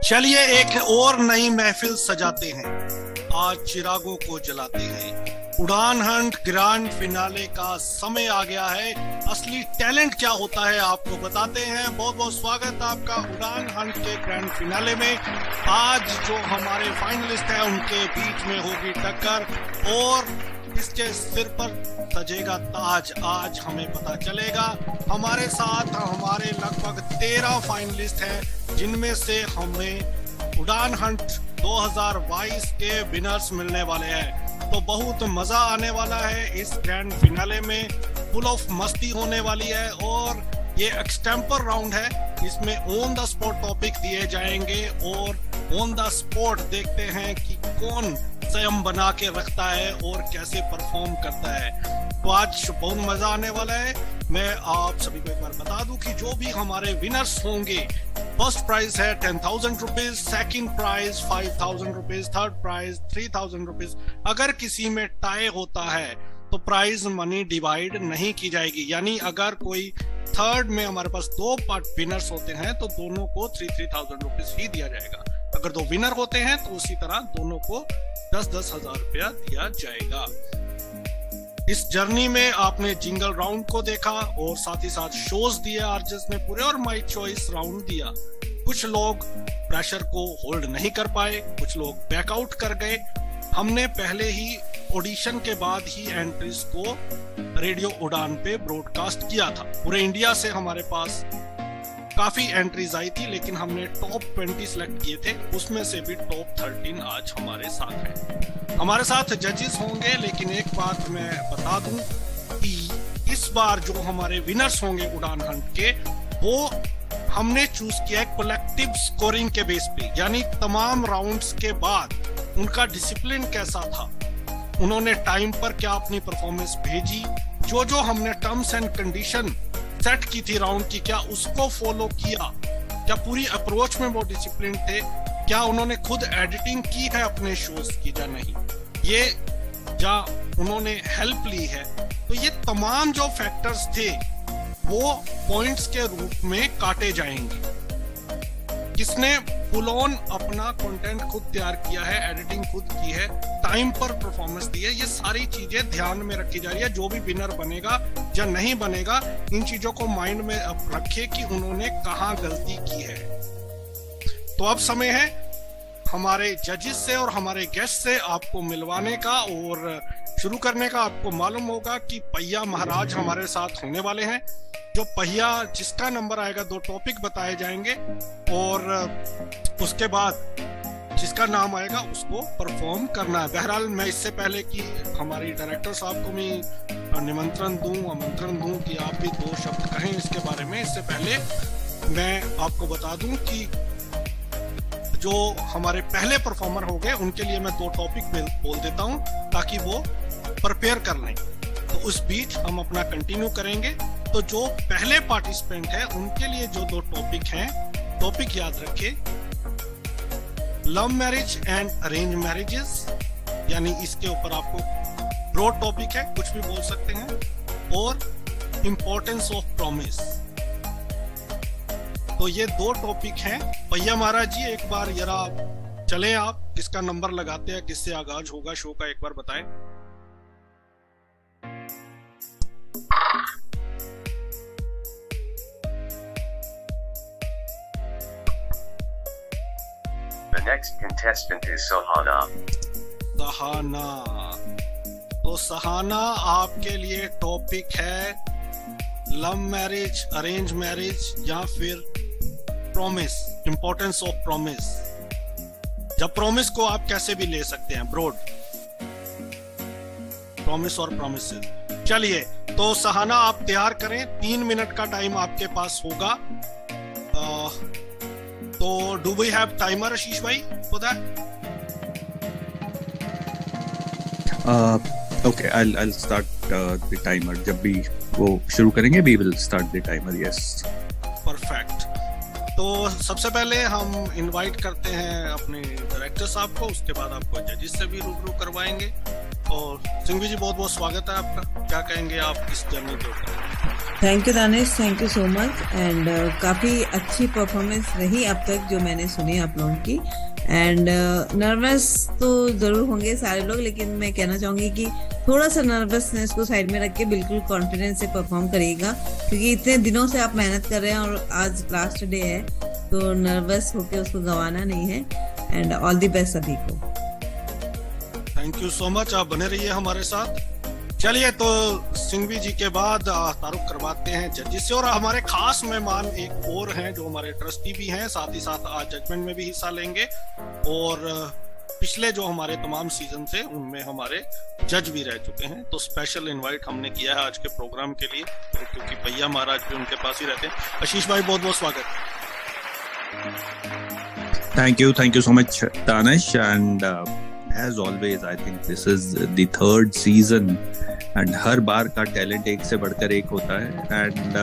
चलिए एक और नई महफिल सजाते हैं, आज चिरागों को जलाते हैं। उड़ान हंट ग्रैंड फिनाले का समय आ गया है। असली टैलेंट क्या होता है आपको बताते हैं। बहुत बहुत स्वागत है आपका उड़ान हंट के ग्रैंड फिनाले में। आज जो हमारे फाइनलिस्ट हैं उनके बीच में होगी टक्कर और इसके सिर पर सजेगा ताज। आज हमें पता चलेगा। हमारे साथ हमारे लगभग 13 फाइनलिस्ट हैं जिनमें से हमें उड़ान हंट 2022 के विनर्स मिलने वाले हैं। तो बहुत मजा आने वाला है इस ग्रैंड फिनाले में। फुल ऑफ मस्ती होने वाली है और ये एक्सटेम्पर राउंड है। इसमें ऑन द स्पॉट टॉपिक दिए जाएंगे और ऑन द स्पॉट देखते हैं कि कौन स्वयं बना के रखता है और कैसे परफॉर्म करता है। तो आज बहुत मजा आने वाला है। मैं आप सभी को एक बार बता दूं कि जो भी हमारे विनर्स होंगे, फर्स्ट प्राइज है 10,000 rupees, second prize 5,000 rupees, third prize 3,000 rupees. अगर किसी में टाई होता है तो प्राइज मनी डिवाइड नहीं की जाएगी, यानी अगर कोई थर्ड में हमारे पास दो पार्ट विनर्स होते हैं तो दोनों को 3,000 रुपीज ही दिया जाएगा। अगर दो विनर होते हैं तो उसी तरह दोनों को 10,000 रुपया दिया जाएगा। इस जर्नी में आपने जिंगल राउंड को देखा और साथ ही साथ शोज दिए आरजेस ने पूरे और माई चॉइस राउंड दिया। कुछ लोग प्रेशर को होल्ड नहीं कर पाए, कुछ लोग बैकआउट कर गए। हमने पहले ही ऑडिशन के बाद ही एंट्रीज को रेडियो उड़ान पे ब्रॉडकास्ट किया था। पूरे इंडिया से हमारे पास काफी एंट्रीज आई थी, लेकिन हमने टॉप 20 सिलेक्ट किए थे। उसमें से भी टॉप 13 आज हमारे साथ हैं। हमारे साथ जजेस होंगे, लेकिन एक बात मैं बता दूं कि इस बार जो हमारे विनर्स होंगे उड़ान हंट के, वो हमने चूज किया है कलेक्टिव स्कोरिंग के बेस पे, यानी तमाम राउंड्स के बाद उनका डिसिप्लिन कैसा था, उन्होंने टाइम पर क्या अपनी परफॉर्मेंस भेजी, जो जो हमने टर्म्स एंड कंडीशन सेट की थी राउंड की, क्या उसको फॉलो किया, क्या पूरी अप्रोच में वो डिसिप्लिन थे, क्या उन्होंने खुद एडिटिंग की है अपने शोज की या नहीं, ये या उन्होंने हेल्प ली है। तो ये तमाम जो फैक्टर्स थे वो पॉइंट्स के रूप में काटे जाएंगे। किसने फुल ऑन अपना कंटेंट खुद तैयार किया है, एडिटिंग खुद की है, टाइम पर परफॉर्मेंस दी है, ये सारी चीजें ध्यान में रखी जा रही है। जो भी विनर बनेगा या नहीं बनेगा, इन चीजों को माइंड में अब रखे कि उन्होंने कहाँ गलती की है। तो अब समय है हमारे जजेस से और हमारे गेस्ट से आपको मिलवाने का और शुरू करने का। आपको मालूम होगा कि पहिया महाराज हमारे साथ होने वाले हैं। जो पहिया जिसका नंबर आएगा, दो टॉपिक बताए जाएंगे और उसके बाद जिसका नाम आएगा उसको परफॉर्म करना है। बहरहाल मैं इससे पहले कि हमारी डायरेक्टर साहब को मैं आमंत्रण दूं कि आप भी दो शब्द कहें इसके बारे में, इससे पहले मैं आपको बता दूं कि जो हमारे पहले परफॉर्मर हो गए उनके लिए मैं दो टॉपिक बोल देता हूं ताकि वो प्रिपेयर कर लें। तो उस बीच हम अपना कंटिन्यू करेंगे। तो जो पहले पार्टिसिपेंट है उनके लिए जो दो टॉपिक हैं, टॉपिक याद रखिए, love marriage and arrange marriages, यानी इसके ऊपर आपको ब्रॉड टॉपिक है, कुछ भी बोल सकते हैं, और इम्पोर्टेंस ऑफ प्रॉमिस। तो ये दो टॉपिक हैं। भैया महाराज जी एक बार जरा चले, आप किसका नंबर लगाते हैं, किससे आगाज होगा शो का, एक बार बताएं। The next contestant is Sahana. Sahana. तो सहाना आपके लिए टॉपिक है लव मैरिज, अरेंज मैरिज या फिर प्रॉमिस, इंपॉर्टेंस ऑफ प्रॉमिस। जब प्रॉमिस को आप कैसे भी ले सकते हैं, ब्रॉड प्रॉमिस और प्रॉमिसेस। चलिए तो सहाना आप तैयार करें, 3 मिनट का टाइम आपके पास होगा। तो डू वी हैव टाइमर आशीष भाई for that? Okay, I'll start the timer. जब भी वो शुरू करेंगे we will start the timer. Yes. Perfect. तो सबसे पहले हम इनवाइट करते हैं अपने डायरेक्टर साहब को, उसके बाद आपको जजेस से भी रूबरू करवाएंगे। और सिंघवी जी बहुत बहुत स्वागत है आपका। क्या कहेंगे आप इस जर्नी के ऊपर? Thank you Danish, thank you so much. And काफ़ी अच्छी परफॉर्मेंस रही अब तक जो मैंने सुनी आप लोगों की। एंड नर्वस तो ज़रूर होंगे सारे लोग, लेकिन मैं कहना चाहूँगी कि थोड़ा सा नर्वसनेस को साइड में रख के बिल्कुल कॉन्फिडेंस से परफॉर्म करिएगा, क्योंकि इतने दिनों से आप मेहनत कर रहे हैं और आज लास्ट डे है, तो नर्वस होके उसको गंवाना नहीं है। एंड ऑल द बेस्ट सभी को। थैंक यू सो मच, आप बने रहिए हमारे साथ। चलिए, तो सिंघवी जी के बाद तारुफ करवाते हैं जजेस से, और हमारे खास मेहमान एक और हैं जो हमारे ट्रस्टी भी हैं, साथ ही साथ आज जजमेंट में भी हिस्सा लेंगे, और पिछले जो हमारे तमाम सीजन थे उनमें हमारे जज भी रह चुके हैं। तो स्पेशल इनवाइट हमने किया है आज के प्रोग्राम के लिए, क्योंकि भैया महाराज भी उनके पास ही रहते हैं। आशीष भाई, बहुत बहुत स्वागत। Thank you so much, Danish. And as always, I think this is the third season, and हर बार का टैलेंट एक से बढ़कर एक होता है। And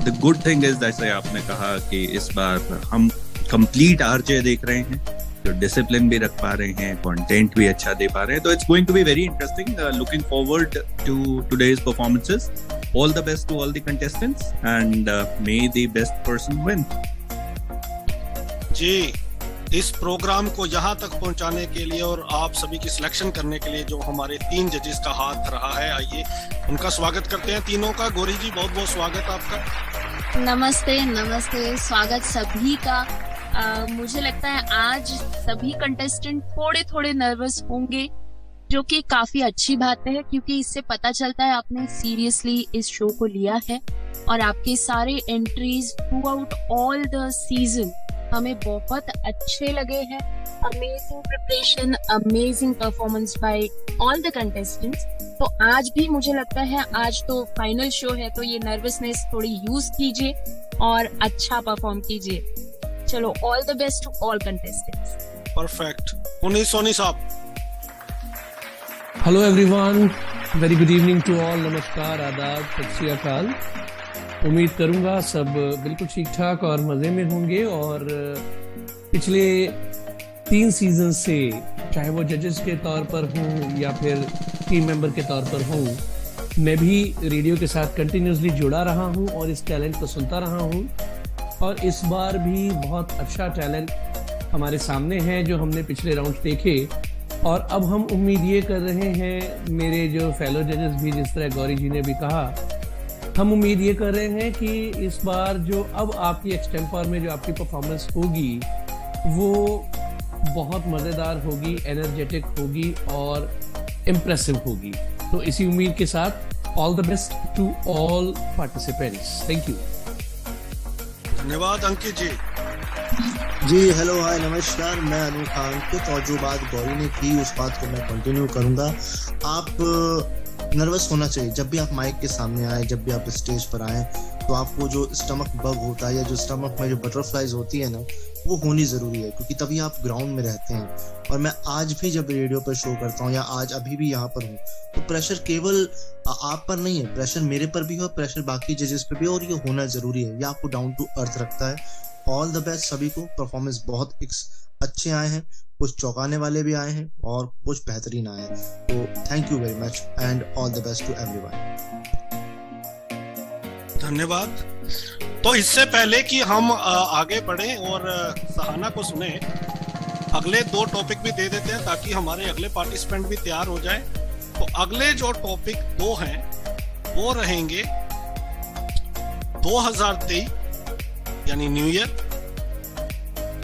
the good thing is, जैसे आपने कहा कि इस बार हम complete RJ देख रहे हैं, जो डिसिप्लिन भी रख पा रहे हैं, कंटेंट भी अच्छा दे पा रहे हैं, तो it's going to be very interesting. Looking forward to today's performances. All the best to all the contestants, and may the best person win. जी, इस प्रोग्राम को यहाँ तक पहुँचाने के लिए और आप सभी की सिलेक्शन करने के लिए जो हमारे 3 जजेस का हाथ रहा है, आइए उनका स्वागत करते हैं तीनों का। गौरी जी, बहुत बहुत स्वागत आपका। नमस्ते नमस्ते, स्वागत सभी का। मुझे लगता है आज सभी कंटेस्टेंट थोड़े थोड़े नर्वस होंगे, जो कि काफी अच्छी बात है, क्योंकि इससे पता चलता है आपने सीरियसली इस शो को लिया है, और आपके सारे entries through out all the season हमें बहुत अच्छे लगे हैं। Amazing preparation, amazing performance by all the contestants. तो आज भी मुझे लगता है आज तो फाइनल शो है, तो ये नर्वसनेस थोड़ी यूज कीजिए और अच्छा परफॉर्म कीजिए। चलो, all the best to all contestants. Perfect. Puneet Soni साहब। Hello everyone, very good evening to all. नमस्कार, आदाब, सत श्री अकाल। उम्मीद करूंगा सब बिल्कुल ठीक ठाक और मज़े में होंगे। और पिछले 3 सीजन से, चाहे वो जजेस के तौर पर हूँ या फिर टीम मेंबर के तौर पर हूँ, मैं भी रेडियो के साथ कंटिन्यूसली जुड़ा रहा हूँ और इस टैलेंट को सुनता रहा हूँ। और इस बार भी बहुत अच्छा टैलेंट हमारे सामने है जो हमने पिछले राउंड देखे, और अब हम उम्मीद ये कर रहे हैं, मेरे जो फेलो जजेस भी, जिस तरह गौरी जी ने भी कहा, हम उम्मीद ये कर रहे हैं कि इस बार जो अब आपकी एक्सटेम्पर में जो आपकी परफॉर्मेंस होगी वो बहुत मज़ेदार होगी, एनर्जेटिक होगी और इम्प्रेसिव होगी। तो इसी उम्मीद के साथ all the best to all participants. Thank you. धन्यवाद। अंकित जी। जी हेलो, हाय, नमस्कार। मैं अनु खान कुछ, और जो बात गौरी ने की उस बात को मैं कंटिन्यू करूंगा। आप नर्वस होना चाहिए जब भी आप माइक के सामने आए, जब भी आप स्टेज पर आए, तो आपको जो स्टमक बग होता है या जो स्टमक में जो बटरफ्लाइज होती है ना, वो होनी जरूरी है, क्योंकि तभी आप ग्राउंड में रहते हैं। और मैं आज भी जब रेडियो पर शो करता हूँ या आज अभी भी यहाँ पर हूँ, तो प्रेशर केवल आप पर नहीं है, प्रेशर मेरे पर भी है, प्रेशर बाकी जजेस पे भी, और ये होना जरूरी है। ये आपको डाउन टू अर्थ रखता है। ऑल द बेस्ट सभी को। परफॉर्मेंस बहुत अच्छे आए हैं, कुछ चौंकाने वाले भी आए हैं और कुछ बेहतरीन आए हैं। तो thank you very much and all the best to everyone. धन्यवाद। तो इससे पहले कि हम आगे बढ़े और सहाना को सुने, अगले 2 टॉपिक भी दे देते हैं ताकि हमारे अगले पार्टिसिपेंट भी तैयार हो जाए। तो अगले जो टॉपिक 2 हैं वो रहेंगे 2023 यानी न्यू ईयर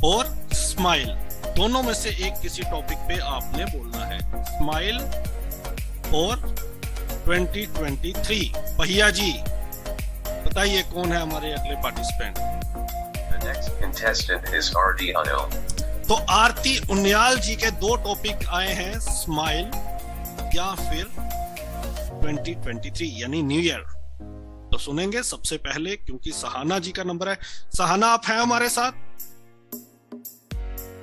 और स्माइल। दोनों में से एक किसी टॉपिक पे आपने बोलना है, स्माइल और 2023। भैया जी बताइए कौन है हमारे अगले participant? The next contestant is Aarti Unyal. तो आरती उनियाल जी के 2 टॉपिक आए हैं, स्माइल या फिर 2023 यानी न्यू ईयर। तो सुनेंगे सबसे पहले, क्योंकि सहाना जी का नंबर है। सहाना, आप हैं हमारे साथ?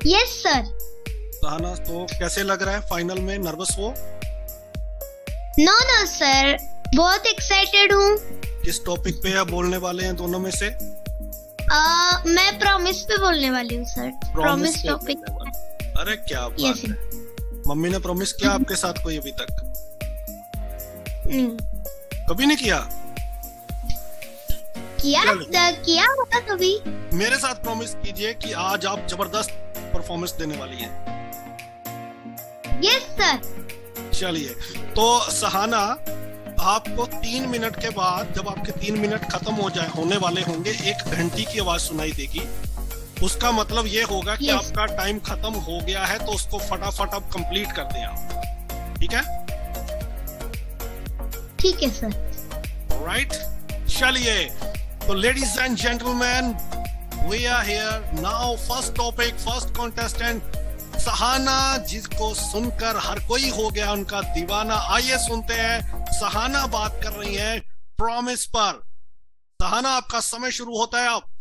Yes sir. सहाना, तो कैसे लग रहा है फाइनल में? नर्वस हो? नो सर, बहुत एक्साइटेड हूँ। किस टॉपिक पे आप बोलने वाले हैं दोनों में से? मैं प्रॉमिस पे बोलने वाली हूँ सर। Promise topic. अरे क्या बात है। मम्मी ने प्रॉमिस किया आपके साथ कोई अभी तक? कभी नहीं किया? किया होगा कभी। मेरे साथ प्रॉमिस कीजिए कि आज आप जबरदस्त परफॉर्मेंस देने वाली हैं। Yes sir. चलिए, तो सहाना, आपको 3 मिनट के बाद, जब आपके 3 मिनट खत्म होने वाले होंगे, एक घंटी की आवाज सुनाई देगी। उसका मतलब ये होगा कि आपका टाइम खत्म हो गया है, तो उसको फटाफट आप कंप्लीट कर दें आप। ठीक है? ठीक है सर। राइट, चलिए, तो ladies and gentleman, we are here now. First topic, first contestant Sahana, जिसको सुनकर हर कोई हो गया उनका दीवाना। आइए सुनते हैं, सहाना बात कर रही हैं प्रॉमिस पर। सहाना, आपका समय शुरू होता है अब।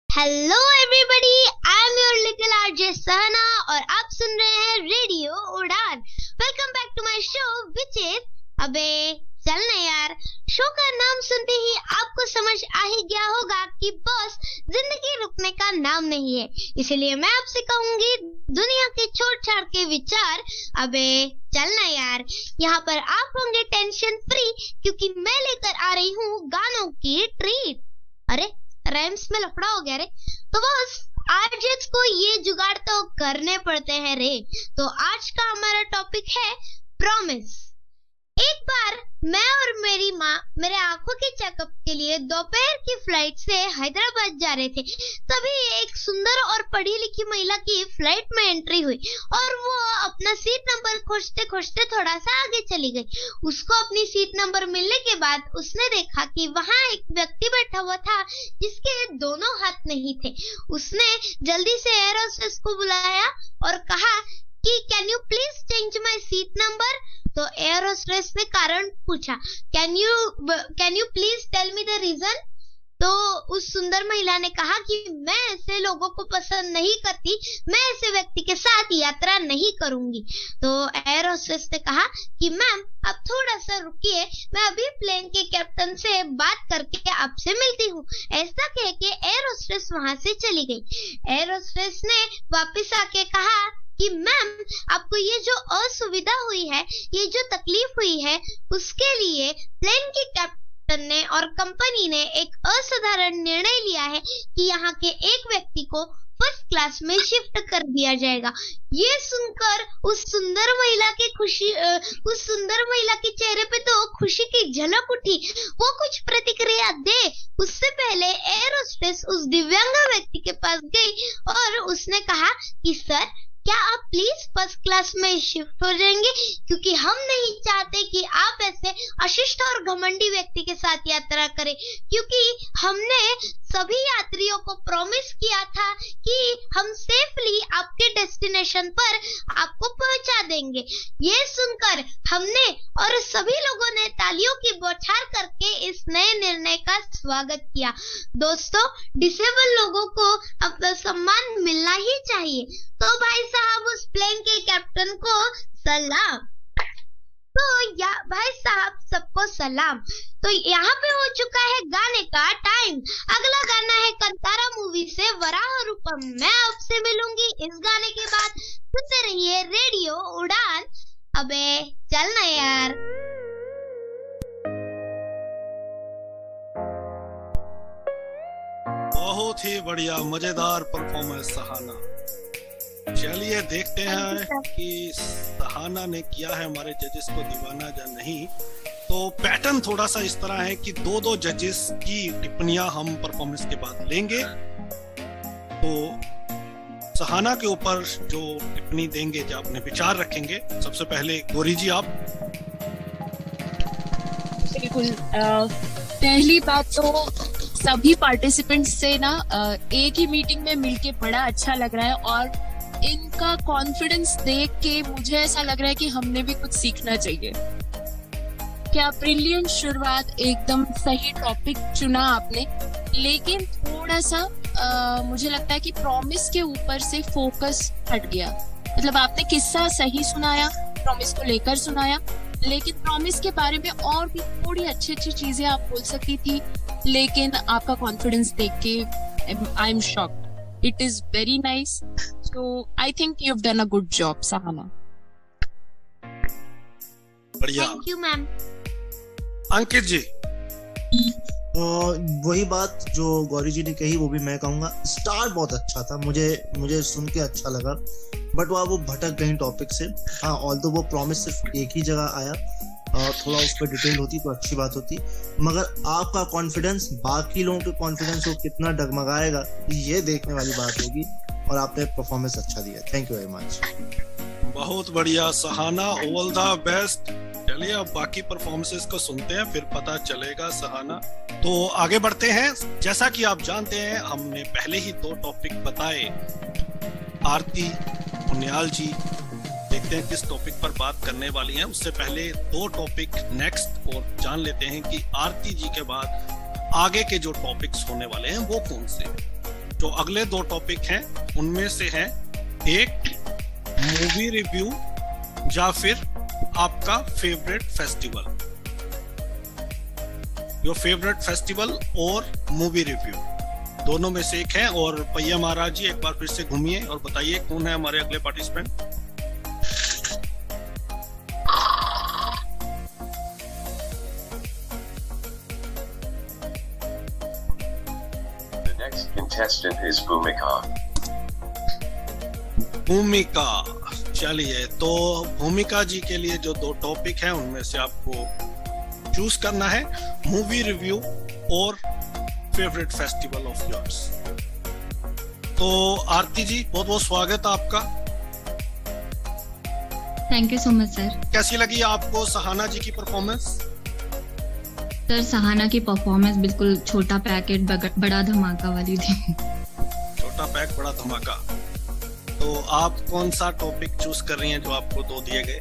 Hello everybody, I am your little RJ Sahana और आप सुन रहे हैं radio Udaan. Welcome back to my show which is अबे चल ना यार। शो का नाम सुनते ही आपको समझ आ ही गया होगा कि बस जिंदगी रुकने का नाम नहीं है, इसलिए मैं आपसे कहूंगी, दुनिया के छोड़ छाड़ के विचार, अबे चल ना यार। यहाँ पर आप होंगे टेंशन फ्री, क्योंकि मैं लेकर आ रही हूँ गानों की ट्रीट। अरे राइम्स में लफड़ा हो गया रे। तो बस आरजेस को ये जुगाड़ तो करने पड़ते हैं रे। तो आज का हमारा टॉपिक है प्रॉमिस। एक बार मैं और मेरी माँ मेरे आंखों के चेकअप के लिए दोपहर की फ्लाइट से हैदराबाद जा रहे थे। तभी एक सुंदर और पढ़ी लिखी महिला की फ्लाइट में एंट्री हुई और वो अपना सीट नंबर खोजते खोजते थोड़ा सा आगे चली गई। उसको अपनी सीट नंबर मिलने के बाद उसने देखा कि वहाँ एक व्यक्ति बैठा हुआ था जिसके दोनों हाथ नहीं थे। उसने जल्दी से एयर होस्टेस को बुलाया और कहा कि can you please change my seat number. तो एयर होस्टेस ने कारण पूछा, can you please tell me the reason. तो उस सुंदर महिला ने कहा कि मैं ऐसे लोगों को पसंद नहीं करती, मैं ऐसे व्यक्ति के साथ यात्रा नहीं करूंगी। तो एयर होस्टेस ने कहा कि मैम आप थोड़ा सा रुकिए, मैं अभी प्लेन के कैप्टन से बात करके आपसे मिलती हूँ। ऐसा कह के एयर होस्टेस वहां से चली गई। एयर होस्टेस ने वापस आके कहा कि मैम आपको ये जो असुविधा हुई है, ये जो तकलीफ हुई है, उसके लिए प्लेन के कैप्टन ने और कंपनी ने एक असाधारण निर्णय लिया है कि यहाँ के एक व्यक्ति को फर्स्ट क्लास में शिफ्ट कर दिया जाएगा। ये सुनकर उस सुंदर महिला के चेहरे पे तो खुशी की झलक उठी। वो कुछ प्रतिक्रिया दे उससे पहले एयर होस्टेस उस दिव्यांग व्यक्ति के पास गई और उसने कहा कि सर क्या आप प्लीज फर्स्ट क्लास में शिफ्ट हो जाएंगे, क्योंकि हम नहीं चाहते कि आप ऐसे अशिष्ट और घमंडी व्यक्ति के साथ यात्रा करें, क्योंकि हमने सभी यात्रियों को प्रॉमिस किया था कि हम सेफली आपके डेस्टिनेशन पर आपको पहुंचा देंगे। ये सुनकर हमने और सभी लोगों ने तालियों की बौछार करके इस नए निर्णय का स्वागत किया। दोस्तों, डिसेबल लोगों को अपना सम्मान मिलना ही चाहिए। तो भाई साहब, उस प्लेन के कैप्टन को सलाम। तो भाई साहब सबको सलाम। तो यहाँ पे हो चुका है गाने का टाइम। अगला गाना है कंतारा मूवी से वराह रूपम। मैं आपसे मिलूंगी इस गाने के बाद। सुनते रहिए रेडियो उड़ान। अबे चल ना यार। बहुत ही बढ़िया, मजेदार परफॉर्मेंस सहाना। चलिए देखते हैं कि सहाना ने किया है हमारे जजेस को दीवाना या नहीं। तो पैटर्न थोड़ा सा इस तरह है कि 2-2 जजेस की टिप्पणियां हम परफॉर्मेंस के बाद लेंगे। तो सहाना के ऊपर जो टिप्पणी देंगे, जो अपने विचार रखेंगे, सबसे पहले गौरी जी आप। बिल्कुल, पहली बात तो सभी पार्टिसिपेंट्स से ना एक ही मीटिंग में मिलके बड़ा अच्छा लग रहा है और इनका कॉन्फिडेंस देख के मुझे ऐसा लग रहा है कि हमने भी कुछ सीखना चाहिए। क्या ब्रिलियंट शुरुआत, एकदम सही टॉपिक चुना आपने, लेकिन थोड़ा सा मुझे लगता है कि प्रॉमिस के ऊपर से फोकस हट गया। मतलब आपने किस्सा सही सुनाया, प्रॉमिस को लेकर सुनाया, लेकिन प्रॉमिस के बारे में और भी थोड़ी अच्छी चीजें आप बोल सकती थी, लेकिन आपका कॉन्फिडेंस देख के I am shocked. It is very nice. So I think you've done a good job, Sahana. बढ़िया। Thank you, ma'am. अंकित जी। वही बात जो गौरी जी ने कही वो भी मैं कहूंगा। स्टार्ट बहुत अच्छा था, मुझे सुन के अच्छा लगा, बट वो भटक गई टॉपिक से। हाँ, ऑल्दो वो प्रॉमिस सिर्फ एक ही जगह आया, थोड़ा उस पर डिटेल होती तो अच्छी बात होती, मगर आपका कॉन्फिडेंस बाकी लोगों के कॉन्फिडेंस को कितना डगमगाएगा ये देखने वाली बात होगी। और आपने परफॉर्मेंस अच्छा दिया, थैंक यू वेरी मच। बहुत बढ़िया सहाना, ऑल द बेस्ट। चलिए अब बाकी परफॉर्मेंसेस को सुनते हैं, फिर पता चलेगा सहाना। तो आगे बढ़ते हैं। जैसा कि आप जानते हैं, हमने पहले ही 2 टॉपिक बताए। आरती उनियाल जी, देखते हैं किस टॉपिक पर बात करने वाली हैं। उससे पहले 2 टॉपिक नेक्स्ट और जान लेते हैं कि आरती जी के बाद आगे के जो टॉपिक्स होने वाले हैं वो कौन से। जो अगले 2 टॉपिक हैं उनमें से है एक मूवी रिव्यू या फिर आपका favourite festival, your favourite festival और मूवी रिव्यू, दोनों में से एक है। और पैया महाराज जी एक बार फिर से घूमिए और बताइए कौन है हमारे अगले participant. The next contestant is Bhumika. भूमिका, चलिए तो भूमिका जी के लिए जो 2 टॉपिक हैं उनमें से आपको चूज करना है मूवी रिव्यू और फेवरेट फेस्टिवल ऑफ योर्स। तो आरती जी बहुत बहुत स्वागत आपका। Thank you so much sir. कैसी लगी आपको सहाना जी की परफॉर्मेंस? सर सहाना की परफॉर्मेंस बिल्कुल छोटा पैकेट बड़ा धमाका वाली थी। छोटा पैक बड़ा धमाका। तो आप कौन सा टॉपिक चूज कर रही हैं जो आपको 2 दिए गए?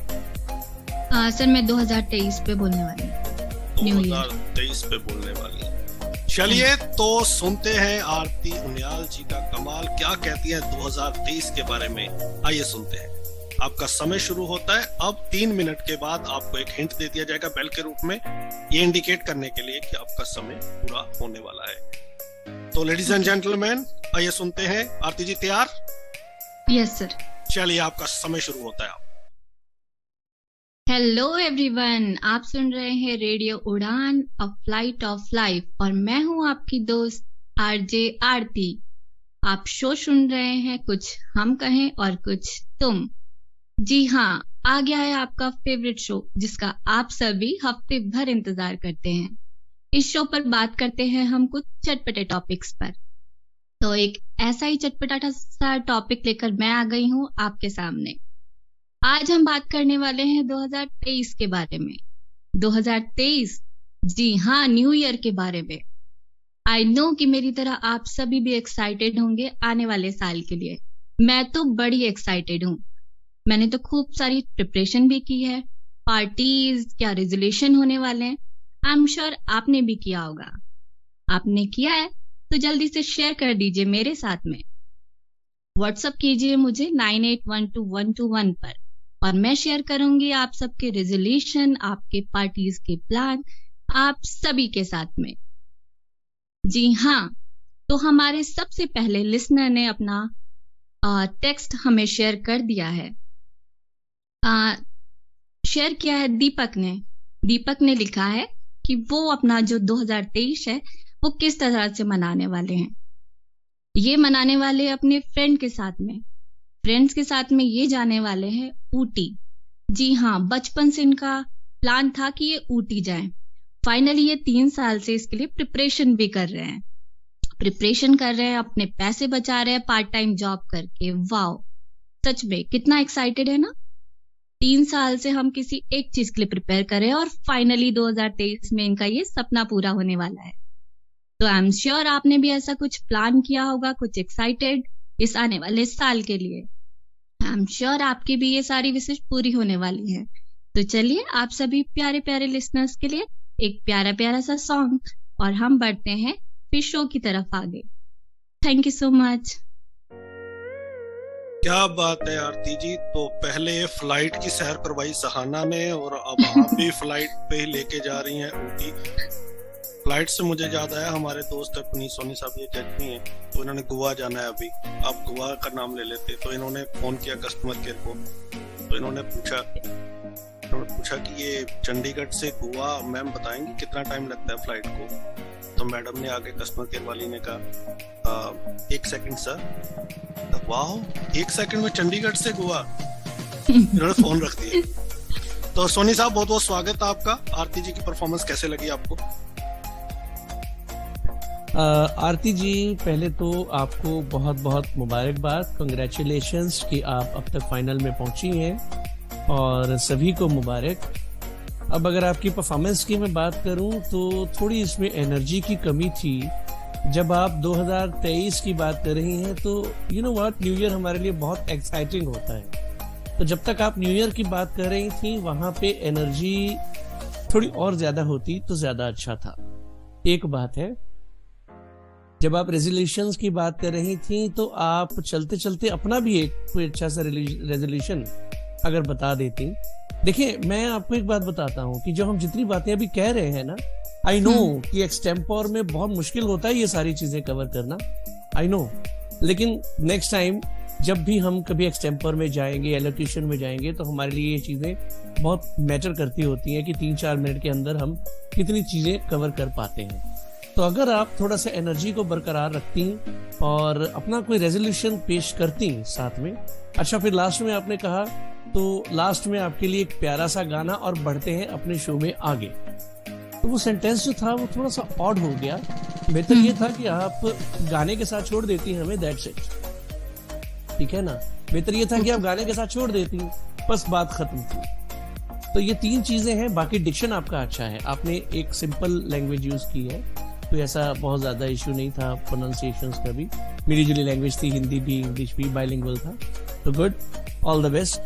सर मैं 2023 पे बोलने वाली हूँ। 2023 पे बोलने वाली हैं। चलिए तो सुनते हैं आरती उनियाल जी का कमाल क्या कहती हैं 2023 के बारे में। आइए सुनते हैं। आपका समय शुरू होता है अब। 3 मिनट के बाद आपको एक हिंट दे दिया जाएगा बेल के रूप में, ये इंडिकेट करने के लिए कि आपका समय पूरा होने वाला है। तो लेडीज एंड जेंटलमैन आइए सुनते हैं। आरती जी तैयार? Yes sir. चलिए आपका समय शुरू होता है। हेलो एवरीवन, आप सुन रहे हैं radio Udaan, a flight of life, और मैं हूं आपकी दोस्त आरजे आरती। आप शो सुन रहे हैं कुछ हम कहें और कुछ तुम। जी हाँ, आ गया है आपका फेवरेट शो जिसका आप सभी हफ्ते भर इंतजार करते हैं। इस शो पर बात करते हैं हम कुछ चटपटे टॉपिक्स पर। तो एक ऐसा ही चटपटा सा टॉपिक लेकर मैं आ गई हूं आपके सामने। आज हम बात करने वाले हैं 2023 के बारे में। 2023, जी हाँ, न्यू ईयर के बारे में। आई नो कि मेरी तरह आप सभी भी एक्साइटेड होंगे आने वाले साल के लिए। मैं तो बड़ी एक्साइटेड हूँ। मैंने तो खूब सारी प्रिपरेशन भी की है। पार्टीज, क्या रेजोल्यूशन होने वाले हैं, आई एम श्योर आपने भी किया होगा। आपने किया है तो जल्दी से शेयर कर दीजिए मेरे साथ में। व्हाट्सएप कीजिए मुझे 98122121 पर और मैं शेयर करूंगी आप सबके रेजोल्यूशन, आपके पार्टीज के प्लान आप सभी के साथ में। जी हाँ, तो हमारे सबसे पहले लिसनर ने अपना टेक्स्ट हमें शेयर कर दिया है। शेयर किया है दीपक ने लिखा है कि वो अपना जो 2023 है वो किस तरह से मनाने वाले हैं। ये मनाने वाले अपने फ्रेंड्स के साथ में ये जाने वाले हैं ऊटी। जी हाँ, बचपन से इनका प्लान था कि ये ऊटी जाएं। फाइनली ये 3 साल से इसके लिए प्रिपरेशन भी कर रहे हैं, अपने पैसे बचा रहे हैं पार्ट टाइम जॉब करके। वाओ, सच में कितना एक्साइटेड है ना। 3 साल से हम किसी एक चीज के लिए प्रिपेयर कर रहे हैं और फाइनली 2023 में इनका ये सपना पूरा होने वाला है। तो आई एम श्योर आपने भी ऐसा कुछ प्लान किया होगा, कुछ एक्साइटेड इस आने वाले साल के लिए। आई एम श्योर आपकी भी ये सारी विशेष पूरी होने वाली है। तो चलिए आप सभी प्यारे प्यारे लिसनर्स के लिए एक प्यारा प्यारा सा सॉन्ग, और हम बढ़ते हैं फिर शो की तरफ आगे। Thank you so much. क्या बात है आरती जी। तो पहले फ्लाइट की सैर करवाई सहाना ने और अब आप भी फ्लाइट पे लेके जा रही हैं ऊटी। फ्लाइट से मुझे याद आया, हमारे दोस्त अपनी सोनी साहब ये जज हैं, तो इन्होंने गोवा जाना है अभी। आप गोवा का नाम ले लेते। तो इन्होंने फोन किया कस्टमर केयर को, तो इन्होंने पूछा उन्होंने पूछा कि ये चंडीगढ़ से गोवा मैम बताएंगी कितना टाइम लगता है फ्लाइट को? तो मैडम ने आगे कस्टमर केयर वाली ने कहा 1 सेकंड सर। वाह, 1 सेकंड में चंडीगढ़ से गोवा। इन्होंने फोन रख दिया। तो सोनी साहब बहुत बहुत स्वागत है आपका। आरती जी की परफॉर्मेंस कैसे लगी आपको? आरती जी, पहले तो आपको बहुत बहुत मुबारकबाद, कंग्रेचुलेशंस कि आप अब तक फाइनल में पहुंची हैं और सभी को मुबारक। अब अगर आपकी परफॉर्मेंस की मैं बात करूं तो थोड़ी इसमें एनर्जी की कमी थी। जब आप 2023 की बात कर रही हैं तो you know what, new year हमारे लिए बहुत एक्साइटिंग होता है। तो जब तक आप न्यू ईयर की बात कर रही थी वहां पे एनर्जी थोड़ी और ज्यादा होती तो ज्यादा अच्छा था। एक बात है, जब आप रेजोल्यूशंस की बात कर रही थी तो आप चलते चलते अपना भी एक कोई अच्छा सा रेजोल्यूशन अगर बता देती। देखिए, मैं आपको एक बात बताता हूँ कि जो हम जितनी बातें अभी कह रहे हैं ना, आई नो कि एक्सटेम्पोर में बहुत मुश्किल होता है ये सारी चीजें कवर करना, आई नो। लेकिन नेक्स्ट टाइम जब भी हम कभी एक्सटेम्पोर में जाएंगे, एलोक्यूशन में जाएंगे, तो हमारे लिए ये चीजें बहुत मैटर करती होती हैं कि 3-4 मिनट के अंदर हम कितनी चीजें कवर कर पाते हैं। तो अगर आप थोड़ा सा एनर्जी को बरकरार रखती और अपना कोई रेजोल्यूशन पेश करती साथ में। अच्छा, फिर लास्ट में आपने कहा, तो लास्ट में आपके लिए एक प्यारा सा गाना और बढ़ते हैं अपने शो में आगे। तो वो सेंटेंस जो था वो थोड़ा सा ऑड हो गया। बेहतर ये था कि आप गाने के साथ छोड़ देती हमें, दैट्स इट, ठीक है ना। बेहतर ये था कि आप गाने के साथ छोड़ देती, बस बात खत्म थी। तो ये 3 चीजें हैं। बाकी डिक्शन आपका अच्छा है, आपने एक सिंपल लैंग्वेज यूज की है, तो ऐसा बहुत ज्यादा इशू नहीं था प्रोनाउंसिएशंस का भी। मिली जुली लैंग्वेज थी, हिंदी भी इंग्लिश भी, बाइलिंगुअल था। तो good, all the best,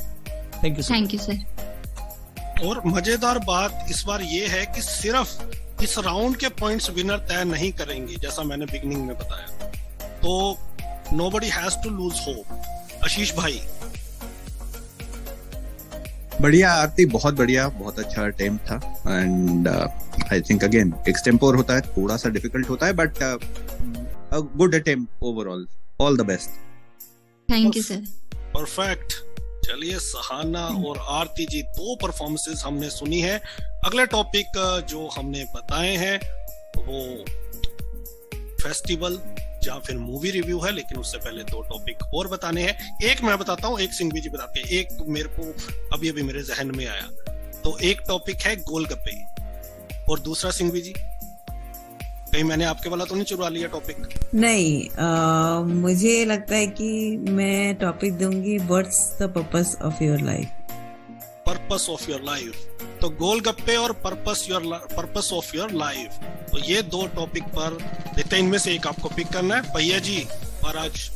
thank you sir. और मजेदार बात इस बार ये है कि सिर्फ इस राउंड के पॉइंट्स विनर तय नहीं करेंगे, जैसा मैंने बिगनिंग में बताया। तो nobody has to lose hope. Ashish भाई। बढ़िया आरती, बहुत बढ़िया, बहुत अच्छा अटेम्प्ट था। And I think again extempore होता है, थोड़ा सा डिफिकल्ट होता है, but a good attempt overall. All the best. Thank you sir. Perfect. चलिए, सहाना और आरती जी 2 परफॉर्मेंसेस हमने सुनी है। अगले टॉपिक जो हमने बताए हैं वो फेस्टिवल या फिर मूवी रिव्यू है, लेकिन उससे पहले 2 टॉपिक और बताने हैं। एक मैं बताता हूँ, एक सिंघवी जी बताते हैं। एक मेरे को अभी मेरे जहन में आया, तो एक टॉपिक है गोलगप्पे और दूसरा सिंघवी जी, कहीं मैंने आपके वाला तो नहीं चुरा लिया टॉपिक? नहीं, मुझे लगता है कि मैं टॉपिक दूंगी what's the purpose of your life. Purpose of your life, तो गोलगप्पे और पर्पस ऑफ योर लाइफ, तो ये 2 टॉपिक पर देखते हैं, इनमें से एक आपको पिक करना है। भैया जी, महाराज।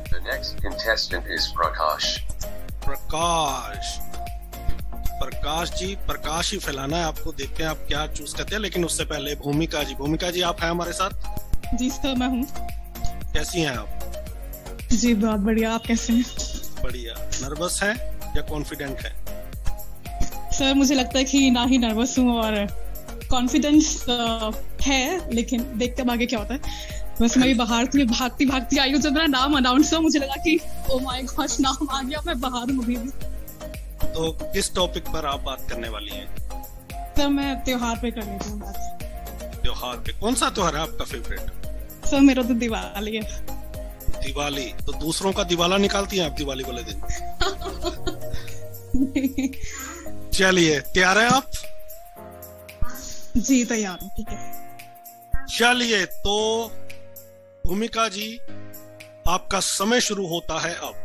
The next contestant is Prakash. Prakash ji, प्रकाश ही फैलाना है आपको। देखते हैं आप क्या चूज करते हैं, लेकिन उससे पहले भूमिका जी आप हैं हमारे साथ? जी सर, मैं हूँ। कैसी हैं आप? जी बहुत बढ़िया, आप कैसे हैं? बढ़िया। नर्वस हैं या कॉन्फिडेंट हैं? सर मुझे लगता है कि ना ही नर्वस हूँ और कॉन्फिडेंस है, लेकिन देखते हैं आगे क्या होता है। बस मैं बाहर थी, भागती आई हूँ। जब मेरा नाम अनाउंस हुआ मुझे लगा कि ओ माय गॉड, नाम आ गया, मैं बाहर हूँ अभी भी। तो किस टॉपिक पर आप बात करने वाली हैं? सर मैं त्योहार पे कर रही हूँ बात। त्योहार पे? कौन सा त्योहार है आपका फेवरेट? सर मेरा तो दिवाली है। दिवाली? तो दूसरों का दिवाला निकालती हैं आप दिवाली वाले दिन? चलिए, तैयार हैं आप? जी तैयार हूँ, ठीक है। चलिए, तो भूमिका जी आपका समय शुरू होता है अब।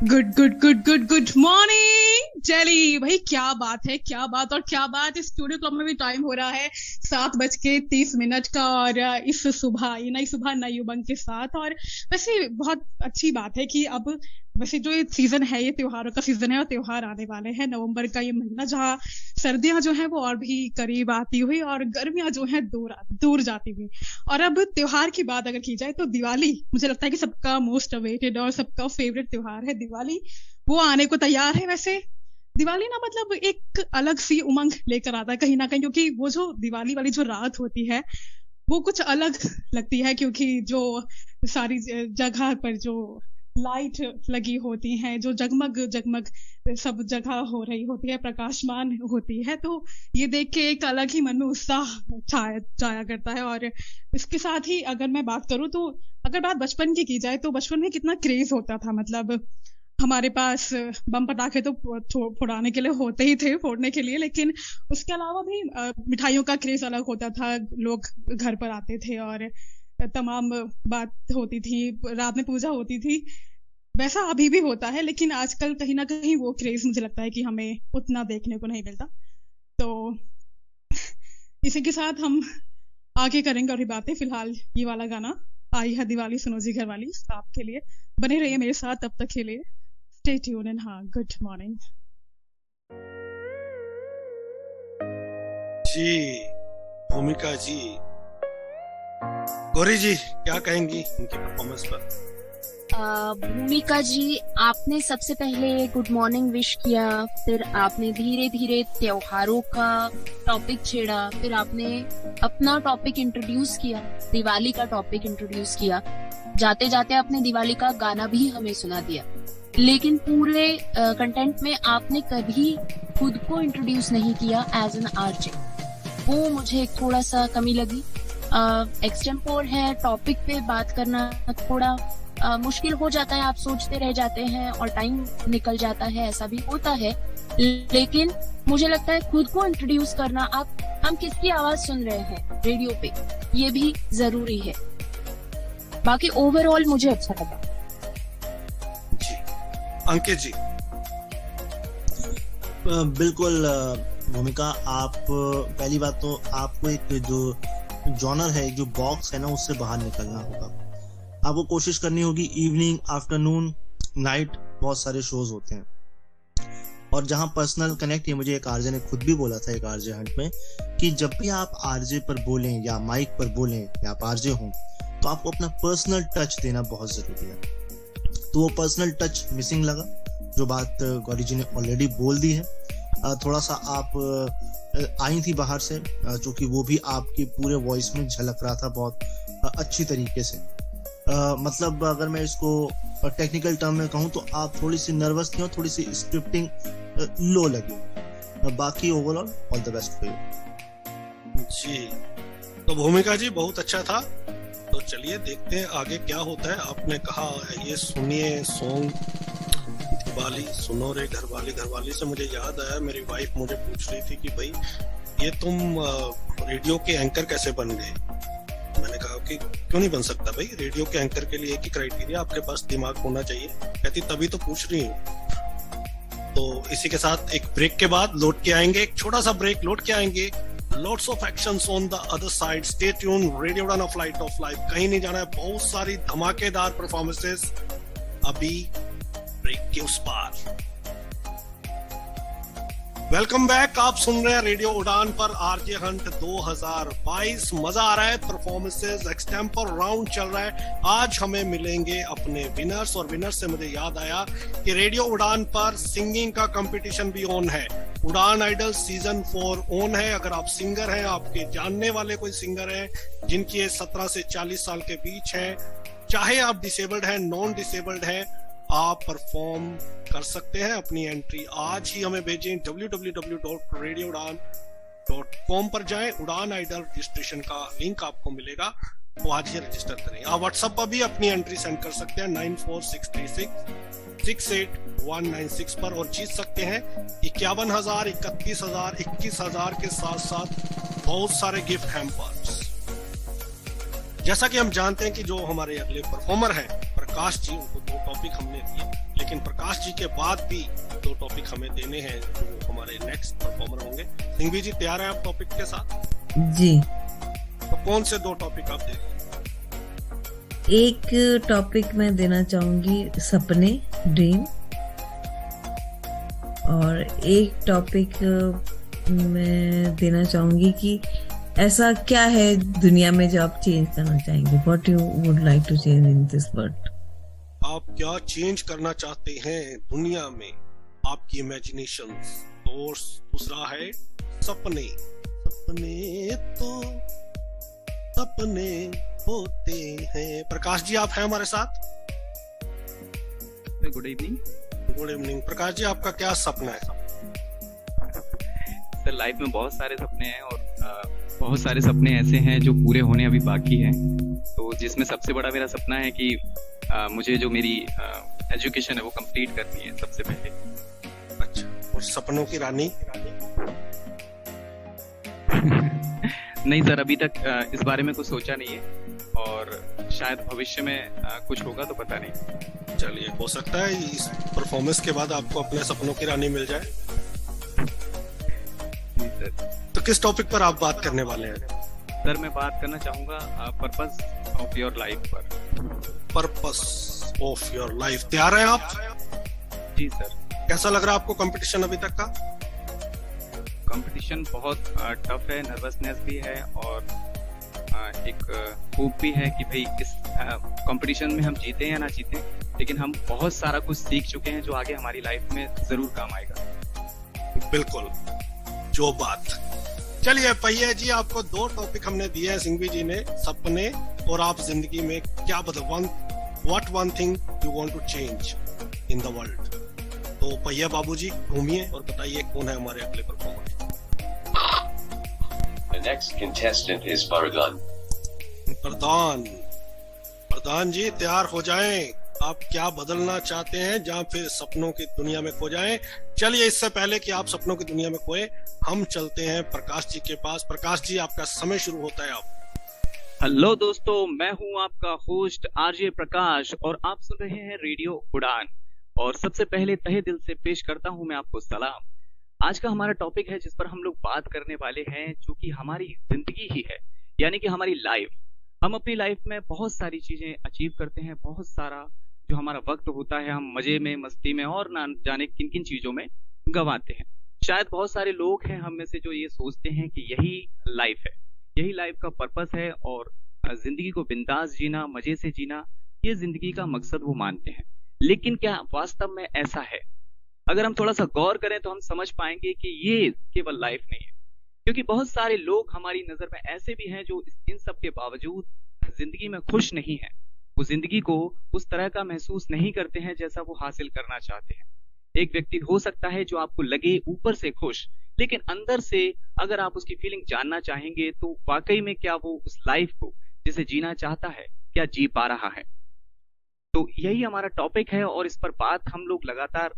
गुड मॉर्निंग जेली भाई, क्या बात है, क्या बात। स्टूडियो क्लब में भी टाइम हो रहा है 7:30 का, और इस सुबह नई उमंग के साथ। और वैसे बहुत अच्छी बात है कि अब वैसे जो ये सीजन है, ये त्योहारों का सीजन है और त्योहार आने वाले हैं। नवंबर का ये महीना जहाँ सर्दियां जो है वो और भी करीब आती हुई और गर्मियां जो है दूर जाती हुई, और अब त्योहार की बात अगर की जाए तो दिवाली मुझे लगता है कि सबका मोस्ट अवेटेड और सबका फेवरेट त्योहार है दिवाली। वो आने को तैयार है। वैसे दिवाली ना मतलब एक अलग सी उमंग लेकर आता है कहीं ना कहीं, क्योंकि वो जो दिवाली वाली जो रात होती है वो कुछ अलग लगती है, क्योंकि जो सारी जगह पर जो लाइट लगी होती हैं, जो जगमग जगमग सब जगह हो रही होती है, प्रकाशमान होती है, तो ये देख के एक अलग ही मन में उत्साह जाया करता है। और इसके साथ ही अगर मैं बात करूं तो अगर बात बचपन की जाए तो बचपन में कितना क्रेज होता था। मतलब हमारे पास बम पटाखे तो फोड़ाने के लिए होते ही थे, फोड़ने के लिए, लेकिन उसके अलावा भी मिठाइयों का क्रेज अलग होता था। लोग घर पर आते थे और तमाम बात होती थी, रात में पूजा होती थी। वैसा अभी भी होता है, लेकिन आजकल कहीं ना कहीं वो क्रेज मुझे लगता है कि हमें उतना देखने को नहीं मिलता। तो इसी के साथ हम आगे करेंगे और बातें। फिलहाल ये वाला गाना आई है दिवाली सुनो जी घरवाली आपके लिए। बने रहिए मेरे साथ तब तक के लिए। स्टे ट्यून एंड हाँ, गुड मॉर्निंग जी। भूमिका जी, गौरी जी क्या कहेंगी उनकी परफॉर्मेंस पर? भूमिका जी, आपने सबसे पहले गुड मॉर्निंग विश किया, फिर आपने धीरे धीरे त्योहारों का टॉपिक छेड़ा, फिर आपने अपना टॉपिक इंट्रोड्यूस किया, दिवाली का टॉपिक इंट्रोड्यूस किया। जाते जाते आपने दिवाली का गाना भी हमें सुना दिया, लेकिन पूरे कंटेंट में आपने कभी खुद को इंट्रोड्यूस नहीं किया एज एन आरजे। वो मुझे थोड़ा सा कमी लगी। एक्सटेम्पोर है, टॉपिक पे बात करना थोड़ा मुश्किल हो जाता है, आप सोचते रह जाते हैं और टाइम निकल जाता है, ऐसा भी होता है। लेकिन मुझे लगता है खुद को इंट्रोड्यूस करना, हम किसकी आवाज सुन रहे हैं रेडियो पे, ये भी जरूरी है। बाकी ओवरऑल मुझे अच्छा लगा जी। अंकित जी। बिल्कुल भूमिका, आप पहली बात तो आपको एक जो जॉनर है, जो बॉक्स है ना, उससे बाहर निकलना होगा। आपको कोशिश करनी होगी। इवनिंग, आफ्टरनून, नाइट बहुत सारे शोज होते हैं, और जहां पर्सनल कनेक्ट, ये मुझे एक आरजे ने खुद भी बोला था एक आरजे हंट में, कि जब भी आप आरजे पर बोलें या माइक पर बोलें या आप आरजे हों, तो आपको अपना पर्सनल टच देना बहुत जरूरी है। तो वो पर्सनल टच मिसिंग लगा, जो बात गौरी जी ने ऑलरेडी बोल दी है। थोड़ा सा आप आई थी बाहर से, जो कि वो भी आपकी पूरे वॉइस में झलक रहा था बहुत अच्छी तरीके से। मतलब अगर मैं इसको टेक्निकल टर्म में कहूँ तो आप थोड़ी सी नर्वस थी और थोड़ी सी स्क्रिप्टिंग लो लगी। बाकी overall all the best for you ji. तो भूमिका जी बहुत अच्छा था। तो चलिए देखते हैं आगे क्या होता है। आपने कहा ये सुनिए सॉन्ग दिवाली सुनो रे घरवाली। घरवाली से मुझे याद आया, मेरी वाइफ मुझे पूछ रही थी कि भाई ये तुम रेडियो के एंकर कैसे बन गए। मैंने कहा कि क्यों नहीं बन सकता भाई, रेडियो के एंकर के लिए एक ही क्राइटेरिया, आपके पास दिमाग होना चाहिए। कहती तभी तो पूछ रही हूँ। तो इसी के साथ एक ब्रेक के बाद लौट के आएंगे, एक छोटा सा ब्रेक, लौट के आएंगे। Lots of actions on the other side. Stay tuned. Radio Udan, a flight of life. कहीं नहीं जाना है। बहुत सारी धमाकेदार परफॉर्मेंसेस अभी ब्रेक के उस पार। Welcome back. आप सुन रहे हैं रेडियो उड़ान पर आरजे हंट 2022। मजा आ रहा है, परफॉर्मेंसेस, एक्सटेम्पर राउंड चल रहा है। आज हमें मिलेंगे अपने विनर्स, और विनर्स से मुझे याद आया कि रेडियो उड़ान पर सिंगिंग का कंपटीशन भी ऑन है। उड़ान आइडल सीजन 4 ऑन है। अगर आप सिंगर हैं, आपके जानने वाले कोई सिंगर हैं जिनकी एज 17 से 40 साल के बीच है, चाहे आप डिसेबल्ड हैं, नॉन डिसेबल्ड हैं, आप परफॉर्म कर सकते हैं। अपनी एंट्री आज ही हमें भेजें। www.radioudan.com पर जाएं। उड़ान आइडल रजिस्ट्रेशन का लिंक आपको मिलेगा, तो आज ही रजिस्टर करें। आप व्हाट्सएप पर भी अपनी एंट्री सेंड कर सकते हैं 9463668196 पर, और जीत सकते हैं 51,000, 31,000, 21,000 के साथ साथ बहुत सारे गिफ्ट हैम्पर्स। जैसा कि हम जानते हैं कि जो हमारे अगले परफॉर्मर हैं प्रकाश जी, उनको 2 टॉपिक हमने दिए, लेकिन प्रकाश जी के बाद भी 2 टॉपिक हमें देने हैं जो हमारे नेक्स्ट परफॉर्मर होंगे। सिंघवी जी तैयार हैं आप टॉपिक के साथ? जी। तो कौन से 2 टॉपिक आप देंगे? एक टॉपिक मैं देना चाहूंगी सपने, ड्रीम, और एक टॉपिक मैं देना चाहूंगी कि ऐसा क्या है दुनिया में जो आप चेंज करना चाहेंगे। What you would like to change in this world. आप क्या चेंज करना चाहते हैं दुनिया में, आपकी इमेजिनेशंस। और दूसरा है सपने। सपने तो सपने होते हैं। प्रकाश जी आप हैं हमारे साथ? नमस्ते, good evening. Good evening. Prakash ji, आपका क्या सपना है? सर, लाइफ में बहुत सारे सपने हैं और बहुत सारे सपने ऐसे हैं जो पूरे होने अभी बाकी हैं। तो जिसमें सबसे बड़ा मेरा सपना है कि मुझे जो मेरी एजुकेशन है वो कंप्लीट करनी है सबसे पहले। अच्छा, और सपनों की रानी? नहीं सर, अभी तक इस बारे में कुछ सोचा नहीं है और शायद भविष्य में कुछ होगा तो पता नहीं। चलिए, हो सकता है इस परफॉर्मेंस के बाद आपको अपने सपनों की रानी मिल जाए। जी सर। तो किस टॉपिक पर आप बात करने वाले हैं? सर, मैं बात करना चाहूंगा पर्पस ऑफ योर लाइफ पर। पर्पस ऑफ योर लाइफ, तैयार हैं आप? जी सर। कैसा लग रहा है आपको कंपटीशन अभी तक का? कंपटीशन बहुत टफ है, नर्वसनेस भी है और एक होप भी है कि भाई इस कंपटीशन में हम जीते या ना जीते, लेकिन हम बहुत सारा कुछ सीख चुके हैं जो आगे हमारी लाइफ में जरूर काम आएगा। बिल्कुल, जो बात। चलिए पहिया जी, आपको 2 टॉपिक हमने दिए हैं सिंघवी जी ने, सपने और आप जिंदगी में क्या बदल, what one thing you want to change in the world. तो पहिया बाबूजी घूमिए और बताइए कौन है हमारे अगले performer. The next contestant is Vardhan. प्रधान जी, तैयार हो जाएं। आप क्या बदलना चाहते हैं जहाँ फिर सपनों की दुनिया में खो जाएं? चलिए, इससे पहले कि आप सपनों की दुनिया में खोए, हम चलते हैं प्रकाश जी के पास। प्रकाश जी, आपका समय शुरू होता है अब। हेलो दोस्तों, मैं हूँ आपका होस्ट आरजे प्रकाश और आप सुन रहे हैं रेडियो उड़ान। और सबसे पहले तहे दिल से पेश करता हूँ मैं आपको सलाम। आज का हमारा टॉपिक है जिस पर हम लोग बात करने वाले हैं, जो कि हमारी जिंदगी ही है, यानी कि हमारी लाइफ। हम अपनी लाइफ में बहुत सारी चीजें अचीव करते हैं, बहुत सारा जो हमारा वक्त होता है हम मजे में, मस्ती में और ना जाने किन किन चीजों में गंवाते हैं। शायद बहुत सारे लोग हैं हम में से जो ये सोचते हैं कि यही लाइफ है, यही लाइफ का पर्पस है और जिंदगी को बिंदास जीना, मजे से जीना, ये जिंदगी का मकसद वो मानते हैं। लेकिन क्या वास्तव में ऐसा है? अगर हम थोड़ा सा गौर करें तो हम समझ पाएंगे कि ये केवल लाइफ नहीं है, क्योंकि बहुत सारे लोग हमारी नजर में ऐसे भी हैं जो इन सब के बावजूद जिंदगी में खुश नहीं है। वो जिंदगी को उस तरह का महसूस नहीं करते हैं जैसा वो हासिल करना चाहते हैं। एक व्यक्ति हो सकता है जो आपको लगे ऊपर से खुश, लेकिन अंदर से अगर आप उसकी फीलिंग जानना चाहेंगे तो वाकई में क्या वो उस लाइफ को जिसे जीना चाहता है क्या जी पा रहा है। तो यही हमारा टॉपिक है और इस पर बात हम लोग लगातार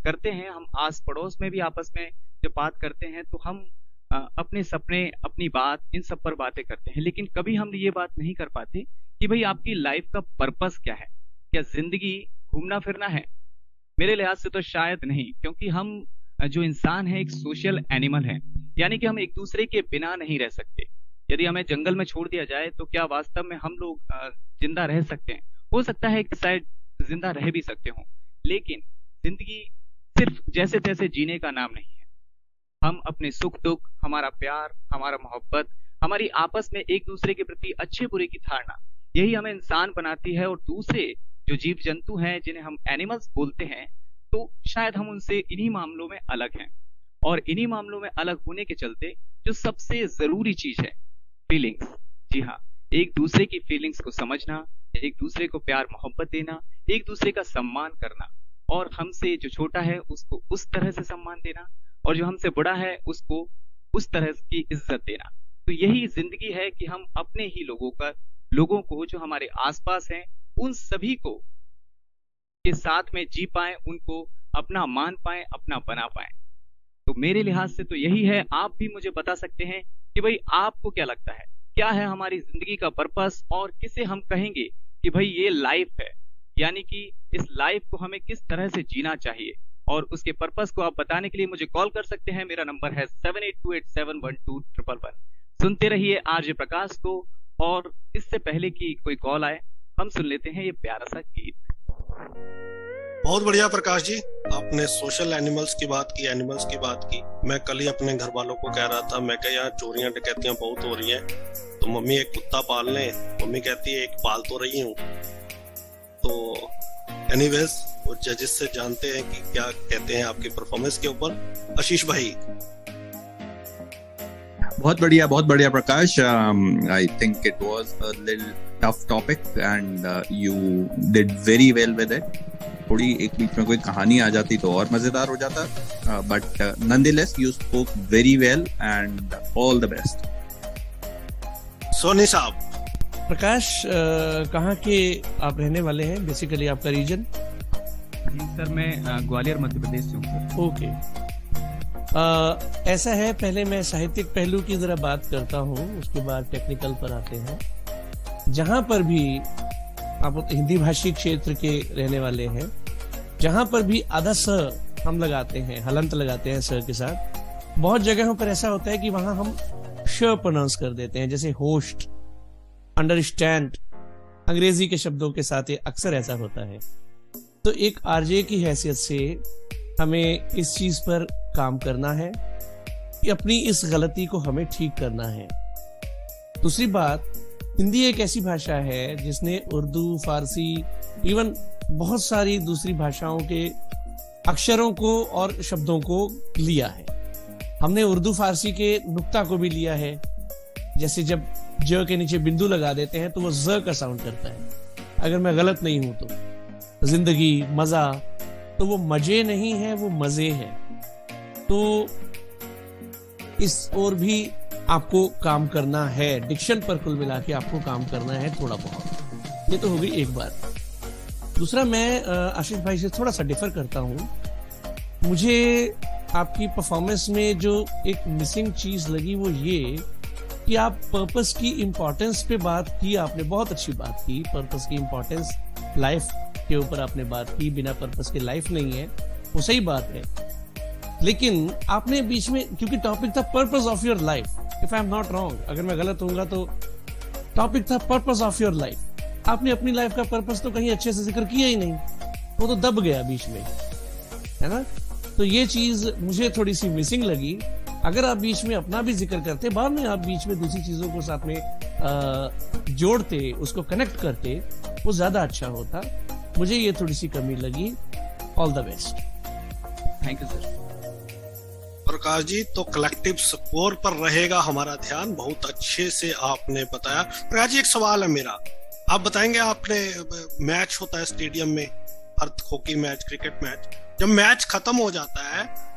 करते हैं। हम आस पड़ोस में भी आपस में जब बात करते हैं तो हम अपने सपने, अपनी बात, इन सब पर बातें करते हैं, लेकिन कभी हम ये बात नहीं कर पाते कि भाई आपकी लाइफ का पर्पस क्या है। क्या जिंदगी घूमना फिरना है? मेरे लिहाज से तो शायद नहीं, क्योंकि हम जो इंसान है एक सोशल एनिमल है, यानी कि हम एक दूसरे के बिना नहीं रह सकते। यदि हमें जंगल में छोड़ दिया जाए तो क्या वास्तव में हम लोग जिंदा रह सकते हैं? हो सकता है कि शायद जिंदा रह भी सकते हों, लेकिन जिंदगी सिर्फ जैसे तैसे जीने का नाम नहीं है। हम अपने सुख दुख, हमारा प्यार, हमारा मोहब्बत, हमारी आपस में एक दूसरे के प्रति अच्छे बुरे की धारणा, यही हमें इंसान बनाती है। और दूसरे जो जीव जंतु हैं जिन्हें हम एनिमल्स बोलते हैं, तो शायद हम उनसे इन्हीं मामलों में अलग हैं। और इन्हीं मामलों में अलग होने के चलते जो सबसे जरूरी चीज है, फीलिंग्स। जी हाँ, एक दूसरे की फीलिंग्स को समझना, एक दूसरे को प्यार मोहब्बत देना, एक दूसरे का सम्मान करना, और हमसे जो छोटा है उसको उस तरह से सम्मान देना, और जो हमसे बड़ा है उसको उस तरह की इज्जत देना। तो यही जिंदगी है कि हम अपने ही लोगों को जो हमारे आसपास हैं, उन सभी को के साथ में जी पाएं, उनको अपना मान पाएं, अपना बना पाएं। तो मेरे लिहाज से तो यही है। आप भी मुझे बता सकते हैं कि भाई आपको क्या लगता है, क्या है हमारी जिंदगी का पर्पस, और किसे हम कहेंगे कि भाई ये लाइफ है, यानी कि इस लाइफ को हमें किस तरह से जीना चाहिए। और उसके पर्पस को आप बताने के लिए मुझे कॉल कर सकते हैं। मेरा नंबर है 7828712111। सुनते रहिए आरजे प्रकाश को। और इससे पहले कि कोई कॉल आए, हम सुन लेते हैं ये प्यारा सा गीत। बहुत बढ़िया प्रकाश जी, आपने सोशल एनिमल्स की बात की, एनिमल्स की बात की। मैं कल ही अपने घर वालों को कह रहा था, मैं कहा यार चोरियां डकैतियां बहुत हो रही हैं, तो मम्मी एक कुत्ता पाल लें। मम्मी कहती है एक पाल तो रही हूँ। तो एनीवेज, वो जजेस से जानते हैं कि क्या कहते हैं आपकी परफॉर्मेंस के ऊपर। आशीष भाई। बहुत बढ़िया Prakash. I think it was a little tough topic and you did very well with it. थोड़ी एक बीच में कोई कहानी आ जाती तो और मजेदार हो जाता, but nonetheless you spoke very well and all the best. Soni साहब। प्रकाश, कहाँ के आप रहने वाले हैं? बेसिकली आपका रीजन? जी सर, मैं ग्वालियर मध्य प्रदेश से हूँ सर। ओके। ऐसा है, पहले मैं साहित्यिक पहलू की जरा बात करता हूँ, उसके बाद टेक्निकल पर आते हैं। जहां पर भी आप हिंदी भाषी क्षेत्र के रहने वाले हैं, जहां पर भी आधा स हम लगाते हैं, हलंत लगाते हैं स के साथ, बहुत जगहों पर ऐसा होता है कि वहां हम श प्रोनाउंस कर देते हैं, जैसे होस्ट, अंडरस्टैंड, अंग्रेजी के शब्दों के साथ अक्सर ऐसा होता है। तो एक आरजे की हैसियत से हमें इस चीज पर काम करना है कि अपनी इस गलती को हमें ठीक करना है। दूसरी बात, हिंदी एक ऐसी भाषा है जिसने उर्दू, फारसी, इवन बहुत सारी दूसरी भाषाओं के अक्षरों को और शब्दों को लिया है। हमने उर्दू फारसी के नुक्ता को भी लिया है, जैसे जब ज के नीचे बिंदु लगा देते हैं तो वो ज का साउंड करता है, अगर मैं गलत नहीं हूं तो। जिंदगी, मजा, तो वो मजे नहीं है, वो मजे है। तो इस और भी आपको काम करना है, डिक्शन पर कुल मिला के आपको काम करना है थोड़ा बहुत। ये तो हो गई एक बात। दूसरा, मैं आशीष भाई से थोड़ा सा डिफर करता हूँ। मुझे आपकी परफॉर्मेंस में जो एक मिसिंग चीज लगी वो ये कि आप पर्पस की इम्पोर्टेंस पे बात की, आपने बहुत अच्छी बात की। पर्पस की इम्पोर्टेंस, लाइफ के ऊपर आपने बात की, बिना पर्पस के लाइफ नहीं है, वो सही बात है। लेकिन आपने बीच में, क्योंकि टॉपिक था purpose of your life, if I am not wrong, अगर मैं गलत होऊंगा तो टॉपिक था पर्पस ऑफ योर लाइफ। आपने अपनी लाइफ का पर्पस तो कहीं अच्छे से जिक्र किया ही नहीं, वो तो दब गया बीच में, है ना। तो ये चीज मुझे थोड़ी सी मिसिंग लगी। अगर आप बीच में अपना भी जिक्र करते, बाद में आप बीच में दूसरी चीजों को साथ में जोड़ते, उसको कनेक्ट करते, वो ज्यादा अच्छा होता। मुझे ये थोड़ी सी कमी लगी। All the best. Thank you sir. Prakash ji, तो कलेक्टिव स्कोर पर रहेगा हमारा ध्यान, बहुत अच्छे से आपने बताया। प्रकाश जी, एक सवाल है मेरा, आप बताएंगे, आपने मैच होता है स्टेडियम में, हर हॉकी मैच, क्रिकेट मैच, जब मैच खत्म हो जाता है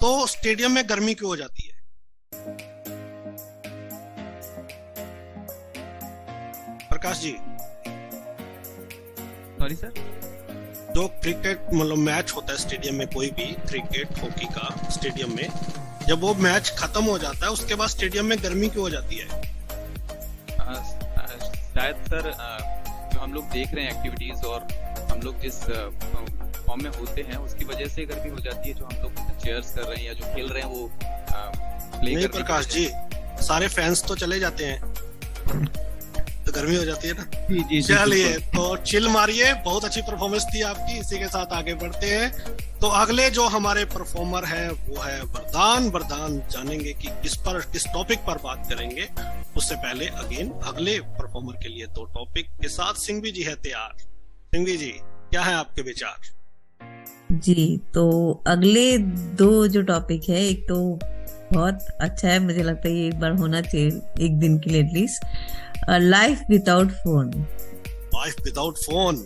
तो स्टेडियम में गर्मी क्यों हो जाती है? प्रकाश जी। Sorry sir. जो क्रिकेट मतलब मैच होता है स्टेडियम में, कोई भी क्रिकेट, हॉकी का स्टेडियम में, जब वो मैच खत्म हो जाता है उसके बाद स्टेडियम में गर्मी क्यों हो जाती है? शायद सर, जो हम लोग देख रहे हैं एक्टिविटीज और हम लोग जिस फॉर्म में होते हैं उसकी वजह से गर्मी हो जाती है। जो हम लोग चीयर्स कर रहे हैं या जो खेल रहे हैं वो प्ले नहीं प्रकाश जी, सारे फैंस तो चले जाते हैं तो गर्मी हो जाती है ना। जी। चलिए, तो चिल मारिए, बहुत अच्छी परफॉर्मेंस थी आपकी। इसी के साथ आगे बढ़ते हैं। तो अगले जो हमारे परफॉर्मर हैं वो है वरदान। वरदान जानेंगे कि किस टॉपिक पर बात करेंगे। उससे पहले अगले परफॉर्मर के लिए दो टॉपिक के साथ सिंघवी जी है तैयार। सिंघवी जी, क्या है आपके विचार? जी, तो अगले दो जो टॉपिक है, एक तो बहुत अच्छा है, मुझे लगता है ये एक बार होना चाहिए एक दिन के लिए at least, life without phone. Life without phone.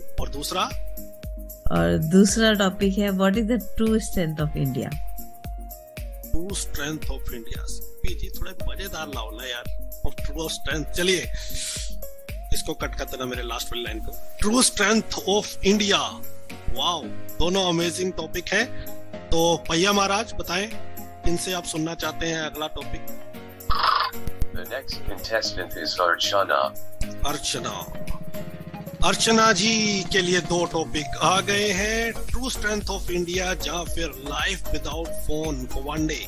और दूसरा टॉपिक है what is the true strength of India. True strength of India. जी थोड़े मजेदार लाओ ना यार, ऑफ ट्रू स्ट्रेंथ। चलिए इसको कट कर देना, मेरे लास्ट वाली लाइन को। True strength of India. Wow, दोनों अमेजिंग टॉपिक है। तो भैया महाराज बताएं, इनसे आप सुनना चाहते हैं अगला topic? The next contestant is Archana. अर्चना जी के लिए दो टॉपिक आ गए हैं, ट्रू स्ट्रेंथ ऑफ इंडिया या फिर life without phone for one day,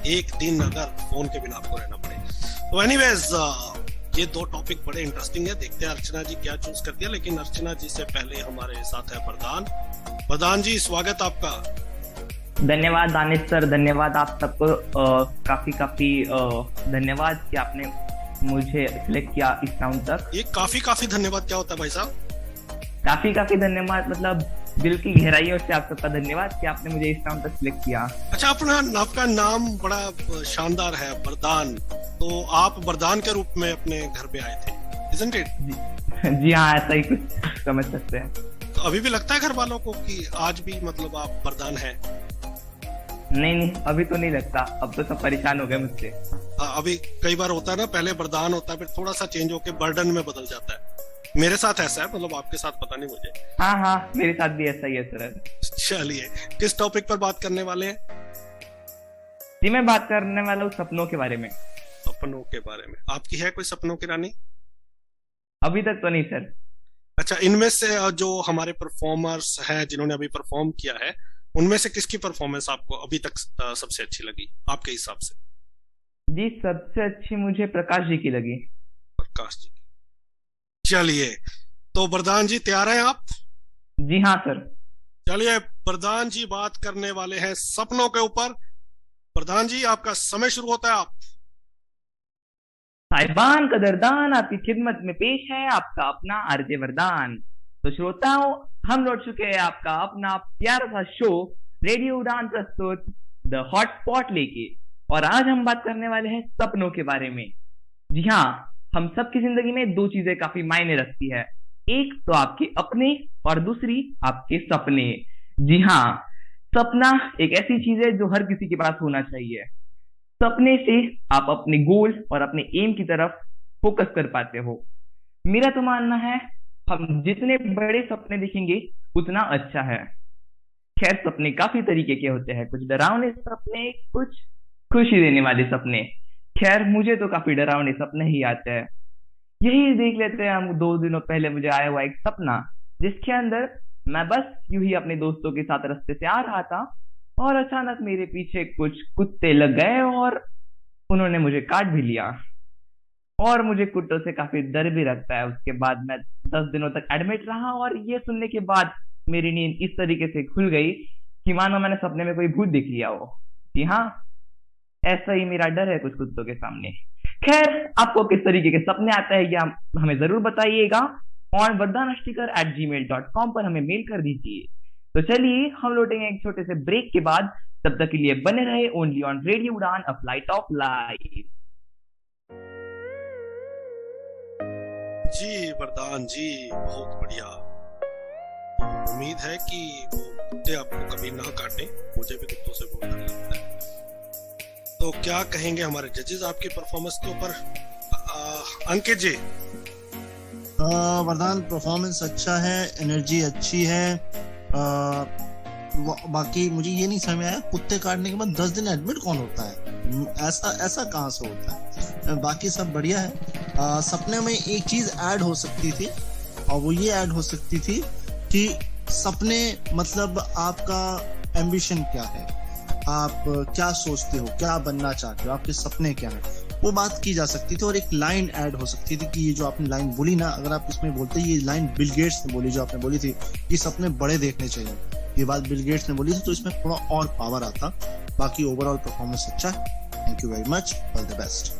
एक दिन अगर फोन के बिना आपको रहना पड़े। तो एनीवेज, ये दो टॉपिक बड़े इंटरेस्टिंग है, देखते हैं अर्चना जी क्या चूज कर दिया। लेकिन अर्चना जी से पहले हमारे साथ है वरदान। वरदान जी, स्वागत आपका। धन्यवाद दानिश सर, धन्यवाद आप सबको। काफी धन्यवाद कि आपने मुझे सिलेक्ट किया इस राउंड तक। ये काफी धन्यवाद क्या होता है भाई साहब? काफी धन्यवाद, मतलब दिल की गहराइयों से आप सबका धन्यवाद कि आपने मुझे इस राउंड तक सिलेक्ट किया। अच्छा, आपका नाम बड़ा शानदार है, वरदान। तो आप वरदान के रूप में अपने घर पे आए थे, isn't it? जी हाँ, ऐसा ही कुछ समझ सकते हैं। तो तो अभी भी लगता है घर वालों को कि आज भी मतलब आप वरदान हैं? नहीं, अभी तो नहीं लगता, अब तो सब परेशान हो गए मुझसे। अभी कई बार होता है ना, पहले वरदान होता है फिर थोड़ा सा चेंज होके बर्डन में बदल जाता है। मेरे साथ ऐसा है, मतलब आपके साथ पता नहीं मुझे। हाँ, मेरे साथ भी ऐसा ही है सर। चलिए, किस टॉपिक पर बात करने वाले हैं? जी, मैं बात करने वाला हूँ सपनों के बारे में। सपनों के बारे में? आपकी है कोई सपनों की रानी? अभी तक तो नहीं सर। अच्छा, इनमें से जो हमारे परफॉर्मर्स हैं जिन्होंने अभी परफॉर्म किया है, उनमें से किसकी परफॉर्मेंस आपको अभी तक सबसे अच्छी लगी आपके हिसाब से? जी, सबसे अच्छी मुझे प्रकाश जी की लगी। प्रकाश जी की। चलिए, तो वरदान जी तैयार हैं आप? जी हाँ सर। चलिए, वरदान जी बात करने वाले हैं सपनों के ऊपर। वरदान जी, आपका समय शुरू होता है। आप साहिबान कदरदान, आपकी खिदमत में पेश है आपका अपना आरजे वरदान। तो श्रोताओं, हम लौट चुके हैं आपका अपना प्यारा सा शो रेडियो उड़ान प्रस्तुत द हॉट स्पॉट लेके, और आज हम बात करने वाले हैं सपनों के बारे में। जी हाँ, हम सबकी जिंदगी में दो चीजें काफी मायने रखती है, एक तो आपके अपने और दूसरी आपके सपने। जी हाँ, सपना एक ऐसी चीज है जो हर किसी के पास होना चाहिए। सपने से आप अपने गोल और अपने एम की तरफ फोकस कर पाते हो। मेरा तो मानना है हम जितने बड़े सपने देखेंगे उतना अच्छा है। खैर, सपने काफी तरीके के होते हैं, कुछ डरावने सपने, कुछ खुशी देने वाले सपने। खैर, मुझे तो काफी डरावने सपने ही आते हैं। यही देख लेते हैं हम, 2 दिनों पहले मुझे आया हुआ एक सपना जिसके अंदर मैं बस यूं ही अपने दोस्तों के साथ रास्ते से आ रहा था और अचानक मेरे पीछे कुछ कुत्ते लग गए और उन्होंने मुझे काट भी लिया, और मुझे कुत्तों से काफी डर भी लगता है। उसके बाद मैं 10 दिनों तक एडमिट रहा, और ये सुनने के बाद मेरी नींद इस तरीके से खुल गई कि मानो मैंने सपने में कोई भूत दिख लिया हो। जी हाँ, ऐसा ही मेरा डर है कुछ कुत्तों के सामने। खैर, आपको किस तरीके के सपने आते हैं या हमें जरूर बताइएगा, और vardanasticker@gmail.com पर हमें मेल कर दीजिए। तो चलिए, हम लौटेंगे एक छोटे से ब्रेक के बाद। तब तक के लिए बने रहे only on radio Udaan, a flight of life. जी वरदान जी, बहुत बढ़िया। उम्मीद है कि वो कुत्ते आपको कभी ना काटे। मुझे भी कुत्तों से बहुत डर लगता है। तो क्या कहेंगे हमारे जजेस आपकी परफॉर्मेंस के ऊपर? अंकित जी। वरदान, परफॉर्मेंस अच्छा है, एनर्जी अच्छी है। बाकी मुझे ये नहीं समझ आया, कुत्ते काटने के बाद 10 दिन एडमिट कौन होता है? ऐसा कहाँ से होता है? बाकी सब बढ़िया है। सपने में एक चीज ऐड हो सकती थी, और वो ये ऐड हो सकती थी कि सपने मतलब आपका एम्बिशन क्या है, आप क्या सोचते हो, क्या बनना चाहते हो, आपके सपने क्या है, वो बात की जा सकती थी। और एक लाइन ऐड हो सकती थी कि ये जो आपने लाइन बोली ना, अगर आप इसमें बोलते, ये लाइन बिल गेट्स ने बोली, जो आपने बोली थी कि सपने बड़े देखने चाहिए, ये बात बिल गेट्स ने बोली थी, तो इसमें थोड़ा और पावर आता। बाकी ओवरऑल परफॉर्मेंस अच्छा है। Thank you very much, all the best.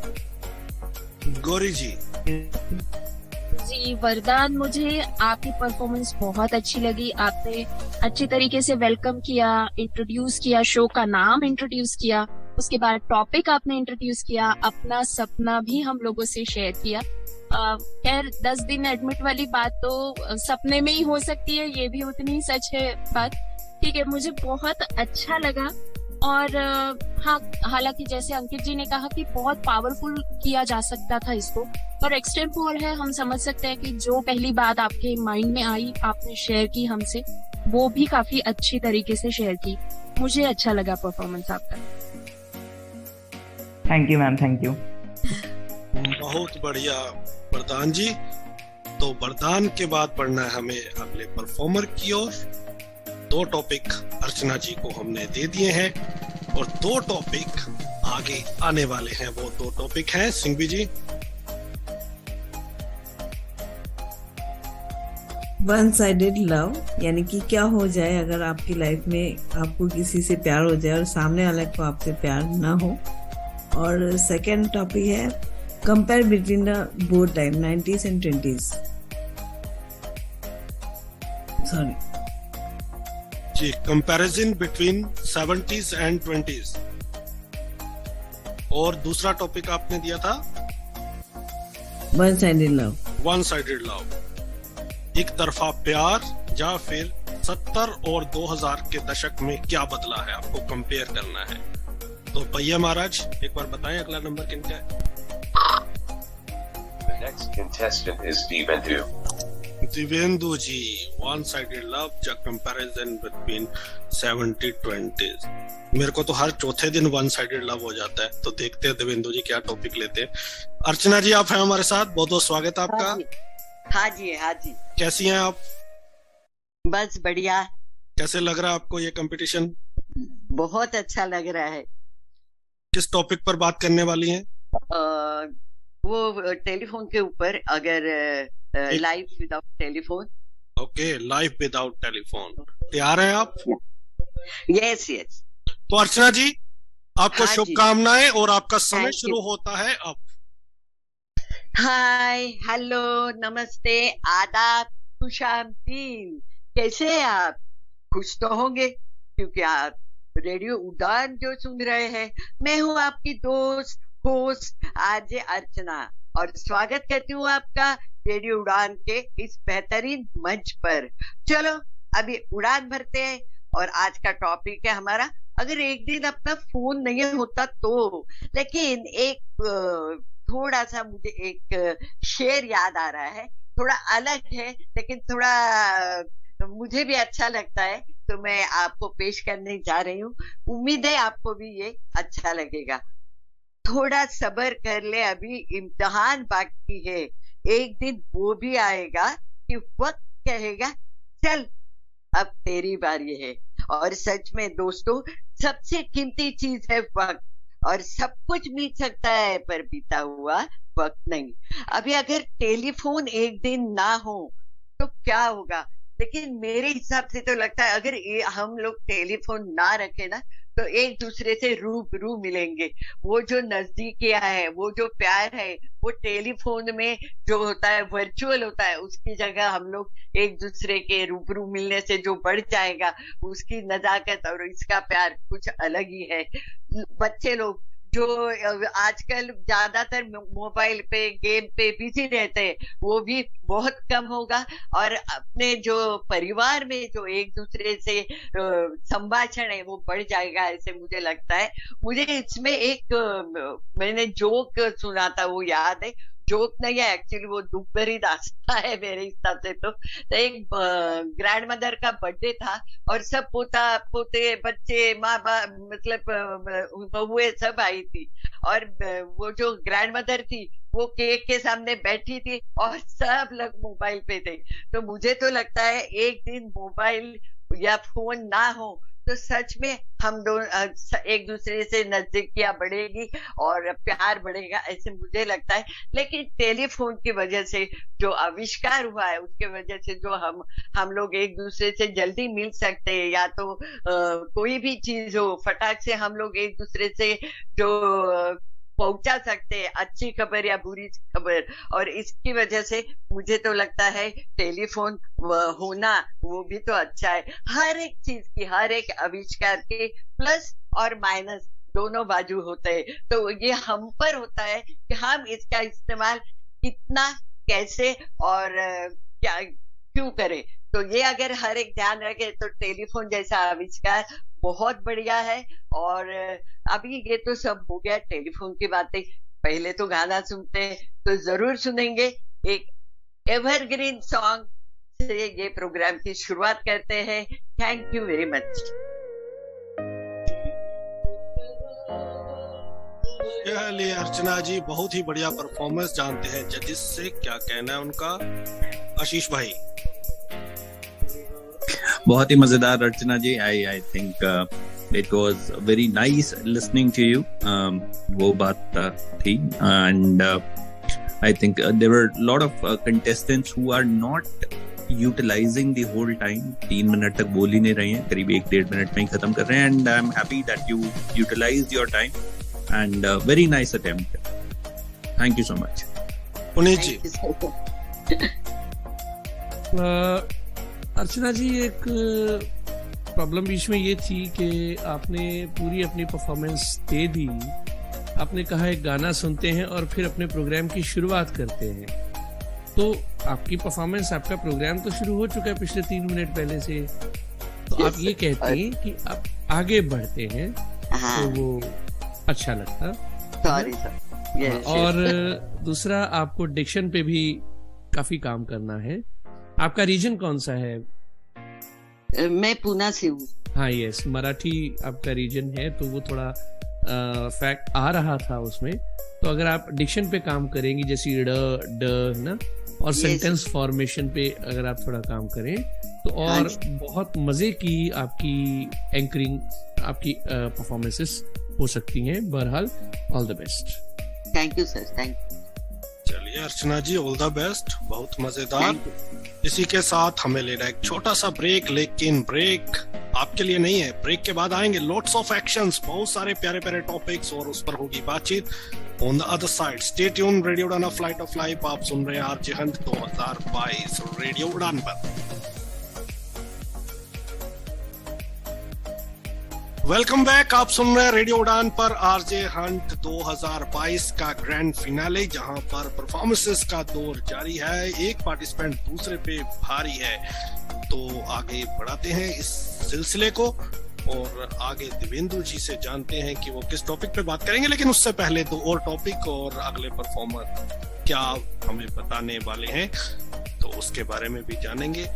Gauri ji. जी वरदान, मुझे आपकी परफॉर्मेंस बहुत अच्छी लगी। आपने अच्छी तरीके से वेलकम किया, इंट्रोड्यूस किया, शो का नाम इंट्रोड्यूस किया, उसके बाद टॉपिक आपने इंट्रोड्यूस किया, अपना सपना भी हम लोगों से शेयर किया। खैर, 10 दिन एडमिट वाली बात तो सपने में ही हो सकती है, ये भी उतनी ही सच है बात। ठीक है, मुझे बहुत अच्छा लगा। और हाँ, हालांकि जैसे अंकित जी ने कहा कि बहुत पावरफुल किया जा सकता था इसको, पर एक्सटेम्पोर है, हम समझ सकते हैं कि जो पहली बात आपके माइंड में आई आपने शेयर की हमसे, वो भी काफी अच्छी तरीके से शेयर की। मुझे अच्छा लगा परफॉर्मेंस आपका। Thank you ma'am, thank you. बहुत बढ़िया वरदान जी। तो वरदान के बाद बढ़ना है हमें अगले परफॉर्मर की ओर। 2 टॉपिक अर्चना जी को हमने दे दिए हैं, और 2 टॉपिक आगे आने वाले हैं। वो 2 टॉपिक हैं, सिंघवी जी। वन साइडेड लव, यानी कि क्या हो जाए अगर आपकी लाइफ में आपको किसी से प्यार हो जाए और सामने वाले को आपसे प्यार ना हो। और सेकेंड टॉपिक है compare between the both time 90s and 20s। Sorry जी, comparison between 70s and 20s। और दूसरा टॉपिक आपने दिया था one sided love. One sided love, एक तरफा प्यार या फिर 70 और 2000 के दशक में क्या बदला है, आपको कंपेयर करना है। तो भैया महाराज एक बार बताएं अगला नंबर किनका है। The next contestant is Divendu. Divendu ji, one sided love या कंपैरिजन बिटवीन 70-20। मेरे को तो हर चौथे दिन वन साइडेड लव हो जाता है। तो देखते हैं दिवेंदु जी क्या टॉपिक लेते हैं। अर्चना जी आप हैं हमारे साथ, बहुत बहुत स्वागत है आपका। हाँ जी हाँ जी। कैसी हैं आप? बस बढ़िया। कैसे लग रहा है आपको ये कंपटीशन? बहुत अच्छा लग रहा है। किस टॉपिक पर बात करने वाली हैं? वो टेलीफोन के ऊपर, अगर life without telephone. Okay, life without telephone. तैयार हैं आप? Yes yes. तो अर्चना जी आपको हाँ शुभकामनाएं और आपका समय Thank शुरू you. होता है अब। हाय, हेलो, नमस्ते, आदाब, खुशामदीद। कैसे हैं आप? खुश तो होंगे क्योंकि आप रेडियो उड़ान जो सुन रहे हैं। मैं हूँ आपकी दोस्त होस्ट आरजे अर्चना और स्वागत करती हूँ आपका रेडियो उड़ान के इस बेहतरीन मंच पर। चलो अभी उड़ान भरते हैं और आज का टॉपिक है हमारा, अगर एक दिन अपना फोन नहीं होता तो। लेकिन एक थोड़ा सा मुझे एक शेर याद आ रहा है, थोड़ा अलग है लेकिन थोड़ा मुझे भी अच्छा लगता है, तो मैं आपको पेश करने जा रही हूँ। उम्मीद है आपको भी ये अच्छा लगेगा। थोड़ा सब्र कर ले, अभी इम्तिहान बाकी है, एक दिन वो भी आएगा कि वक्त कहेगा चल अब तेरी बारी है। और सच में दोस्तों, सबसे कीमती चीज है वक्त, और सब कुछ मिल सकता है पर बीता हुआ वक्त नहीं। अभी अगर टेलीफोन एक दिन ना हो तो क्या होगा? लेकिन मेरे हिसाब से तो लगता है अगर हम लोग टेलीफोन ना रखे ना तो एक दूसरे से रूबरू मिलेंगे। वो जो नजदीकियां है, वो जो प्यार है, वो टेलीफोन में जो होता है वर्चुअल होता है, उसकी जगह हम लोग एक दूसरे के रूबरू मिलने से जो बढ़ जाएगा, उसकी नजाकत और इसका प्यार कुछ अलग ही है। बच्चे लोग जो आजकल ज्यादातर मोबाइल पे गेम पे बिजी रहते हैं, वो भी बहुत कम होगा, और अपने जो परिवार में जो एक दूसरे से संभाषण है वो बढ़ जाएगा, ऐसे मुझे लगता है। मुझे इसमें एक मैंने जोक सुना था, वो याद है। जोक नहीं है एक्चुअली, वो दुख भरी दास्तां है मेरे हिसाब से। तो एक ग्रैंड मदर का बर्थडे था और सब पोता पोते बच्चे माँ बाप मतलब बहुएं सब आई थी, और वो जो ग्रैंड मदर थी वो केक के सामने बैठी थी और सब लोग मोबाइल पे थे। तो मुझे तो लगता है एक दिन मोबाइल या फोन ना हो तो सच में हम दोनों एक दूसरे से नजदीकियां बढ़ेगी और प्यार बढ़ेगा, ऐसे मुझे लगता है। लेकिन टेलीफोन की वजह से जो आविष्कार हुआ है, उसके वजह से जो हम लोग एक दूसरे से जल्दी मिल सकते हैं, या तो कोई भी चीज हो फटाक से हम लोग एक दूसरे से जो पहुंचा सकते हैं, अच्छी खबर या बुरी खबर। और इसकी वजह से मुझे तो लगता है टेलीफोन होना वो भी तो अच्छा है। हर एक चीज की, हर एक आविष्कार के प्लस और माइनस दोनों बाजू होते हैं। तो ये हम पर होता है कि हम इसका इस्तेमाल कितना, कैसे और क्या क्यों करें। तो ये अगर हर एक ध्यान रखे तो टेलीफोन जैसा आविष्कार बहुत बढ़िया है। और अभी ये तो सब हो गया टेलीफोन की बातें। पहले तो गाना सुनते हैं, तो जरूर सुनेंगे एक एवरग्रीन सॉन्ग से ये प्रोग्राम की शुरुआत करते हैं। Thank you very much. चलिए अर्चना जी, बहुत ही बढ़िया परफॉर्मेंस। जानते हैं जजिस से क्या कहना है उनका। आशीष भाई। बहुत ही मजेदार Archana ji. I think it was very nice listening to you. वो बात थी, and I think there were lot of contestants who are not utilising the whole time. 3 minute तक बोल ही नहीं रहे हैं, करीब 1-1.5 मिनट में ही खत्म कर रहे हैं। And I am happy that you utilised your time, and very nice attempt. Thank you so much. Puneet ji. Archana ji, एक प्रॉब्लम बीच में ये थी कि आपने पूरी अपनी परफॉर्मेंस दे दी। आपने कहा एक गाना सुनते हैं और फिर अपने प्रोग्राम की शुरुआत करते हैं। तो आपकी परफॉर्मेंस, आपका प्रोग्राम तो शुरू हो चुका है पिछले 3 मिनट पहले से, तो आप ये कहते हैं कि आप आगे बढ़ते हैं, तो वो अच्छा लगता। Sorry sir. और दूसरा, आपको डिक्शन पे भी काफी काम करना है। आपका रीजन कौन सा है? मैं पूना से हूँ। हाँ, यस, मराठी आपका रीजन है, तो वो थोड़ा फैक्ट आ रहा था उसमें। तो अगर आप डिक्शन पे काम करेंगी, जैसे ड ना, और सेंटेंस फॉर्मेशन पे अगर आप थोड़ा काम करें तो और बहुत मजे की आपकी एंकरिंग, आपकी परफॉर्मेंसेस हो सकती हैं। बहरहाल, all the best. Thank you sir, thank you. चलिए अर्चना जी, ऑल द बेस्ट, बहुत मजेदार। इसी के साथ हमें लेना एक छोटा सा ब्रेक, लेकिन ब्रेक आपके लिए नहीं है। ब्रेक के बाद आएंगे लॉट्स ऑफ एक्शंस, बहुत सारे प्यारे प्यारे टॉपिक्स, और उस पर होगी बातचीत on the other side. Stay tune, radio उड़ान फ्लाइट ऑफ लाइफ। आप सुन रहे हैं आरजे हंट 2022 रेडियो उड़ान पर। वेलकम बैक, आप सुन रहे हैं रेडियो उड़ान पर आरजे हंट 2022 का ग्रैंड फिनाले, जहां पर परफॉर्मेंसेस का दौर जारी है। एक पार्टिसिपेंट दूसरे पे भारी है, तो आगे बढ़ाते हैं इस सिलसिले को और आगे देवेंदु जी से जानते हैं कि वो किस टॉपिक पे बात करेंगे। लेकिन उससे पहले 2 और टॉपिक और अगले परफॉर्मर क्या हमें बताने वाले हैं, तो उसके बारे में भी जानेंगे।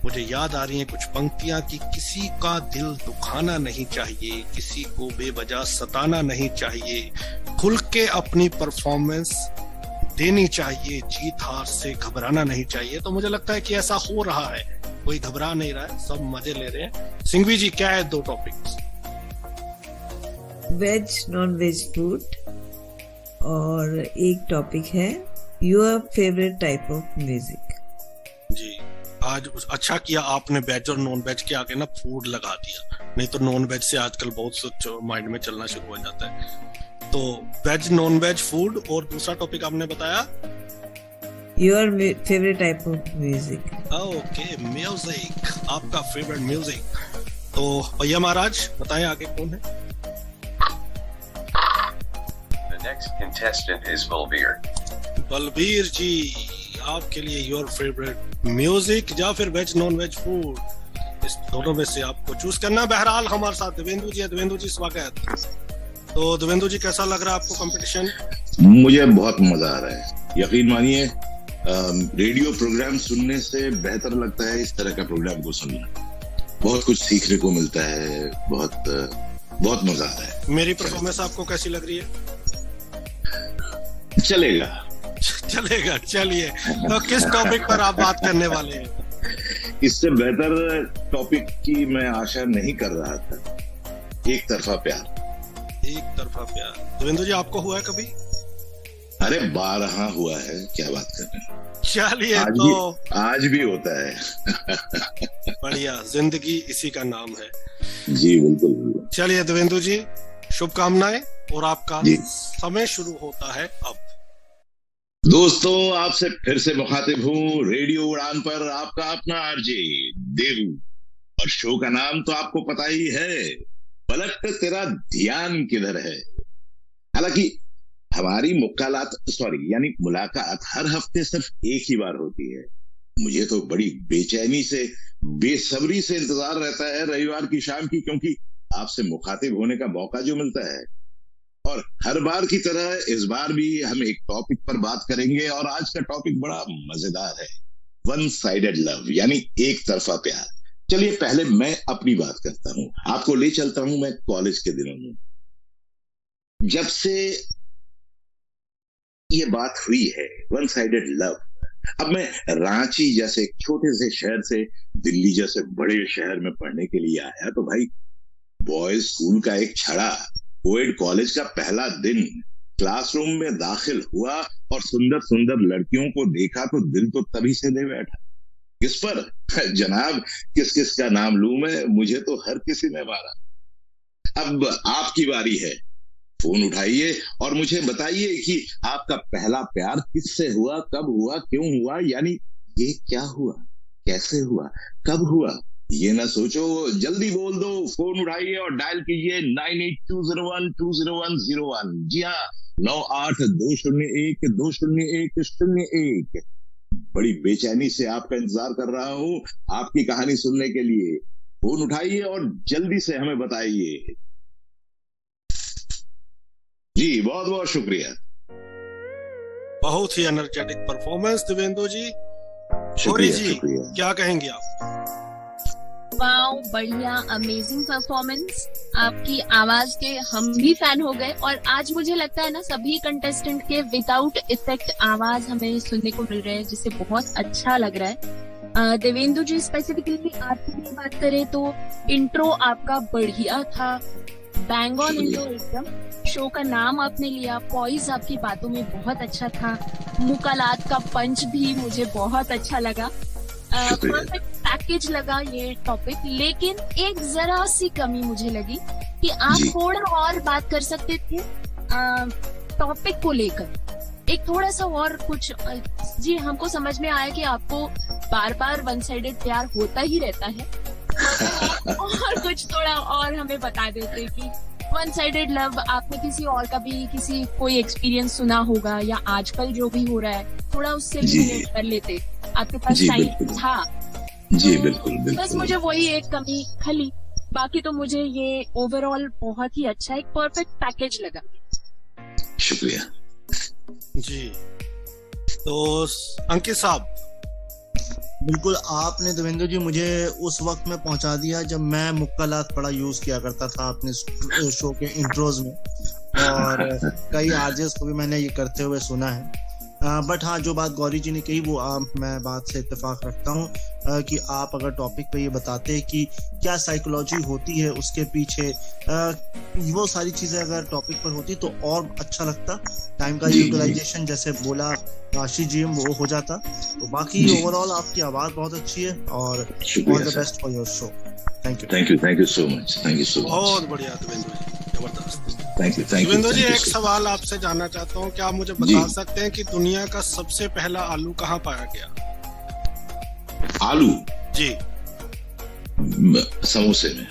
मुझे याद आ रही हैं कुछ पंक्तियां कि किसी का दिल दुखाना नहीं चाहिए, किसी को बेवजह सताना नहीं चाहिए, खुल के अपनी परफॉर्मेंस देनी चाहिए, जीत हार से घबराना नहीं चाहिए। तो मुझे लगता है कि ऐसा हो रहा है, कोई घबरा नहीं रहा है, सब मजे ले रहे हैं। सिंघवी जी, क्या है 2 topics? Veg non veg food, और एक टॉपिक है your favourite type of music. जी, आज अच्छा किया आपने वेज और नॉन वेज के आगे ना फूड लगा दिया, नहीं तो नॉन वेज से आजकल बहुत कुछ माइंड में चलना शुरू हो जाता है। तो वेज नॉन वेज फूड, और दूसरा टॉपिक आपने बताया your favourite type of music. Okay, music, आपका फेवरेट म्यूजिक। तो भैया महाराज बताएं आगे कौन है? The next contestant is Balbir. Balbir जी, आपके लिए योर फेवरेट म्यूजिक या फिर वेज नॉन वेज फूड, इस दोनों में से आपको चूज करना। बहरहाल हमारे साथ देवेंदु जी है। देवेंदु जी, स्वागत। तो देवेंदु जी, कैसा लग रहा है आपको कंपटीशन? मुझे बहुत मजा आ रहा है, यकीन मानिए। रेडियो प्रोग्राम सुनने से बेहतर लगता है इस तरह का प्रोग्राम को सुनना। बहुत कुछ सीखने को मिलता है, बहुत मजा आता है। मेरी परफॉर्मेंस आपको कैसी लग रही है? चलेगा। चलिए, तो किस टॉपिक पर आप बात करने वाले हैं? इससे बेहतर टॉपिक की मैं आशा नहीं कर रहा था। एक तरफा प्यार। एक तरफा प्यार, देवेंदु जी, आपको हुआ है कभी? अरे 12 हुआ है, क्या बात कर रहे हैं। चलिए, आज भी होता है। बढ़िया, जिंदगी इसी का नाम है। जी बिल्कुल। चलिए देवेंदु जी, शुभकामनाएं, और आपका समय शुरू होता है अब। दोस्तों, आपसे फिर से मुखातिब हूँ रेडियो उड़ान पर, आपका अपना आरजे देवू, और शो का नाम तो आपको पता ही है, पलट तेरा ध्यान किधर है। हालांकि हमारी मुलाकात हर हफ्ते सिर्फ एक ही बार होती है। मुझे तो बड़ी बेचैनी से, बेसब्री से इंतजार रहता है रविवार की शाम की, क्योंकि आपसे मुखातिब होने का मौका जो मिलता है। और हर बार की तरह इस बार भी हम एक टॉपिक पर बात करेंगे, और आज का टॉपिक बड़ा मजेदार है, वन साइडेड लव, यानी एक तरफा प्यार। चलिए पहले मैं अपनी बात करता हूं, आपको ले चलता हूं मैं कॉलेज के दिनों में। जब से ये बात हुई है वन साइडेड लव, अब मैं रांची जैसे छोटे से शहर से दिल्ली जैसे बड़े शहर में पढ़ने के लिए आया, तो भाई बॉयज स्कूल का एक छड़ा, कोएड कॉलेज का पहला दिन, क्लासरूम में दाखिल हुआ और सुंदर सुंदर लड़कियों को देखा तो दिल तो तभी से दे बैठा। किस पर जनाब, किस किस का नाम लूं मैं, मुझे तो हर किसी ने मारा। अब आपकी बारी है, फोन उठाइए और मुझे बताइए कि आपका पहला प्यार किससे हुआ, कब हुआ, क्यों हुआ, यानी ये क्या हुआ, कैसे हुआ, कब हुआ। ये ना सोचो, जल्दी बोल दो, फोन उठाइए और डायल कीजिए 9820120101। जी हाँ, 9820120101। बड़ी बेचैनी से आपका इंतजार कर रहा हूँ आपकी कहानी सुनने के लिए। फोन उठाइए और जल्दी से हमें बताइए। जी बहुत बहुत शुक्रिया। बहुत ही एनर्जेटिक परफॉर्मेंस देवेंदु जी। शुक्रिया जी शुक्रिया। क्या कहेंगे आप? वाओ, बढ़िया, अमेजिंग परफॉर्मेंस। आपकी आवाज के हम भी फैन हो गए और आज मुझे लगता है ना सभी कंटेस्टेंट के विदाउट इफेक्ट आवाज हमें सुनने को मिल रहे हैं, जिससे बहुत अच्छा लग रहा है। देवेंदु जी, स्पेसिफिकली आपकी भी बात करें तो इंट्रो आपका बढ़िया था, बैंग ऑन इंट्रो एकदम। शो का नाम आपने लिया, पॉइज आपकी बातों में बहुत अच्छा था, मुकालात का पंच भी मुझे बहुत अच्छा लगा, परफेक्ट पैकेज लगा ये टॉपिक। लेकिन एक जरा सी कमी मुझे लगी कि आप थोड़ा और बात कर सकते थे टॉपिक को लेकर, एक थोड़ा सा और कुछ। जी हमको समझ में आया कि आपको बार बार वन साइडेड प्यार होता ही रहता है, और कुछ थोड़ा और हमें बता देते कि वन साइडेड लव आपने किसी और का भी किसी कोई एक्सपीरियंस सुना होगा, या आजकल जो भी हो रहा है थोड़ा उससे भी रिलेट कर लेते, आपके पास टाइम था। जी बिल्कुल बिल्कुल। बस मुझे वही एक कमी खली, बाकी तो मुझे ये ओवरऑल बहुत ही अच्छा एक परफेक्ट पैकेज लगा। शुक्रिया जी। तो अंकित साहब, बिल्कुल आपने देवेंद्र जी मुझे उस वक्त में पहुंचा दिया जब मैं मुक्कालात बड़ा यूज किया करता था अपने शो के इंट्रोज में, और कई आरजेस को भी मैंने ये करते हुए सुना है। बट हाँ, जो बात गौरी जी ने कही वो मैं बात से इत्तेफाक रखता हूँ कि आप अगर टॉपिक पे ये बताते हैं कि क्या साइकोलॉजी होती है उसके पीछे, वो सारी चीजें अगर टॉपिक पर होती तो और अच्छा लगता। टाइम का यूटिलाइजेशन जैसे बोला आशीष जी वो हो जाता। तो बाकी ओवरऑल आपकी आवाज बहुत अच्छी है और all the best for your show. Thank you thank you so much. Thank you so much. बहुत बढ़िया देवेंद्र जी, जबरदस्त। थैंक यू देवेंद्र जी, एक सवाल आपसे जानना चाहता हूँ, क्या आप मुझे बता सकते हैं कि दुनिया का सबसे पहला आलू कहाँ पाया गया? आलू? जी समोसे में।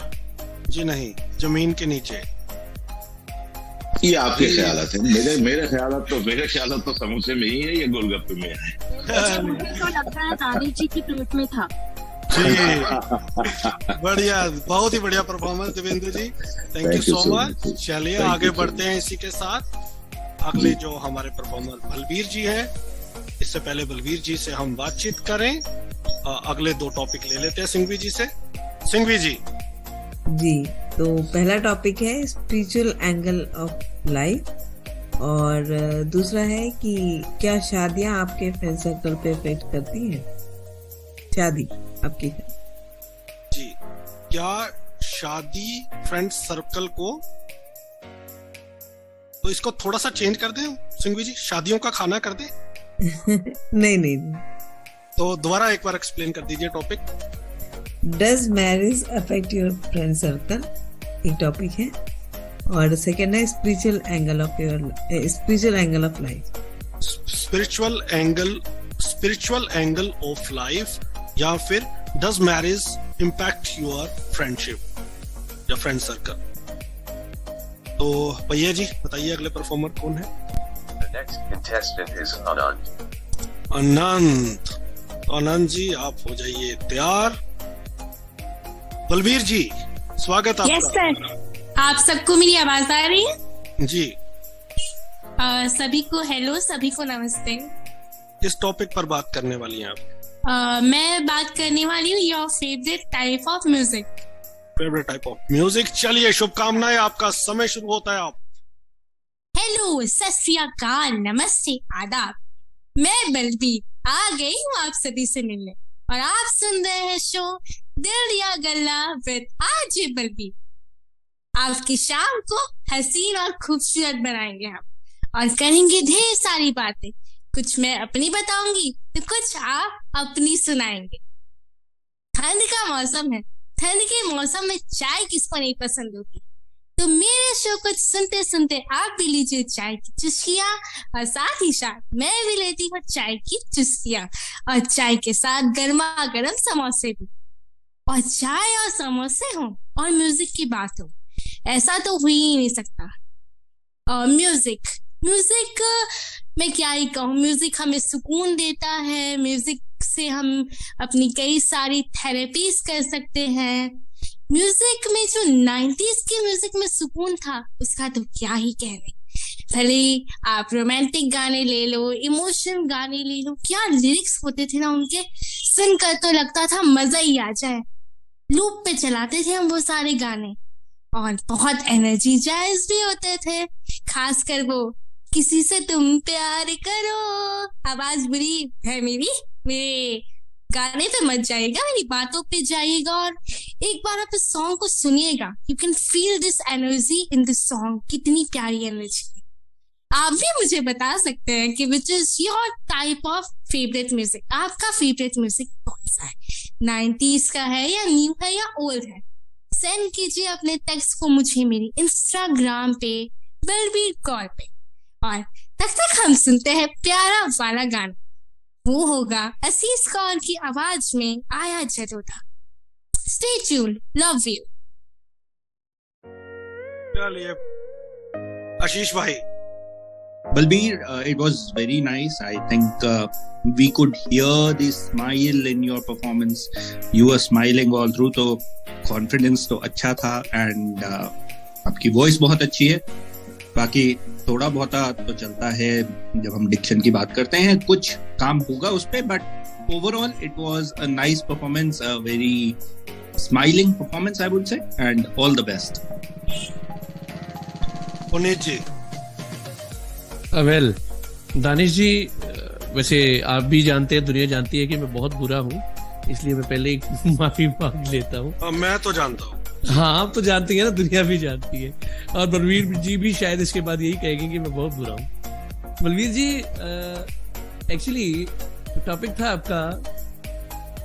जी नहीं, जमीन के नीचे। ये आपके ख्यालात हैं, मेरे ख्यालात तो समोसे में ही है, ये गोलगप्पे में है। तो लगता है दादी जी की प्लेट में था। बढ़िया, बहुत ही बढ़िया performance Devendra ji, thank you so much. चलिए आगे बढ़ते हैं इसी के साथ। अगले जो हमारे परफॉर्मर बलबीर जी हैं, इससे पहले बलबीर जी से हम बातचीत करें, अगले दो टॉपिक ले लेते हैं सिंघवी जी से। सिंघवी जी। जी, तो पहला टॉपिक है स्पिरिचुअल एंगल ऑफ लाइफ, और दूसरा है कि क्या शादियां आपके फ्रेंड सर्कल पे इफेक्ट करती हैं? शादी आपकी है जी, क्या शादी फ्रेंड सर्कल को, तो इसको थोड़ा सा चेंज कर दें सिंघवी जी, शादियों का खाना कर दें? नहीं, तो दोबारा एक बार एक्सप्लेन कर दीजिए topic. Does marriage affect your friend circle, एक टॉपिक है, और सेकेंड है spiritual angle of life. Spiritual angle of life, या फिर does marriage impact your friendship या फ्रेंड सर्कल? तो भैया जी बताइए अगले परफॉर्मर कौन है? The next contestant is Anand. अनंत। आनंद जी आप हो जाइए तैयार। बलबीर जी स्वागत आपका। यस सर, आप सबको मेरी आवाज आ रही है? जी। सभी को हेलो, सभी को नमस्ते। किस टॉपिक पर बात करने वाली हैं आप? मैं बात करने वाली हूँ your favourite type of music. Favourite type of music. चलिए शुभकामनाएं, आपका समय शुरू होता है। आप हेलो, सत श्री अकाल, नमस्ते, आदाब। मैं बलबीर आ गई हूँ आप सभी से मिलने, और आप सुन रहे हैं शो दिल या गल्ला विद आरजे बलबीर। आपकी शाम को हसीन और खूबसूरत बनाएंगे हम, और करेंगे ढेर सारी बातें। कुछ मैं अपनी बताऊंगी तो कुछ आप अपनी सुनाएंगे। ठंड का मौसम है, ठंड के मौसम में चाय किसको नहीं पसंद होगी, तो मेरे शो को सुनते सुनते आप भी लीजिए चाय की चुस्कियां, और साथ ही साथ मैं भी लेती हूँ चाय की चुस्कियां, और चाय के साथ गर्मा गर्म समोसे भी। और चाय और समोसे हो और म्यूजिक की बात हो, ऐसा तो हो ही नहीं सकता। और म्यूजिक मैं क्या ही कहूँ, म्यूजिक हमें सुकून देता है, म्यूजिक से हम अपनी कई सारी थेरेपीज कर सकते हैं। म्यूजिक में जो 90s के म्यूजिक में सुकून था उसका तो क्या ही कहने। भले आप रोमांटिक गाने ले लो, इमोशन गाने ले लो, क्या लिरिक्स होते थे ना उनके, सुनकर तो लगता था मजा ही आ जाए। लूप पे चलाते थे हम वो सारे गाने, और बहुत एनर्जीजाइज भी होते थे। खासकर वो किसी से तुम प्यार करो, आवाज बुरी है मेरी, मेरे गाने पे मत जाइएगा, मेरी बातों पे जाइएगा और एक बार आप इस सॉन्ग को सुनिएगा। You can feel this energy in this song, कितनी प्यारी एनर्जी। आप भी मुझे बता सकते हैं कि which is your type of favourite music. आपका फेवरेट म्यूजिक कौन सा है, 90s का है या न्यू है या ओल्ड है? सेंड कीजिए अपने टेक्स्ट को मुझे मेरी इंस्टाग्राम पे बलबीर कौर पे। और तब तक हम सुनते हैं प्यारा वाला गाना, वो होगा असीस कौर की आवाज में आया जरूर था। Stay tuned, love you. चलिए आशीष भाई। Balbir, it was very nice. I think we could hear the smile in your performance. You were smiling all through, तो confidence तो अच्छा था, and आपकी voice बहुत अच्छी है। बाकी थोड़ा बहुत तो चलता है जब हम diction की बात करते हैं, कुछ काम होगा उस पे, but overall it was a nice performance, a very smiling performance I would say, and all the best. Puneet ji. Well Danish ji, वैसे आप भी जानते हैं, दुनिया जानती है कि मैं बहुत बुरा हूँ, इसलिए मैं पहले ही माफी मांग लेता हूँ। मैं तो जानता हूँ। हाँ, आप तो जानती है ना, दुनिया भी जानती है, और बलवीर जी भी शायद इसके बाद यही कहेंगे कि मैं बहुत बुरा हूँ। बलवीर जी, एक्चुअली टॉपिक था आपका,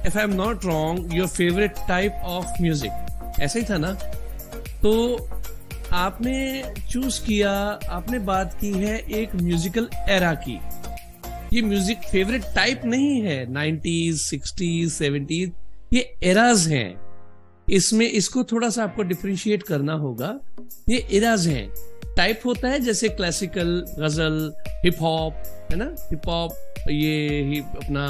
if I am not wrong, your favourite type of music, ऐसा ही था ना? तो आपने चूज किया, आपने बात की है एक म्यूजिकल एरा की। ये म्यूजिक फेवरेट टाइप नहीं है, 90s, 60s, 70s, ये एराज हैं। इसमें इसको थोड़ा सा आपको डिफरेंशिएट करना होगा। ये एराज हैं, टाइप होता है जैसे क्लासिकल, गजल, हिप हॉप, है ना, हिप हॉप, ये अपना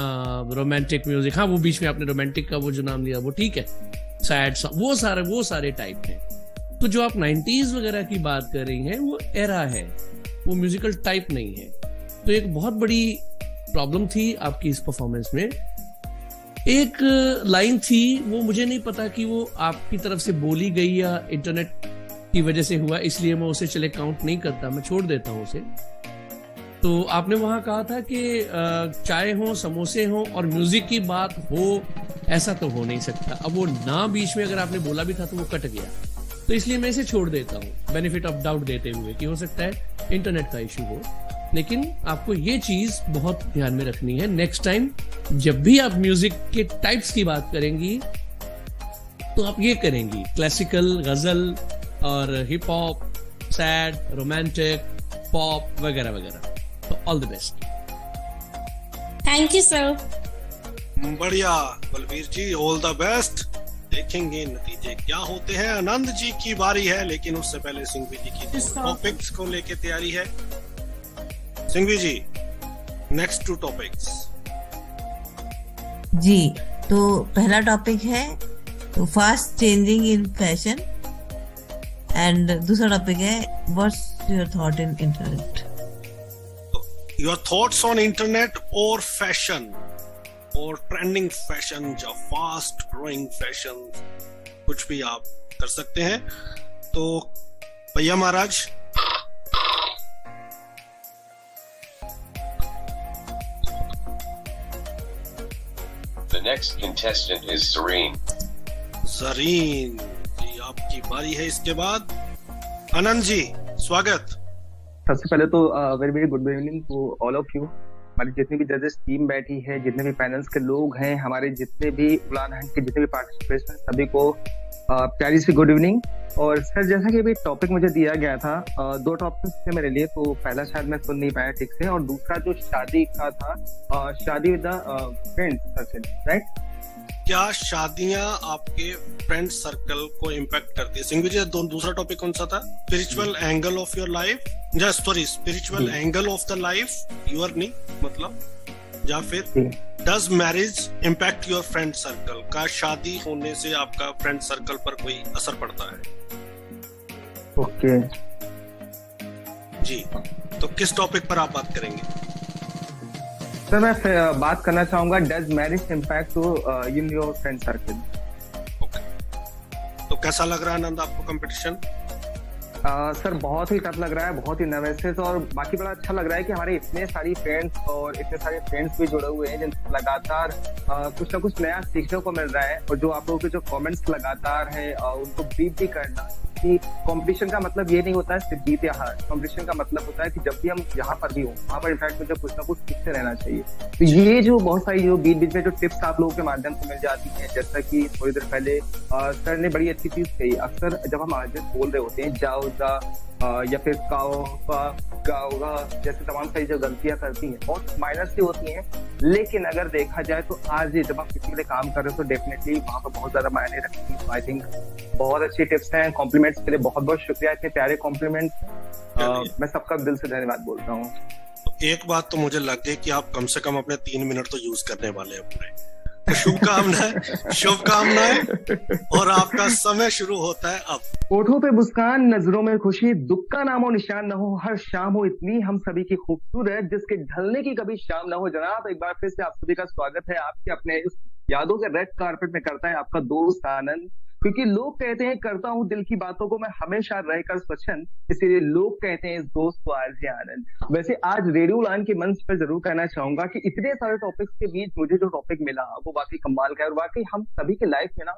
रोमांटिक म्यूजिक, हाँ वो बीच में आपने रोमांटिक का वो जो नाम लिया वो ठीक है, सैड सॉन्ग, वो सारे टाइप हैं। तो जो आप 90s वगैरह की बात कर रही हैं वो एरा है, वो म्यूजिकल टाइप नहीं है। तो एक बहुत बड़ी प्रॉब्लम थी आपकी इस परफॉर्मेंस में। एक लाइन थी, वो मुझे नहीं पता कि वो आपकी तरफ से बोली गई या इंटरनेट की वजह से हुआ, इसलिए मैं उसे चले काउंट नहीं करता, मैं छोड़ देता हूँ उसे। तो आपने वहां कहा था कि चाय हो, समोसे हो और म्यूजिक की बात हो, ऐसा तो हो नहीं सकता। अब वो ना बीच में अगर आपने बोला भी था तो वो कट गया, तो इसलिए मैं इसे छोड़ देता हूँ, बेनिफिट ऑफ डाउट देते हुए कि हो सकता है इंटरनेट का इशू हो। लेकिन आपको ये चीज बहुत ध्यान में रखनी है, नेक्स्ट टाइम जब भी आप म्यूजिक के टाइप्स की बात करेंगी तो आप ये करेंगी, क्लासिकल, गजल और hip hop, sad, romantic, pop वगैरह वगैरह। तो all the best. Thank you sir. बढ़िया बलबीर जी, ऑल द बेस्ट। देखेंगे नतीजे क्या होते हैं। आनंद जी की बारी है, लेकिन उससे पहले सिंघवी जी की टॉपिक्स को लेके तैयारी है। सिंघवी जी, नेक्स्ट 2 टॉपिक्स। जी, तो पहला टॉपिक है तो fast changing in fashion, and दूसरा टॉपिक है what's your thought in internet. Your thoughts on internet और फैशन और ट्रेंडिंग फैशन या फास्ट ग्रोइंग फैशन, कुछ भी आप कर सकते हैं। तो भैया महाराज, The next contestant is Zareen. Zareen जी, आपकी बारी है। इसके बाद आनंद जी, स्वागत। सबसे पहले तो very very good evening to all of you. हमारी जितनी भी जजेस टीम बैठी है, जितने भी पैनल्स के लोग हैं, हमारे जितने भी उड़ान हंट के जितने भी पार्टिसिपेंट्स हैं, सभी को प्यारी सी गुड इवनिंग। और सर, जैसा कि अभी टॉपिक मुझे दिया गया था, 2 टॉपिक्स थे मेरे लिए। तो पहला शायद मैं सुन नहीं पाया ठीक से, और दूसरा जो शादी का था, शादी विद द फ्रेंड्स, राइट? क्या शादियां आपके फ्रेंड सर्कल को इम्पैक्ट करती है? सिंह जी, दूसरा टॉपिक कौन सा था? Spiritual angle of your life, या sorry spiritual angle of the life your, नहीं मतलब, या फिर does marriage impact your friend circle? का शादी होने से आपका फ्रेंड सर्कल पर कोई असर पड़ता है? ओके जी, तो किस टॉपिक पर आप बात करेंगे? सर मैं बात करना चाहूंगा does marriage impact to in your friend circle. तो कैसा लग रहा है आनंद आपको कंपटीशन? सर बहुत ही टफ लग रहा है, बहुत ही नर्वस, और बाकी बड़ा अच्छा लग रहा है कि हमारे इतने सारी फ्रेंड्स और इतने सारे फ्रेंड्स भी जुड़े हुए हैं जिनसे लगातार कुछ ना कुछ नया सीखने को मिल रहा है। और जो आप लोगों के जो कमेंट्स लगातार है उनको ब्रीफ भी करना कि कंपटीशन का मतलब ये नहीं होता है सिर्फ जीत या हार। कंपटीशन का मतलब होता है कि जब भी हम यहाँ पर भी हो, वहाँ पर इनफैक्ट मुझे कुछ ना कुछ सीखते रहना चाहिए। तो ये जो बहुत सारी जो बीच बीच में जो टिप्स आप लोगों के माध्यम से मिल जाती है, जैसा कि थोड़ी देर पहले सर ने बड़ी अच्छी चीज कही। अक्सर जब हम आज बोल रहे होते हैं जाओ जा या फिर गाओगा जैसे तमाम सारी जो गलतियां करती हैं बहुत माइनर सी होती हैं, लेकिन अगर देखा जाए तो आज जब आप किसी के लिए काम कर रहे हो तो डेफिनेटली वहाँ पर बहुत ज्यादा मायने रखती है। आई थिंक बहुत अच्छी टिप्स हैं। कॉम्प्लीमेंट्स के लिए बहुत बहुत शुक्रिया, इतने प्यारे कॉम्प्लीमेंट्स। मैं सबका दिल से धन्यवाद बोलता हूँ। एक बात तो मुझे लग गई कि आप कम से कम अपने 3 मिनट तो यूज करने वाले हैं पूरे। तो शुभकामनाएं और आपका समय शुरू होता है अब। होठों पे मुस्कान, नजरों में खुशी, दुख का नामो निशान न हो, हर शाम हो इतनी हम सभी की खूबसूरत जिसके ढलने की कभी शाम न हो। जनाब एक बार फिर से आप सभी का स्वागत है आपके अपने इस यादों के रेड कारपेट में करता है आपका दोस्त आनंद। क्योंकि लोग कहते हैं करता हूँ दिल की बातों को मैं हमेशा रहकर स्वच्छंद, इसीलिए लोग कहते हैं इस दोस्त को आरजे आनंद। वैसे आज रेडियो उड़ान के मंच पर जरूर कहना चाहूंगा कि इतने सारे टॉपिक्स के बीच मुझे जो टॉपिक मिला वो वाकई कमाल का है। और वाकई हम सभी के लाइफ में ना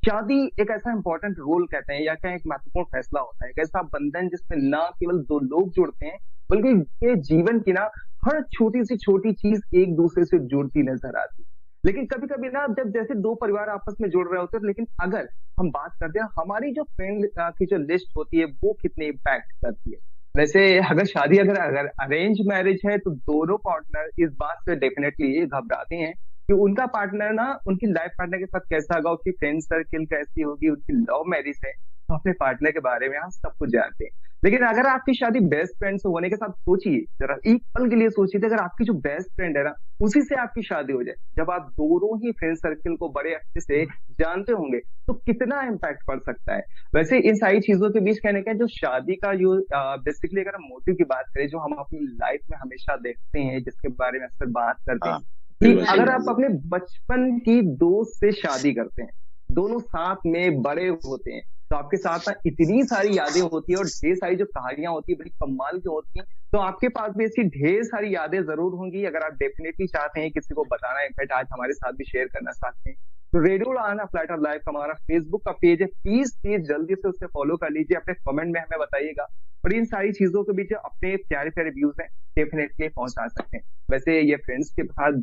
शादी एक ऐसा इंपॉर्टेंट रोल कहते हैं या क्या एक महत्वपूर्ण फैसला होता है, एक ऐसा बंधन जिसमें ना केवल 2 लोग जुड़ते हैं बल्कि ये जीवन की ना हर छोटी से छोटी चीज एक दूसरे से जुड़ती नजर आती है। लेकिन कभी कभी ना जब जैसे 2 परिवार आपस में जुड़ रहे होते हैं, लेकिन अगर हम बात करते हैं हमारी जो फ्रेंड की जो लिस्ट होती है वो कितने इम्पैक्ट करती है। वैसे अगर शादी अगर अरेंज मैरिज है तो दोनों पार्टनर इस बात से डेफिनेटली घबराते हैं कि उनका पार्टनर ना उनकी लाइफ पार्टनर के साथ कैसा होगा, उसकी फ्रेंड सर्किल कैसी होगी, उनकी लव मैरिज है तो अपने पार्टनर के बारे में हम सब कुछ जानते हैं। लेकिन अगर आपकी शादी बेस्ट फ्रेंड से होने के साथ सोचिए, जरा एक पल के लिए सोचिए, अगर आपकी जो बेस्ट फ्रेंड है ना उसी से आपकी शादी हो जाए, जब आप दोनों ही फ्रेंड सर्किल को बड़े अच्छे से जानते होंगे तो कितना इम्पैक्ट पड़ सकता है। वैसे इन सारी चीजों के बीच कहने का जो शादी का जो बेसिकली अगर हम मोटिव की बात करें, जो हम अपनी लाइफ में हमेशा देखते हैं, जिसके बारे में अक्सर बात करते हैं कि अगर आप अपने बचपन की दोस्त से शादी करते हैं, दोनों साथ में बड़े होते हैं तो आपके साथ ना इतनी सारी यादें होती है और ढेर सारी जो कहानियां होती है बड़ी कमाल की होती हैं। तो आपके पास भी ऐसी ढेर सारी यादें जरूर होंगी अगर आप डेफिनेटली चाहते हैं किसी को बताना, इनफैक्ट आज हमारे साथ भी शेयर करना चाहते हैं तो रेडियो उड़ान फ्लाइट ऑफ लाइफ का हमारा फेसबुक का पेज है, प्लीज जल्दी से उसे फॉलो कर लीजिए, अपने कमेंट में हमें बताइएगा और इन सारी चीजों के बीच अपने प्यारे प्यारे व्यूज हैं डेफिनेटली पहुंचा सकते हैं। वैसे ये फ्रेंड्स के साथ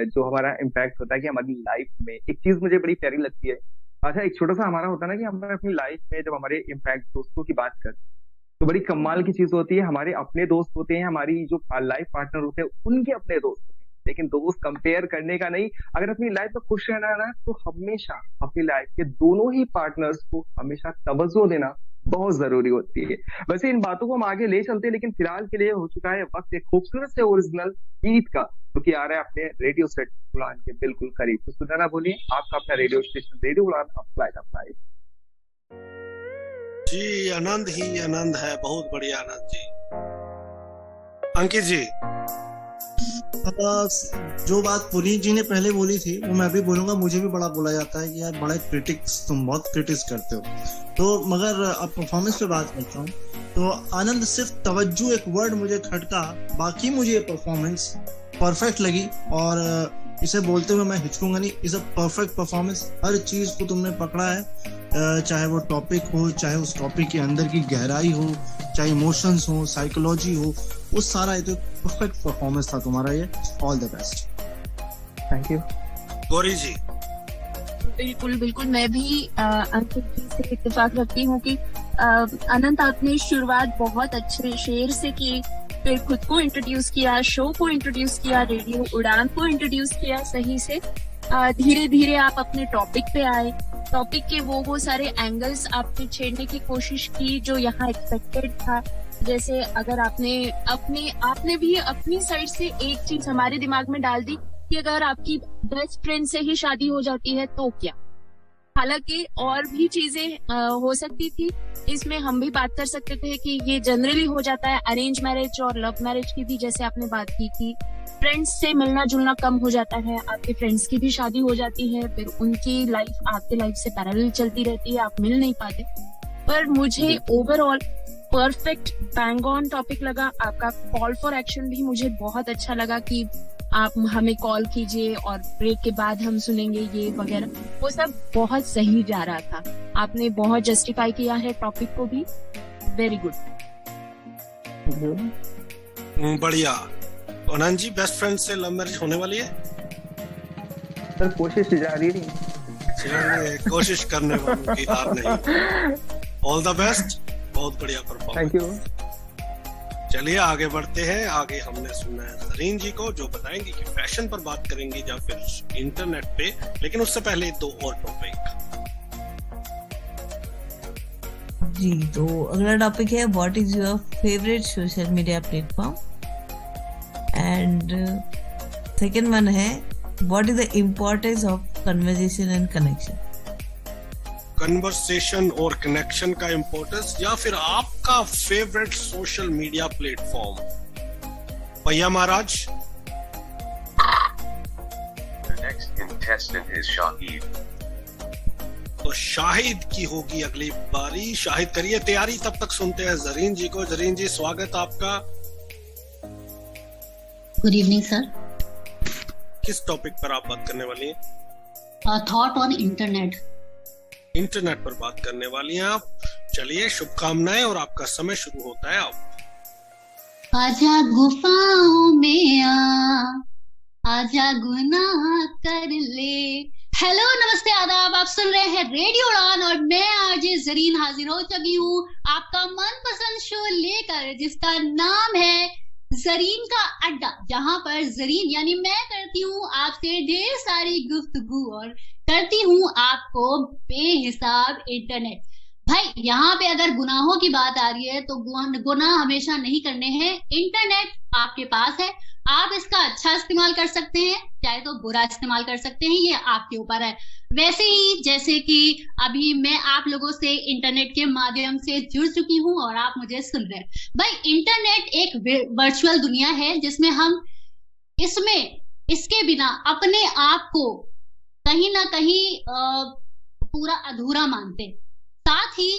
जो हमारा इम्पैक्ट होता है कि हमारी लाइफ में एक चीज मुझे बड़ी प्यारी लगती है। अच्छा एक छोटा सा हमारा होता है ना कि हम अपनी लाइफ में जब हमारे इम्पैक्ट दोस्तों की बात करते हैं तो बड़ी कमाल की चीज होती है। हमारे अपने दोस्त होते हैं, हमारी जो लाइफ पार्टनर होते हैं उनके अपने दोस्त होते हैं, लेकिन दोस्त कंपेयर करने का नहीं। अगर अपनी लाइफ में खुश रहना है ना तो हमेशा अपनी लाइफ के दोनों ही पार्टनर्स को हमेशा तवज्जो देना बहुत जरूरी होती है। वैसे इन बातों को हम आगे ले चलते हैं, लेकिन फिलहाल के लिए हो चुका है वक्त एक खूबसूरत से ओरिजिनल गीत का जो कि आ रहा है अपने रेडियो सेट उड़ान के बिल्कुल करीब। तो सुनाना बोलिए आपका अपना रेडियो स्टेशन रेडियो उड़ान फ्लाइट ऑफ लाइफ। जी आनंद ही आनंद है, बहुत बढ़िया आनंद जी। अंकित जी जो बात पुनीत जी ने पहले बोली थी वो मैं भी बोलूंगा। मुझे भी बड़ा बोला जाता है कि यार बड़ा क्रिटिक्स, तुम बहुत क्रिटिक्स करते हो। तो मगर अब परफॉर्मेंस पे बात करता हूँ तो आनंद सिर्फ तवज्जो एक वर्ड मुझे खटका, बाकी मुझे ये परफॉर्मेंस परफेक्ट लगी और इसे बोलते हुए मैं हिचकूंगा नहीं। इस परफेक्ट परफॉर्मेंस, हर चीज को तुमने पकड़ा है, चाहे वो टॉपिक हो, चाहे उस टॉपिक के अंदर की गहराई हो, चाहे इमोशंस हो, साइकोलॉजी हो, वो सारा एक परफेक्ट परफॉर्मेंस था तुम्हारा। ये all the best. Thank you. Gauri ji बिल्कुल बिल्कुल, मैं भी अंकित जी से इत्तेफाक रखती हूँ कि अनंत आपने शुरुआत बहुत अच्छे शेर से की, फिर खुद को इंट्रोड्यूस किया, शो को इंट्रोड्यूस किया, रेडियो उड़ान को इंट्रोड्यूस किया सही से। धीरे धीरे आप अपने टॉपिक पे आए, टॉपिक के वो सारे एंगल्स आपने छेड़ने की कोशिश की जो यहाँ एक्सपेक्टेड था। जैसे अगर आपने भी अपनी साइड से एक चीज हमारे दिमाग में डाल दी कि अगर आपकी बेस्ट फ्रेंड से ही शादी हो जाती है तो क्या। हालांकि और भी चीजें हो सकती थी, इसमें हम भी बात कर सकते थे कि ये जनरली हो जाता है अरेंज मैरिज और लव मैरिज की भी, जैसे आपने बात की कि फ्रेंड्स से मिलना जुलना कम हो जाता है, आपके फ्रेंड्स की भी शादी हो जाती है, फिर उनकी लाइफ आपकी लाइफ से पैरेलल चलती रहती है, आप मिल नहीं पाते। पर मुझे overall perfect bang on topic लगा। आपका कॉल फॉर एक्शन भी मुझे बहुत अच्छा लगा कि आप हमें कॉल कीजिए और ब्रेक के बाद हम सुनेंगे ये वगैरह, वो सब बहुत सही जा रहा था। आपने बहुत जस्टिफाई किया है टॉपिक को भी, वेरी गुड। बढ़िया। आनंद जी, बेस्ट फ्रेंड से लव मैरिज होने वाली है? सर कोशिश जारी रही, कोशिश करने वालों की हार नहीं। ऑल द बेस्ट, बहुत बढ़िया परफॉर्मेंस। Thank you. चलिए आगे बढ़ते हैं। आगे हमने सुना है जरीन जी को जो बताएंगे कि फैशन पर बात करेंगे या फिर इंटरनेट पे, लेकिन उससे पहले दो और टॉपिक। जी, तो अगला टॉपिक है what is your favourite social media platform, and second one है what is the importance of conversation and connection. Conversation और कनेक्शन का इम्पोर्टेंस या फिर आपका फेवरेट सोशल मीडिया प्लेटफॉर्म। भैया महाराज। The next contestant is Shahid. तो शाहिद की होगी अगली बारी। शाहिद करिए तैयारी, तब तक सुनते हैं जरीन जी को। जरीन जी, स्वागत आपका। Good evening sir. किस टॉपिक पर आप बात करने वाली हैं? Thought on internet. इंटरनेट पर बात करने वाली हैं आप। चलिए, शुभकामनाएं और आपका समय शुरू होता है अब। आजा गुफाओं में आजा गुनाह कर ले। हेलो, नमस्ते, आदाब। आप सुन रहे हैं रेडियो उड़ान और मैं आरजे जरीन हाजिर हो चुकी हूँ आपका मनपसंद शो लेकर, जिसका नाम है जरीन का अड्डा, जहां पर जरीन यानी मैं करती हूँ आपसे ढेर सारी गुफ्तगू और करती हूँ आपको बेहिसाब इंटरनेट। भाई, यहाँ पे अगर गुनाहों की बात आ रही है तो गुनाह हमेशा नहीं करने हैं। इंटरनेट आपके पास है, आप इसका अच्छा इस्तेमाल कर सकते हैं, चाहे तो बुरा इस्तेमाल कर सकते हैं, ये आपके ऊपर है। वैसे ही जैसे कि अभी मैं आप लोगों से इंटरनेट के माध्यम से जुड़ चुकी हूँ और आप मुझे सुन रहे हैं। भाई, इंटरनेट एक वर्चुअल दुनिया है जिसमें हम इसके बिना अपने आप को कहीं ना कहीं पूरा अधूरा मानते। साथ ही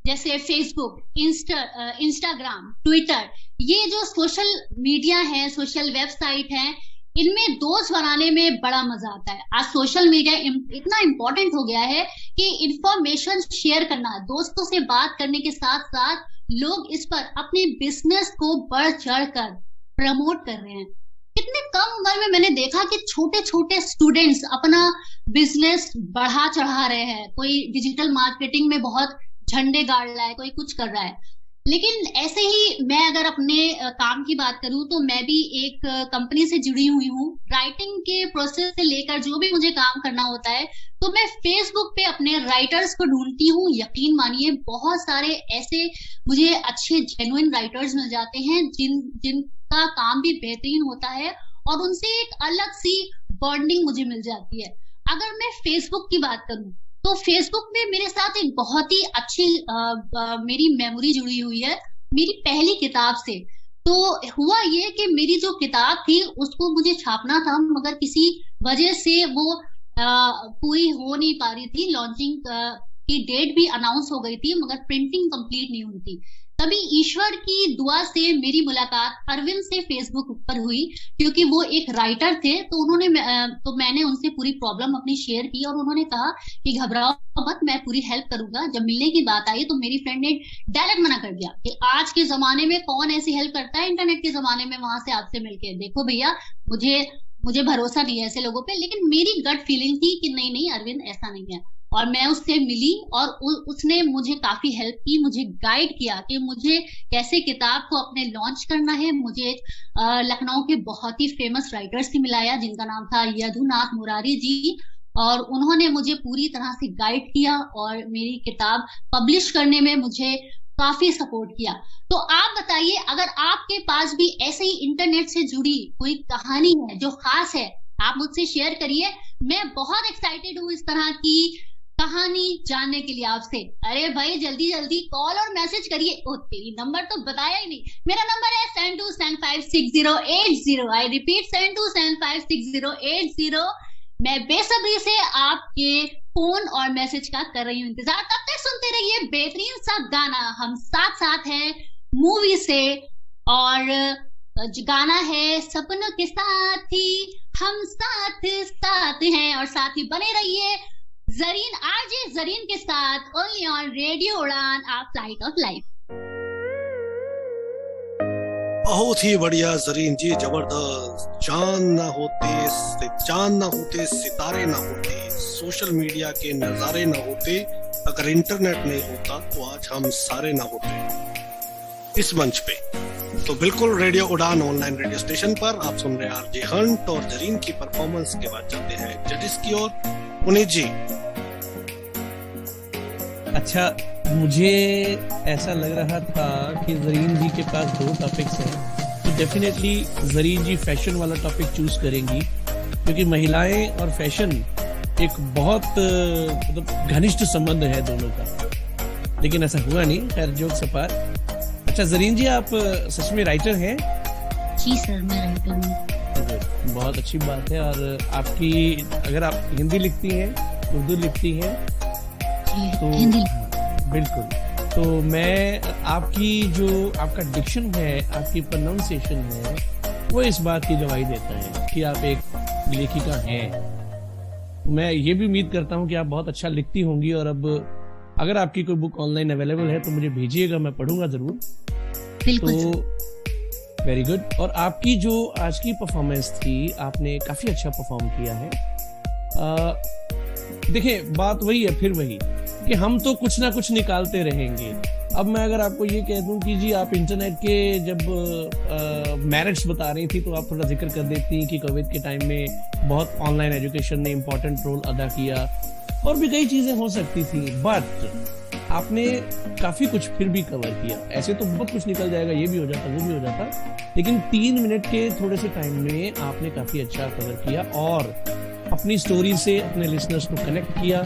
जैसे फेसबुक, इंस्टाग्राम, ट्विटर, ये जो सोशल मीडिया है, सोशल वेबसाइट है, इनमें दोस्त बनाने में बड़ा मजा आता है। आज सोशल मीडिया इतना इम्पोर्टेंट हो गया है कि इंफॉर्मेशन शेयर करना, दोस्तों से बात करने के साथ साथ लोग इस पर अपने बिजनेस को बढ़ चढ़ कर प्रमोट कर रहे हैं। कितने कम उम्र में मैंने देखा कि छोटे छोटे स्टूडेंट्स अपना बिजनेस बढ़ा चढ़ा रहे हैं। कोई डिजिटल मार्केटिंग में बहुत झंडे गाड़ रहा है, कोई कुछ कर रहा है। लेकिन ऐसे ही मैं अगर अपने काम की बात करूं तो मैं भी एक कंपनी से जुड़ी हुई हूँ। राइटिंग के प्रोसेस से लेकर जो भी मुझे काम करना होता है तो मैं फेसबुक पे अपने राइटर्स को ढूंढती हूँ। यकीन मानिए, बहुत सारे ऐसे मुझे अच्छे जेन्युइन राइटर्स मिल जाते हैं जिनका काम भी बेहतरीन होता है और उनसे एक अलग सी बॉन्डिंग मुझे मिल जाती है। अगर मैं फेसबुक की बात करूं तो फेसबुक में मेरे साथ एक बहुत ही अच्छी मेरी मेमोरी जुड़ी हुई है मेरी पहली किताब से। तो हुआ ये कि मेरी जो किताब थी उसको मुझे छापना था, मगर किसी वजह से वो पूरी हो नहीं पा रही थी। लॉन्चिंग की डेट भी अनाउंस हो गई थी मगर प्रिंटिंग कंप्लीट नहीं हुई थी। तभी ईश्वर की दुआ से मेरी मुलाकात अरविंद से फेसबुक पर हुई, क्योंकि वो एक राइटर थे। तो मैंने उनसे पूरी प्रॉब्लम अपनी शेयर की और उन्होंने कहा कि घबराओ मत, मैं पूरी हेल्प करूंगा। जब मिलने की बात आई तो मेरी फ्रेंड ने डायरेक्ट मना कर दिया कि आज के जमाने में कौन ऐसी हेल्प करता है, इंटरनेट के जमाने में वहां से आपसे मिलके देखो भैया, मुझे भरोसा नहीं है ऐसे लोगों पे। लेकिन मेरी गट फीलिंग थी कि नहीं अरविंद, ऐसा नहीं है। और मैं उससे मिली और उसने मुझे काफी हेल्प की, मुझे गाइड किया कि मुझे कैसे किताब को अपने लॉन्च करना है। मुझे लखनऊ के बहुत ही फेमस राइटर से मिलाया जिनका नाम था यदुनाथ मुरारी जी, और उन्होंने मुझे पूरी तरह से गाइड किया और मेरी किताब पब्लिश करने में मुझे काफी सपोर्ट किया। तो आप बताइए, अगर आपके पास भी ऐसे ही इंटरनेट से जुड़ी कोई कहानी है जो खास है, आप मुझसे शेयर करिए। मैं बहुत एक्साइटेड हूँ इस तरह की कहानी जानने के लिए आपसे। अरे भाई जल्दी जल्दी कॉल और मैसेज करिए। ओ तेरी नंबर तो बताया ही नहीं। मेरा नंबर है 72756080। I repeat 72756080। मैं बेसब्री से आपके फोन और मैसेज का कर रही हूँ इंतजार। तब तक सुनते रहिए बेहतरीन सा गाना। हम साथ साथ हैं मूवी से, और गाना है सपनों के साथ ही हम साथ साथ हैं। और साथ ही बने रहिए जरीन, आरजे जरीन के साथ ओनली ऑन रेडियो उड़ान, आप फ्लाइट ऑफ लाइफ। बहुत ही बढ़िया जरीन जी, जबरदस्त। चांद ना होते सितारे ना होते, सोशल मीडिया के नजारे ना होते, अगर इंटरनेट नहीं होता तो आज हम सारे ना होते इस मंच पे। तो बिल्कुल रेडियो उड़ान ऑनलाइन रेडियो स्टेशन पर आप सुन रहे हैं आरजे हंट और जरीन की परफॉर्मेंस के बाद चलते हैं जजिस की ओर। पुनीत जी, अच्छा, मुझे ऐसा लग रहा था कि जरीन जी के पास 2 टॉपिक्स हैं, तो डेफिनेटली जरीन जी फैशन वाला टॉपिक चूज करेंगी, क्योंकि महिलाएं और फैशन एक बहुत मतलब घनिष्ठ संबंध है दोनों का। लेकिन ऐसा हुआ नहीं, खैर जोक्स अपार्ट। अच्छा जरीन जी, आप सच में राइटर हैं? जी सर, मैं राइटर हूँ। बहुत अच्छी बात है। और आपकी, अगर आप हिंदी लिखती हैं, उर्दू लिखती हैं तो हिंदी बिल्कुल, तो मैं आपका डिक्शन है, आपकी प्रोनाउंसिएशन है, वो इस बात की गवाही देता है कि आप एक लेखिका हैं। मैं ये भी उम्मीद करता हूँ कि आप बहुत अच्छा लिखती होंगी। और अब अगर आपकी कोई बुक ऑनलाइन अवेलेबल है तो मुझे भेजिएगा, मैं पढ़ूंगा जरूर। तो वेरी गुड। और आपकी जो आज की परफॉर्मेंस थी, आपने काफी अच्छा परफॉर्म किया है। देखिए, बात वही है, फिर वही कि हम तो कुछ ना कुछ निकालते रहेंगे। अब मैं अगर आपको ये कह दूं कि जी आप इंटरनेट के जब मेरिट्स बता रही थी तो आप थोड़ा जिक्र कर देती कि कोविड के टाइम में बहुत ऑनलाइन एजुकेशन ने इम्पोर्टेंट रोल अदा किया, और भी कई चीजें हो सकती थी, बट आपने काफी कुछ फिर भी कवर किया। ऐसे तो बहुत कुछ निकल जाएगा, ये भी हो जाता, वो भी हो जाता, लेकिन 3 मिनट के थोड़े से टाइम में आपने काफी अच्छा कवर किया और अपनी स्टोरी से अपने लिसनर्स को कनेक्ट किया।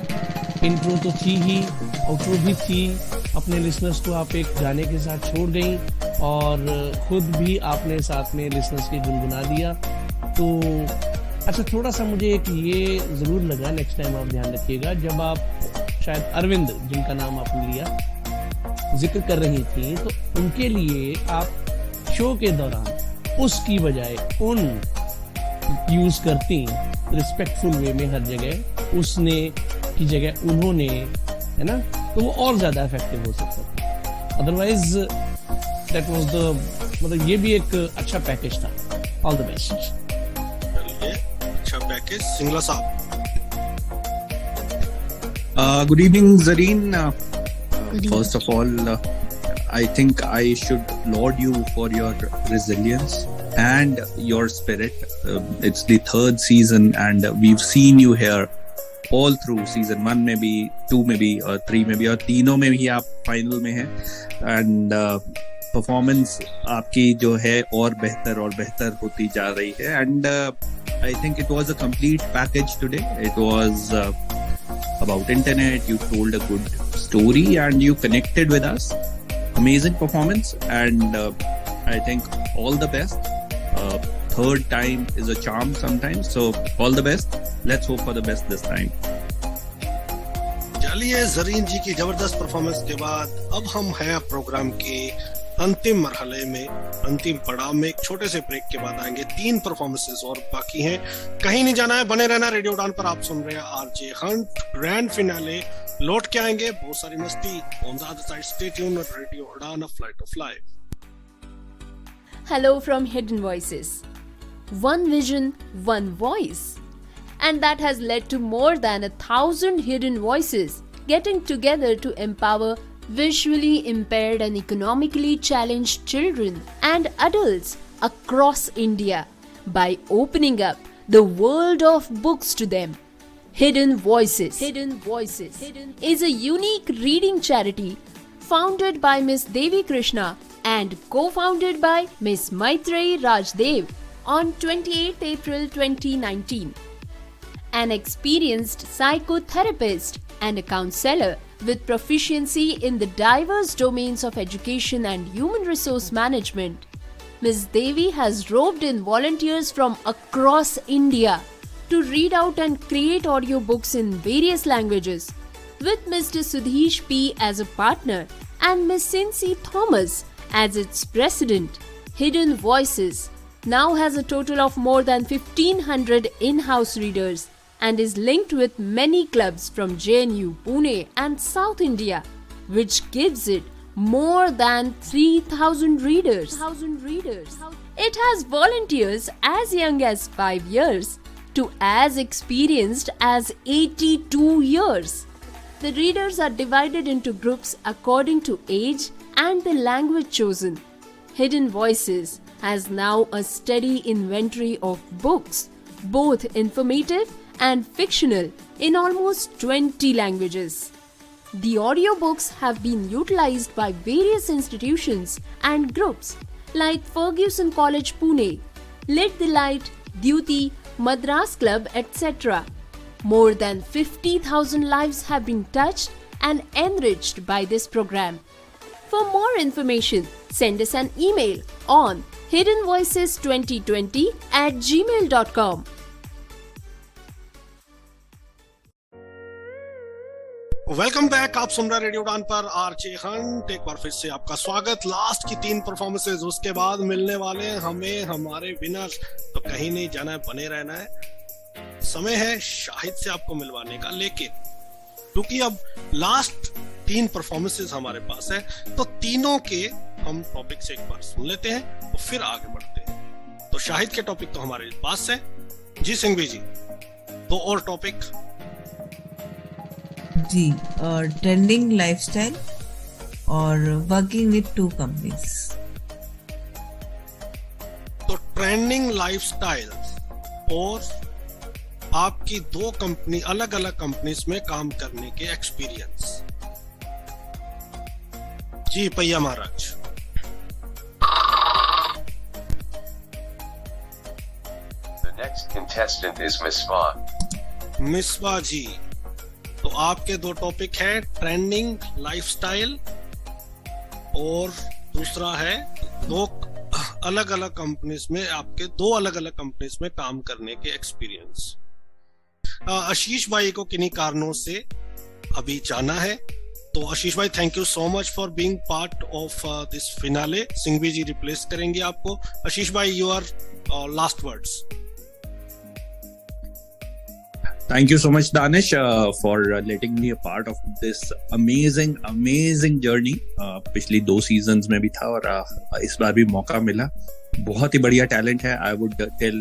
इंट्रो तो थी ही, आउट्रो भी थी, अपने लिसनर्स को आप एक गाने के साथ छोड़ गई और खुद भी आपने साथ में लिसनर्स के गुनगुना दिया। तो अच्छा, थोड़ा सा मुझे एक ये जरूर लगा, नेक्स्ट टाइम आप ध्यान रखिएगा, जब आप शायद अरविंद, जिनका नाम आपने लिया, जिक्र कर रही थी, तो उनके लिए आप शो के दौरान उसकी बजाय उन यूज करती रिस्पेक्टफुल वे में हर जगह, उसने की जगह उन्होंने, है ना, तो वो और ज्यादा इफेक्टिव हो सकता था। अदरवाइज दैट वाज द, मतलब ये भी एक अच्छा पैकेज था। All the best. चलिए, अच्छा पैकेज। सिंगला साहब। Good evening Zareen. First of all I think I should laud you for your resilience and your spirit. It's the 3rd season and we've seen you here all through season 1 में भी, 2 में भी और 3 में भी, और तीनों में भी आप फाइनल में हैं। एंड परफॉर्मेंस आपकी जो है और बेहतर होती जा रही है। And I think it was a complete package today. It was about internet. You told a good story and you connected with us. Amazing performance, and I think all the best. 3rd time is a charm sometimes, so all the best. Let's hope for the best this time. चलिए, जरीन जी की जबरदस्त performance के बाद अब हम हैं programme के अंतिम मरहले में, अंतिम पड़ाव में। एक छोटे से ब्रेक के बाद आएंगे, 3 परफॉर्मेंसेस और बाकी हैं। कहीं नहीं जाना है, बने रहना रेडियो उड़ान पर। आप सुन रहे हैं आरजे हंट। ग्रैंड फिनाले लौट के आएंगे, बहुत सारी मस्ती। On the other side stay tuned, radio Udaan, a flight of life. Hello from Hidden Voices. One vision, one voice. and that has led to more than 1,000 hidden voices getting together to empower visually impaired and economically challenged children and adults across India by opening up the world of books to them. Hidden Voices is a unique reading charity founded by Miss Devi Krishna and co-founded by Miss Maitreyi Rajdev on 28th April 2019. An experienced psychotherapist and a counselor with proficiency in the diverse domains of education and human resource management, Ms. Devi has roped in volunteers from across India to read out and create audiobooks in various languages, with Mr. Sudhish P. as a partner and Ms. Cincy Thomas as its president. Hidden Voices now has a total of more than 1,500 in-house readers and is linked with many clubs from JNU, Pune and South India, which gives it more than 3,000 readers. It has volunteers as young as 5 years to as experienced as 82 years. The readers are divided into groups according to age and the language chosen. Hidden Voices has now a steady inventory of books, both informative and fictional, in almost 20 languages. The audiobooks have been utilized by various institutions and groups like Fergusson College Pune, Lit the Light, Duty, Madras Club, etc. More than 50,000 lives have been touched and enriched by this program. For more information, send us an email on hiddenvoices2020@gmail.com. Welcome back. आप सुन रहे radio उड़ान पर RJ Hunt. एक बार फिर से आपका स्वागत। लास्ट की 3 परफॉर्मेंसेज, उसके बाद मिलने वाले हैं हमें हमारे विनर। तो कहीं नहीं जाना है, बने रहना है। समय है शाहिद से आपको मिलवाने का, लेकिन क्योंकि अब लास्ट 3 परफॉर्मेंसेज हमारे पास है तो तीनों के हम टॉपिक से एक बार सुन लेते हैं और फिर आगे बढ़ते हैं। तो शाहिद के टॉपिक तो हमारे पास है जी। सिंघवी जी, 2 और टॉपिक जी, ट्रेंडिंग लाइफस्टाइल और वर्किंग विद 2 कंपनीज। तो ट्रेंडिंग लाइफस्टाइल और आपकी 2 कंपनी, अलग अलग कंपनीज में काम करने के एक्सपीरियंस। जी पैया महाराज। The next contestant is Miswa. मिसवा जी, तो आपके 2 टॉपिक हैं, ट्रेंडिंग लाइफस्टाइल और दूसरा है 2 अलग अलग कंपनीज में, आपके 2 अलग अलग कंपनीज में काम करने के एक्सपीरियंस। आशीष भाई को किन्हीं कारणों से अभी जाना है, तो आशीष भाई thank you so much for being part of this finale. Singhvi ji replace करेंगे आपको। आशीष भाई, your last words. Thank you so much, Danish, for letting me a part of this amazing journey. पिछली 2 सीजन्स में भी था और इस बार भी मौका मिला। बहुत ही बढ़िया टैलेंट है। I would tell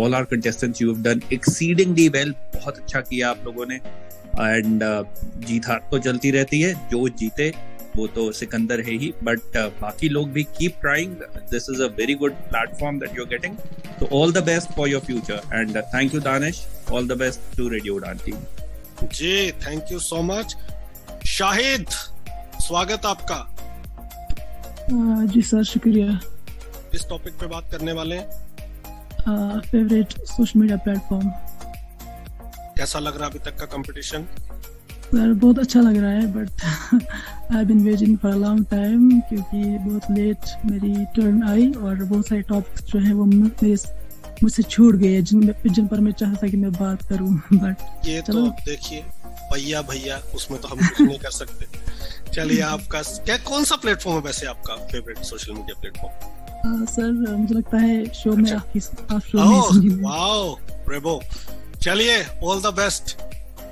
all our contestants you have done exceedingly well. बहुत अच्छा किया आप लोगों ने। And जीत हार तो चलती रहती है, जो जीते वो तो सिकंदर है ही, बट बाकी लोग भी keep trying. This is a very good platform that you are getting, तो all the best for your future and thank you Danish, all the best to radio Udaan team. जी thank you so much. Shahid, स्वागत आपका। जी sir, शुक्रिया। इस topic पे बात करने वाले हैं फेवरेट सोशल मीडिया प्लेटफॉर्म। कैसा लग रहा है अभी तक का कंपटीशन? सर बहुत अच्छा लग रहा है, but I have been waiting for a long time, क्योंकि बहुत लेट मेरी टर्न आई और बहुत सारे टॉपिक्स जो है वो मुझसे छूट गए जिन पर मैं चाहता कि मैं बात करूं। बट ये तो देखिए भैया उसमें तो हम कुछ नहीं कर सकते। चलिए, आपका क्या कौन सा प्लेटफॉर्म है वैसे आपका favourite social media platform? Sir मुझे लगता है शो में आप शो में। Wow bravo. चलिए, ऑल द बेस्ट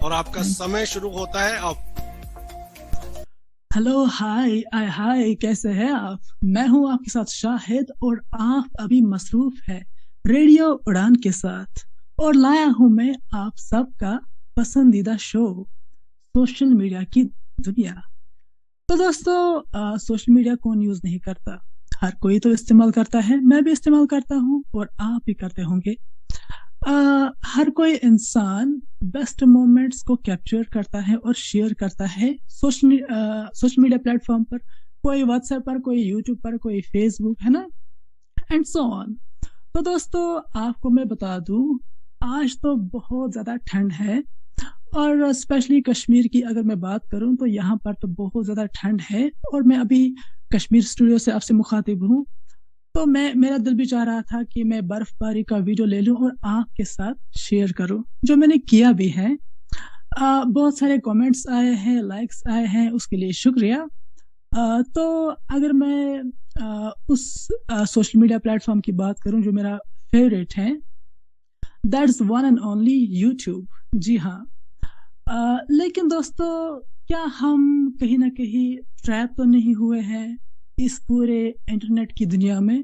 और आपका समय शुरू होता है अब। हेलो, हाय, कैसे हैं आप? मैं हूं आपके साथ शाहिद और आप अभी मसरूफ है रेडियो उड़ान के साथ। और लाया हूं मैं आप सबका पसंदीदा शो सोशल मीडिया की दुनिया। तो दोस्तों सोशल मीडिया कौन यूज नहीं करता, हर कोई तो इस्तेमाल करता है, मैं भी इस्तेमाल करता हूं और आप भी करते होंगे। हर कोई इंसान बेस्ट मोमेंट्स को कैप्चर करता है और शेयर करता है सोशल मीडिया प्लेटफॉर्म पर, कोई व्हाट्सएप पर, कोई यूट्यूब पर, कोई फेसबुक, है ना, एंड सो ऑन। तो दोस्तों आपको मैं बता दूं, आज तो बहुत ज़्यादा ठंड है और स्पेशली कश्मीर की अगर मैं बात करूं तो यहाँ पर तो बहुत ज़्यादा ठंड है और मैं अभी कश्मीर स्टूडियो से आपसे मुखातिब हूँ। तो मेरा दिल भी चाह रहा था कि मैं बर्फबारी का वीडियो ले लूं और आपके साथ शेयर करूं, जो मैंने किया भी है। बहुत सारे कमेंट्स आए हैं, लाइक्स आए हैं, उसके लिए शुक्रिया। तो अगर मैं उस सोशल मीडिया प्लेटफॉर्म की बात करूं जो मेरा फेवरेट है, that's one and only YouTube. जी हाँ, लेकिन दोस्तों क्या हम कहीं ना कहीं ट्रैप तो नहीं हुए हैं इस पूरे इंटरनेट की दुनिया में?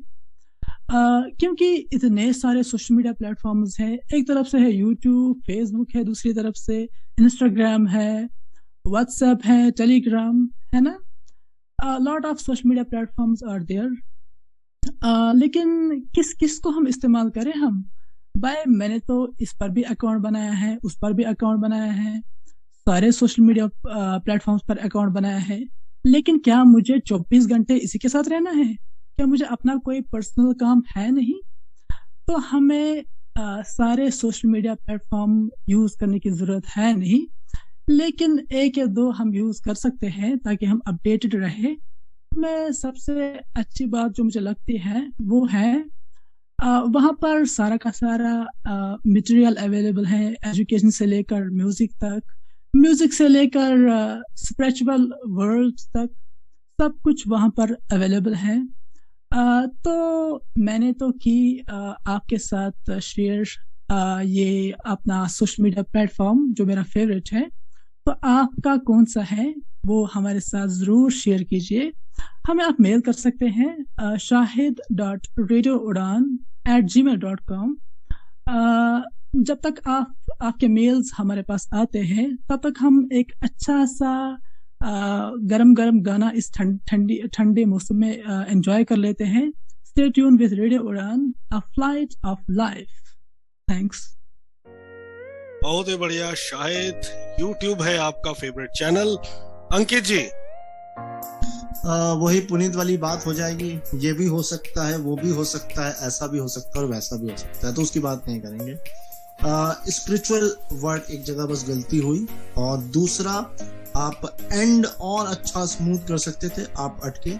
क्योंकि इतने सारे सोशल मीडिया प्लेटफॉर्म्स हैं, एक तरफ से है यूट्यूब, फेसबुक है, दूसरी तरफ से इंस्टाग्राम है, व्हाट्सएप है, टेलीग्राम है ना, lot of social media platforms are there. लेकिन किस किस को हम इस्तेमाल करें हम? भाई मैंने तो इस पर भी अकाउंट बनाया है, उस पर भी अकाउंट बनाया है, सारे सोशल मीडिया प्लेटफॉर्म्स पर अकाउंट बनाया है, लेकिन क्या मुझे 24 घंटे इसी के साथ रहना है? क्या मुझे अपना कोई पर्सनल काम है नहीं? तो हमें सारे सोशल मीडिया प्लेटफॉर्म यूज करने की जरूरत है नहीं, लेकिन एक या दो हम यूज कर सकते हैं ताकि हम अपडेटेड रहे। मैं सबसे अच्छी बात जो मुझे लगती है वो है वहाँ पर सारा का सारा मटेरियल अवेलेबल है, एजुकेशन से लेकर म्यूजिक तक, म्यूजिक से लेकर स्पिरिचुअल वर्ल्ड तक, सब कुछ वहाँ पर अवेलेबल है। तो मैंने तो की आपके साथ शेयर ये अपना सोशल मीडिया प्लेटफॉर्म जो मेरा फेवरेट है। तो आपका कौन सा है वो हमारे साथ ज़रूर शेयर कीजिए। हमें आप मेल कर सकते हैं shahid.radioudan@gmail.com। जब तक आपके मेल्स हमारे पास आते हैं तब तक हम एक अच्छा सा गरम गरम गाना इस ठंडे मौसम में एंजॉय कर लेते हैं। Stay tune with radio Udaan, a flight of life. Thanks. बहुत ही बढ़िया शाहिद, यूट्यूब है आपका फेवरेट चैनल। अंकित जी, वही पुनीत वाली बात हो जाएगी, ये भी हो सकता है, वो भी हो सकता है, ऐसा भी हो सकता है और वैसा भी हो सकता है, तो उसकी बात नहीं करेंगे। स्पिरिचुअल वर्ड एक जगह बस गलती हुई, और दूसरा आप एंड और अच्छा स्मूथ कर सकते थे, आप अटके।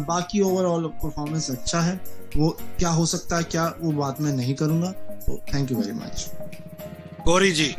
बाकी ओवरऑल परफॉर्मेंस अच्छा है, वो क्या हो सकता है क्या वो बात मैं नहीं करूंगा। तो thank you very much. Gauri ji.